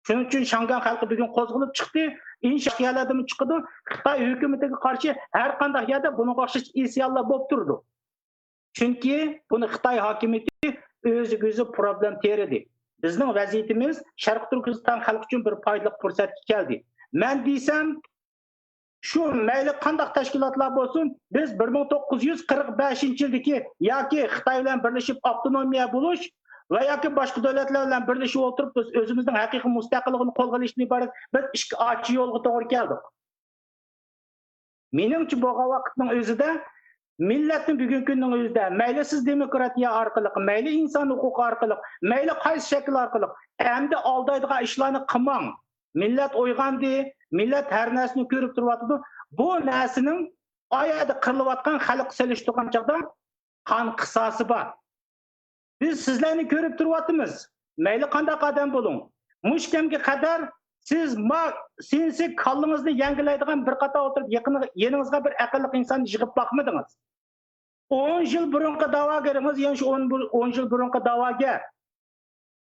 Shuning uchun Shanghai xalqi bugun qo'zg'alib chiqdi. Insholardan chiqdi. Xitoy hukumatiga qarshi har qanday yerda buni o'xshash isyonlar bo'lib turdi. Chunki buni Xitoy hokimiyati o'zi problem teridi. Bizning vaziyatimiz Sharq Turkiston xalqi uchun bir foydali fursatga keldi. Men desam, shu mayli qanday tashkilotlar bo'lsin, biz 1945-yildagi yoki Xitoy bilan birlashib avtonomiya bo'lish va yoki boshqa davlatlar bilan birlashib o'tirib biz o'zimizning haqiqiy mustaqilligini qo'lga olishni iborat biz ikki ochi yo'lga to'g'ri keldik. Meningcha bu vaqtning o'zida millatning bugungi kunning o'zida mayli siz demokratiya orqali, mayli inson huquqi orqali, mayli qaysi shakl orqali endi aldaydigan ishlarni qilmang. Millat uyg'ondi, millat har narsani ko'rib turyapti. Bu narsaning oyada qirilayotgan xalq selishtirgan chaqda qon qisosi bor. Biz sizlarni ko'rib turyapmiz. Mayli qanday qadam bo'ling. Mushkamga qadar siz sinsi kallingizni yangilaydigan bir qator o'tirib yaqiningizga bir aqlli inson yig'ib boqmadingiz. 10 yil burungi da'vogarimiz, yana 10 yil burungi da'vogar.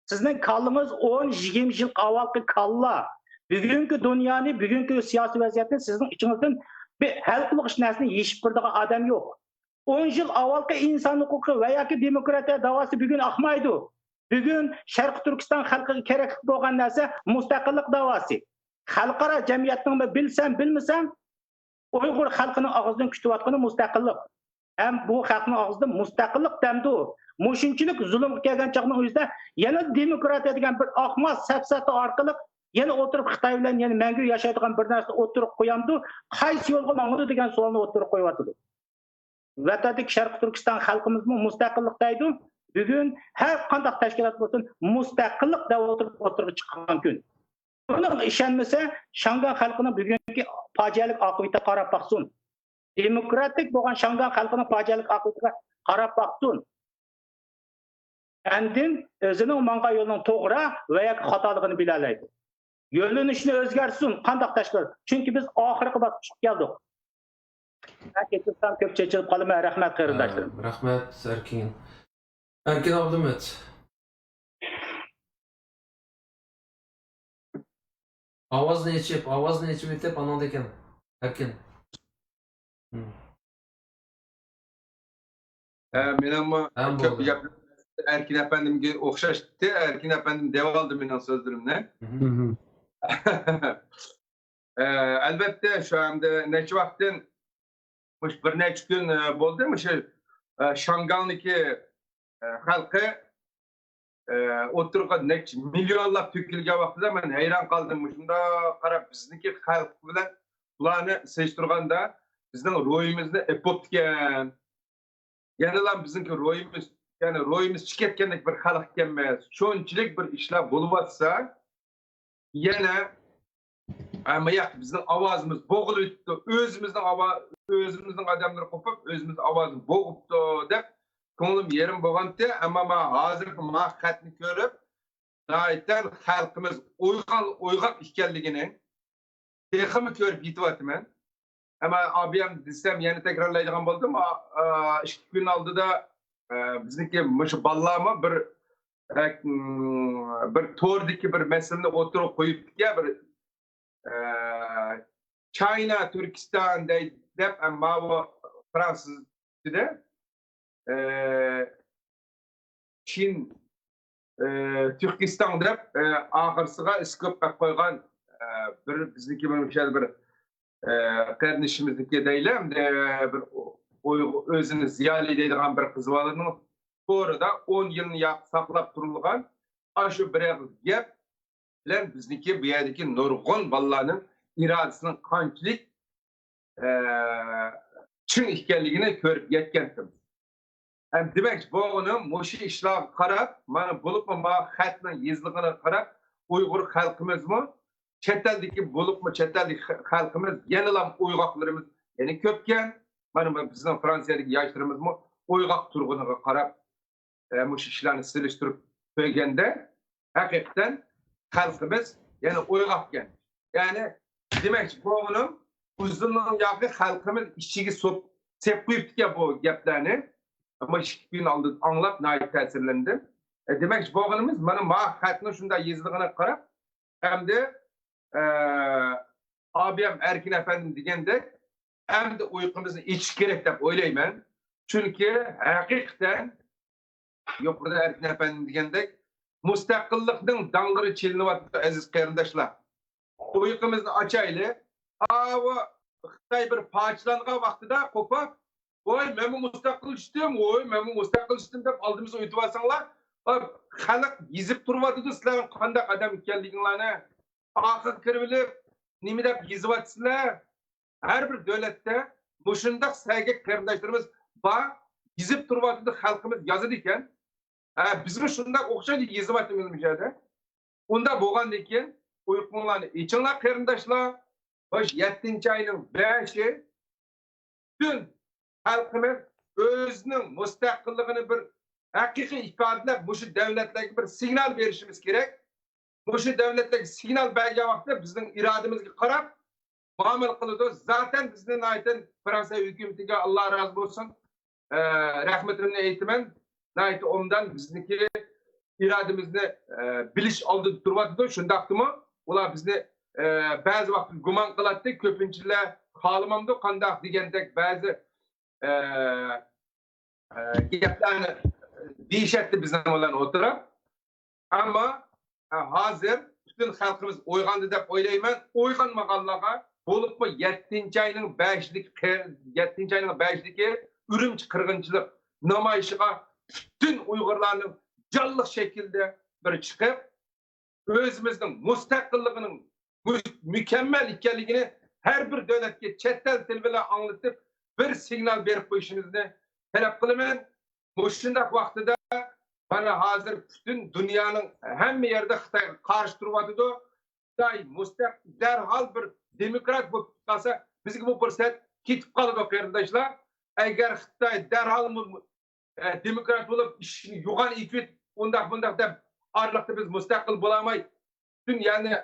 Sizning kallingiz 10-20 yil avvalgi kalla. Bugungi dunyoni, bugungi siyosiy vaziyatni sizning ichingizdan bir hal qilish narsani yeshib kirdigan odam yo'q. 10 yil avvalgi inson huquqi va yoki demokratiya da'vosi bugun oqmaydi. Bugun Sharq Turkiston xalqiga kerak bo'lgan narsa mustaqillik da'vosi. Xalqaro jamiyatning bilsam, bilmasam, Uyg'ur xalqining og'zidan kutayotgani mustaqillik. Ham bu xalqning og'zida mustaqillik demdi. Mushunchilik zulm kelgan chaqning o'zida yana demokratiya degan bir oqmas safsata orqali yana o'tirib Xitoy bilan yana mangu yashaydigan bir narsa o'tirib qo'yamdi. Qaysi yo'lga mangdi degan savolni o'tirib qo'yapti. Vatandagi Sharq Turkiston xalqimizmi mustaqillik deydi. Bugun har qanday tashkilot bo'lsin mustaqillik deb o'tirib chiqqan kun. Buni ishonmasa, Shanghai xalqining bugungi fojialik oqibatiga qarab baqsin. Demokratik bo'lgan Shanghai xalqining fojialik oqibatiga qarab baqsin. Andin o'zining mangan yo'lining to'g'ri va yoki xatoligini bilalaydi. Yo'linishni o'zgarsin, qanday tashkilot? Chunki biz oxirgi bosqichga keldik. Ko'p chechilib qolmay, rahmat qarindoshlarim. Rahmat Erkin. Erkin Abdumet. Ovozni yechib etib anonda ekan. Erkin. Men ham ko'p gap Erkin efendimga o'xshashdi. Erkin efendim devoldi mening so'zlarimni. Albatta shu hamda necha vaqtdan bir necha kun bo'ldimi shu Shangalniki halkı oturgan neç milyonlap tökülgen vaxtıda ben hayran kaldım. Şunda qarab bizdeki halk bilen bularni seçtirganda bizning ro'yimizni epotgan. Yana lan bizning ro'yimiz, yani ro'yimiz chiqayotgandek bir xalq ekanmiz. Shunchalik bir ishlar bo'lyapsa, yana ama yoq bizning ovozimiz bo'g'ilib o'tibdi. O'zimizning odamlar qo'pib, o'zimiz ovozimiz bo'g'ibdi deb ko'nglim yerim bo'lganda, ammo men hozir bu xatni ko'rib, aytan xalqimiz uyg'oq ekanligini texmi ko'rib yetyapman. Ama abim desem yeni tekrarlayacağım buldum. 2 gün aldı da bizdeki mışı ballama bir tordaki bir meselini oturup koyup ya bir China, Türkistan deyip ama bu Fransız de Çin, Türkistan deyip ahırsıga iskop koygan bir bizdeki bir kardeşimizdeki deylem de bir özünü ziyali deydiğen bir kız varının orada 10 yılını saklap durulgan aşı bir gap bilen bizdeki bu yerdeki nurgun ballarının iradesinin kançılık çın işgalliğine körüp yetkendim. Yani demek bu onun muşi işler karab, bana bulup mu xatının yazılığını karab Uygur halkımız mı? Çeteldeki bulup mu çeteldeki halkımız, yenilen uygaklarımız yani köpken, benim bizim Fransa'daki yaşlarımız mı uygak turğunu karab bu işlerini siliştirip söyleyende hakikaten halkımız yani uygakken. Yani demek ki bu onun uzunluğun yakı halkımız işçiyi sepkuyup ya bu gaplarını ama işçiliğini aldı, anlap naik tesirlendi. Demek ki bu onumuz benim xatını şunda yazılığına karab hem de abim Erkin Efendim degende hem de uykumuzu iç gerek dep oylayman. Çünkü hakikaten yok burada Erkin Efendim degende mustaqillikning dang'iri chelinyapti aziz qarindoshlar. Uykumuzni açaylı. O Xitoy bir parchalangan vaqtida qo'pib, "Voy, men bu mustaqil ishdim, voy, men bu mustaqil ishdim" deb oldimizga o'tib olsanglar, xalq yezib turibdi sizlar qanday odam ekanliginglarni ahir kirib nima deb yezyapsizlar. Har bir davlatda mushundaq sayg'ik qarindoshlarimiz bor, yezib turibdi xalqimiz yozadi ekan. Bizga shunday o'xshaydi yezyapmiz mishada. Unda bo'lgandan keyin uyqunglarni ichinglar qarindoshlar. Hoş 7. ayının 5'i bütün halkımız özünün müstakilliğini bir hakikiy ifadelep bu devletlerine bir signal verişimiz gerek. Bu devletlerine signal bergen vaqtda bizning irademizga qarab muomala qiladi. Zaten bizning aytan Fransa hükümetiga Allah razı olsun. Rahmetini aytaman. Nayt ondan bizniki irademizni bilish oldi turibdi. Shundaqmi? Ular bizni bazı vaqt guman qiladi, ko'pinchalar xohlamamdi qandaq degandek ba'zi gaplarni deyishyapti bizdan bilan o'tirib. Ammo hozir butun xalqimiz uyg'ondi deb o'ylayman. Uyg'onmaganlarga bo'libmi 7 ayning 5'dagi Ürümçi qirg'inchilik namoyishiga bütün Uyg'urlarning jonliq shaklda bir chiqib, o'zimizning mustaqilligining mükemmel ekanligini her bir devletke chet el bilan anlatıp bir signal berib qo'yishimizni talab qilaman. Shundaq vaqtida mana hozir butun dunyoning hamma yerda Xitoy qarshi turyapti. Xitoy mustaqil darhol bir demokrat bo'lib qolsa, bizga bu fursat ketib qoladi qarindoshlar. Agar Xitoy darhol demokrat bo'lib ishni yo'g'on etib, undaq deb orliqda biz mustaqil bo'lamay yani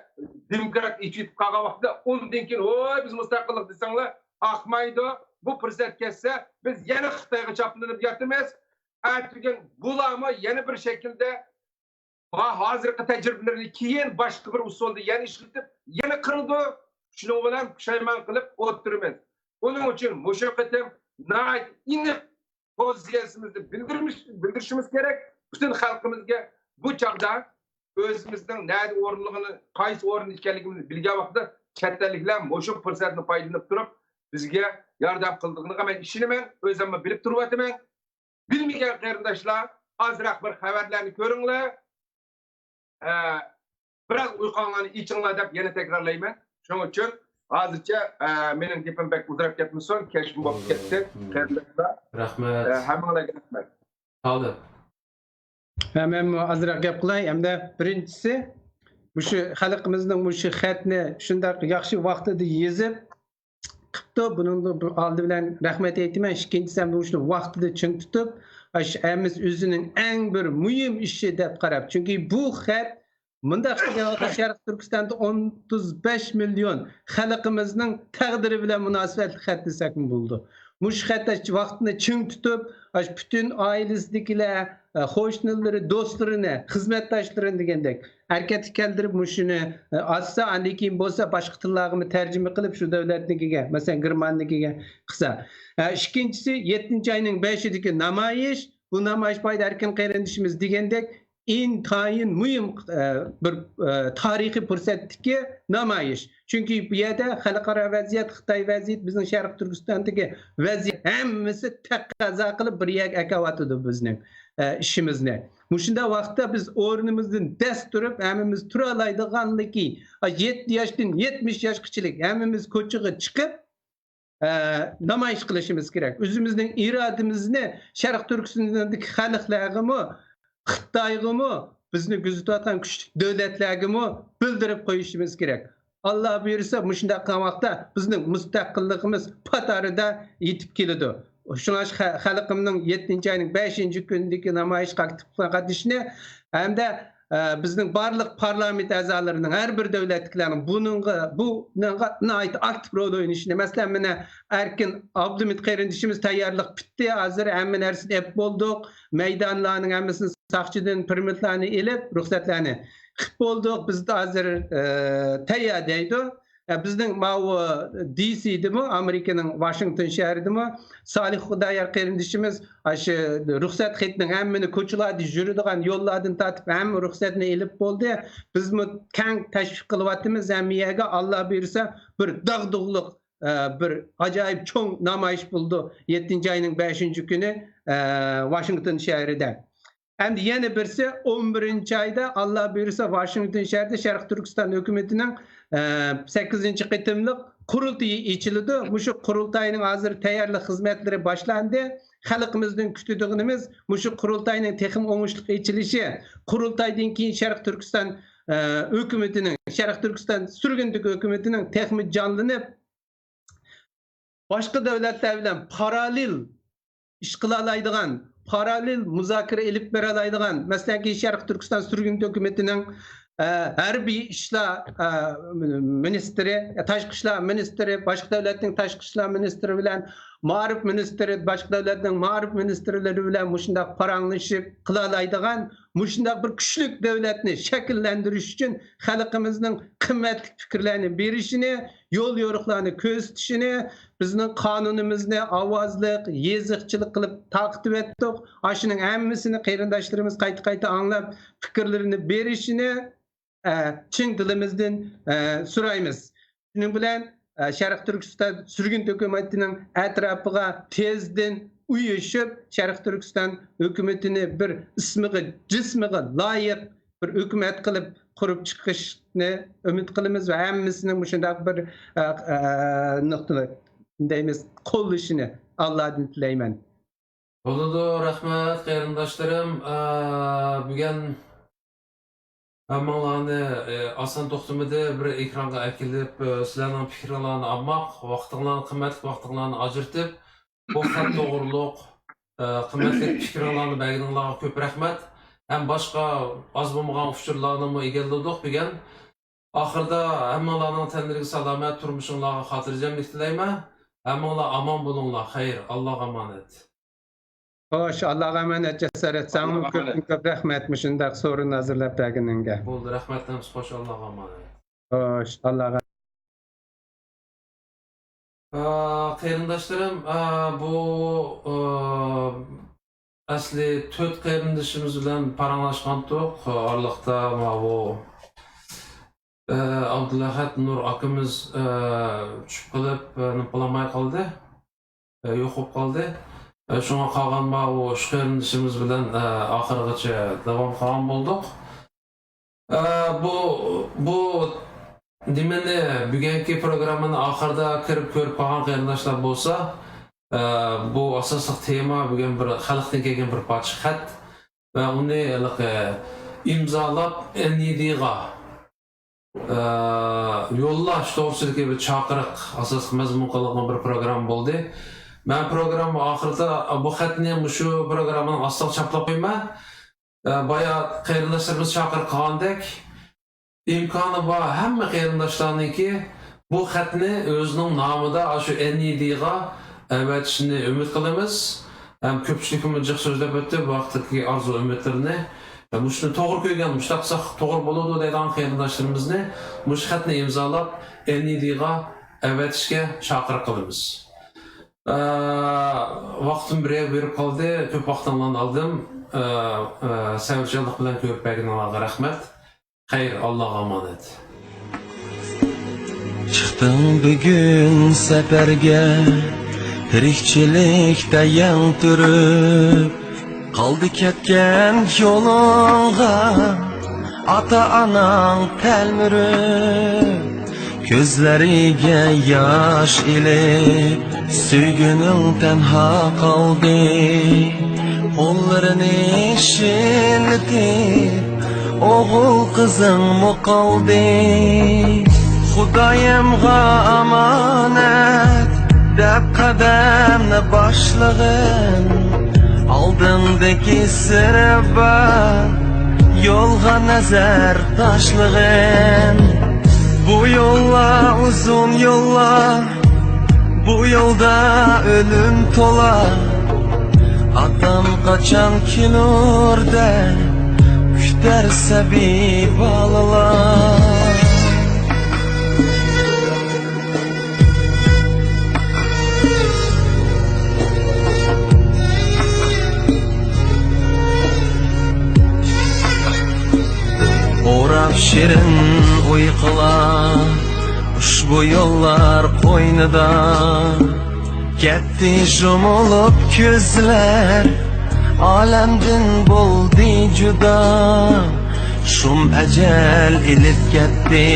demokrat içip kalkan vaxtda ondan keyin oy biz mustaqillik desanglar akmaydı. Bu fırsat kesse biz yeni Xitoyga chaplanib yatimiz. Ertegen bulama yeni bir şekilde hozirgi tecrübelerini keyin başka bir usulda yeni işletip yeni kırıldı. Şunu bilan pushaymon qilib o'tirimiz. Onun için mushaqatim nayt iniq pozitsiyamizni bildirishimiz kerak. Bütün xalqimizga bu chaqda özümüzden nerede o'rinligini, qaysi o'rin ekanligimizni bilgan vaqtda chet elliklar shu fursatni foydalanib turib bizga yordam qildig'ini men ishonaman, o'zimni bilib turibman. Bilmagan qarindoshlar azroq bir xabarlarni ko'ringlar. Biraz uyqonlarni ichinglar deb yana takrorlayman. Shuning uchun hozircha mening gapim pek uzrab ketmasin, kechkim bo'lib ketdi. Qadrlar. Rahmat. Hammalarga rahmat. Talib. Hemen azroq gap qilay. Hamda birinchisi şu xalqimizning şu xatni shunday yaxshi vaqtida yezib qipti, buning oldi bilan rahmat aytaman. Ikkinchisi ham bu ishni vaqtida ching tutib, amiz o'zining eng bir muhim ishi deb qarab. Chunki bu xat Mundaq qilgan Sharq Turkistonda 35 million xalqimizning taqdiri bilan munosabatli xat desak bo'ldi. Mush xatda vaqtni ching tutib, bütün oilasidagilar, qo'shnilari, do'stlarini, xizmatdoshlarini degandek harakatga keltirib mushuni assa andan keyin bo'lsa boshqa tillarga tarjima qilib shu davlatnikiga, masalan Germannikiga qilsa. Ikkinchisi 7-oyning 5-idagi namoyish, bu namoyish payda erkin qayrindishimiz degandek intayin mühim bir tarihi fırsatdaki namoyish. Çünkü bu yerda xalqaro vaziyat, Xitoy vaziyat, bizning Sharq Turkistondagi vaziyat hammasi taqozo qilib bir yak akavatidi bizning ishimizni. Mushunda vaqtda biz o'rnimizdan dast turib, hammamiz tura oladiganligi 7 yoshdan 70 yoshgacha hammamiz ko'chaga chiqib namoyish qilishimiz kerak. O'zimizning irodamizni Sharq Turkistondagi xalqlarga Xitoyga bizni kuzatayotgan kuchli davlatlarga bildirib qo'yishimiz kerak. Allah buyursa, shunday qilmoqda bizning mustaqilligimiz patarida yetib keladi. Shuna xalqimning 7-oyning 5-kunidagi namoyishga qatnashishni hamda bizning barliq parlament a'zolarining har bir davlatlarning bunga aktiv rol o'ynashini, masalan mana Erkin Abdumit qayrindishimiz tayyorlik bitdi, hozir hamma narsani ep bo'ldik, maydonlarning hammasini saqchidan permitlarni elib, ruxsatlarni qilib bo'ldik. Bizda hozir tayyor deydi. Bizning bu DC'dimi, Amerikaning Washington shahridimi, Salih Xudoyor qayrindishimiz shu ruxsat xatning hammani ko'chalarda yuradigan yo'llardan tatib hamma ruxsatni elib bo'ldi. Bizmi keng tashviq qilyapmiz hamiyaga. Alloh buyursa bir dag'dug'liq bir ajoyib cho'ng namoyish bo'ldi 7-oyning 5-kuni Washington shahrida. Endi yana birisi 11-oyda Allah buyursa Washington shahrida Sharq Turkiston hukumatining 8-qitimliq qurultoyi ochildi. Mushu qurultoyning hozir tayyorlik xizmatlari boshlandi. Xalqimizning kutadiganimiz mushu qurultoyning texim o'ngishli ochilishi. Qurultoydan keyin Sharq Turkiston hukumatining, Sharq Turkiston surgundagi hukumatining texmi jonlanib boshqa davlatlar bilan parallel ish qila oladigan, paralel muzokara elib bera oladigan, masalan Sharq Turkiston surgun hukumatining harbiy ishlar ministri, tashqi ishlar ministri, boshqa davlatning tashqi ishlar ministri bilan ma'rif ministri, boshqa davlatning ma'rif ministrlari bilan shunday paranglashib qila oladigan, shunday bir kuchli davlatni shakllantirish uchun xalqimizning qimmatli fikrlarini berishini, yo'l yo'riqlarni ko'rsatishini, bizning qonunimizni ovozliq, yeziqchilik qilib taqib etdik. Shuning hammasini qarindoshlarimiz qayta anglab fikrlarini berishini chin dilimizdan so'raymiz. Shuning bilan Sharq Turkiston surgun hukumatining atrofiga tezdan uyushib, Sharq Turkiston hukumatini bir ismiga, jismiga loyiq bir hukumat qilib qurib chiqishni umid qilamiz va hammasining shunday bir nuqtada deymiz qo'llashini Allohdan tilayman. Bo'ldi, rahmat qarindoshlarım. Bugun hammalarni oson to'xtamada bir ekranga akilib, sizlarning fikrlarini olmoq, vaqtinglarni, qimmatli vaqtinglarni ajratib, bu xat to'g'riliq, qimmatli fikrlarni berganinglarga ko'p rahmat. Hem boshqa oz bo'lmagan uchurlarni egalladik bugun. Oxirida hammalarning tanlariga salomat, turmushinglarga xotirjamlik tilayman. Hammalar aman bo'linglar, xayr, Allohga emanet. Xo'sh, Allohga emanet, jasorat. Sana ko'p rahmat shunday so'rin hozirlab berganingga. Bo'ldi, rahmatlarimiz xo'sh, Allohga emanet. Xo'sh, Allohga. Qarindoshlarım, bu asli 4 qarindishimiz bilan paranglashgandik. Oraliqda bu Abdulahad Nur akamiz tushib qolib, nimalamay qoldi, yo'qolib qoldi. Şuna kalganma o şükürünüşümüz bilen ahırgıça devam kalan bulduk. Bu demeni bugünkü programın ahırda kirip körüp kalan kıyırdaşlar bolsa, bu asaslık tema bugün bir halktan kelgen bir parça xat ve onu imzalap NED'ga yollaş doğrusuzdaki bir çakırık asaslık mezmun kılgın bir program oldu. Ben programı ahırda bu xatni şu programın asıl çaplap koyma. Bayağı kıyırdaşlarımız çakırık kalandık. İmkanı var hem kıyırdaşlarının ki bu xatni özünün namıda şu NED'ga evet şimdi ümit kılımız. Hem köpçülükümüz cık sözlep öttü bu vaxtdaki arzu ümitlerini. Muşunu toğır köygen, muştaqsaq toğır boludu deyden kıyırdaşlarımızını muş xatni imzalap NED'ga evet işke çakırık kılımız. Vaxtım bireye verip kaldı, köp vaxtından aldım. Sevirçilik bilen körpegin Allah'a rahmet. Hayır, Allah'a emanet. Çıktım bugün seferge, tirikçilikte yan turib, kaldı ketken yolunga, ata-anan telmürib, gözleriga yaş ile, süygünün tenha kaldı, kollarını şinletip, oğul kızın mı kaldı? Xudayımga amanet deb qadamni başlag'in, oldindagi sirba yo'lga nazar tashlag'in. Bu yo'llar uzun yo'llar, bu yo'lda o'lim to'la. Atam qachon kelurda kutar sabiy bolalar. Orab şirin uyqular, ushbu yo'llar qo'ynida ketdi jumulib ko'zlar, olamdan bo'ldi juda. Shum ajal ilib ketdi,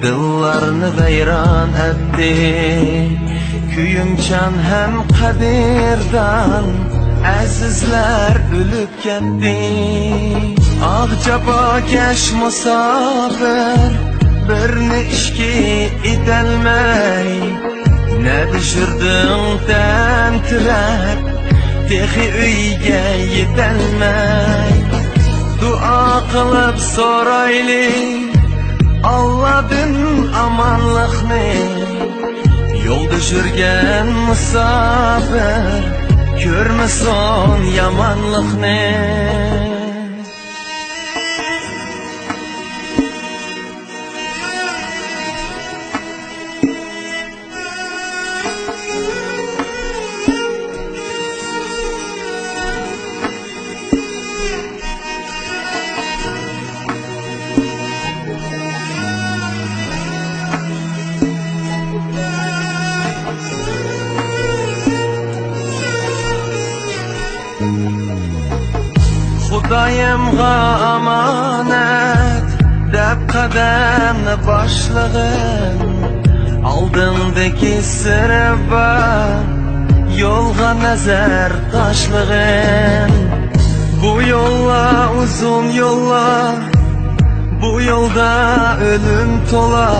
dillarni vayron etdi. Kuyimchan ham qadirdan azizlar o'lib ketdi. Ağcabakeş musafir birini işki etelmey, ne düşürdün tentirek tehi uyge yetelmey. Dua kılıp soraylı Allah'ın amanlıkını, yol düşürgen musafir görmesin yamanlıkını. Xudayımga amanet deb qadamni başlag'in, oldindagi sirba yo'lga nazar tashlag'in. Bu yo'llar uzun yo'llar, bu yo'lda o'lim to'la.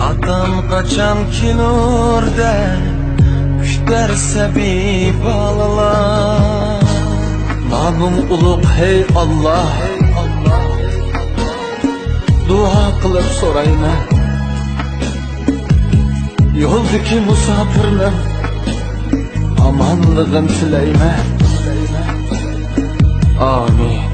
Atam qachon kelurda kutar sabiy bolalar. Namın uluk hey Allah, dua kılıp sorayım, yoldaki musafirle amanlığın tileyme. Amin.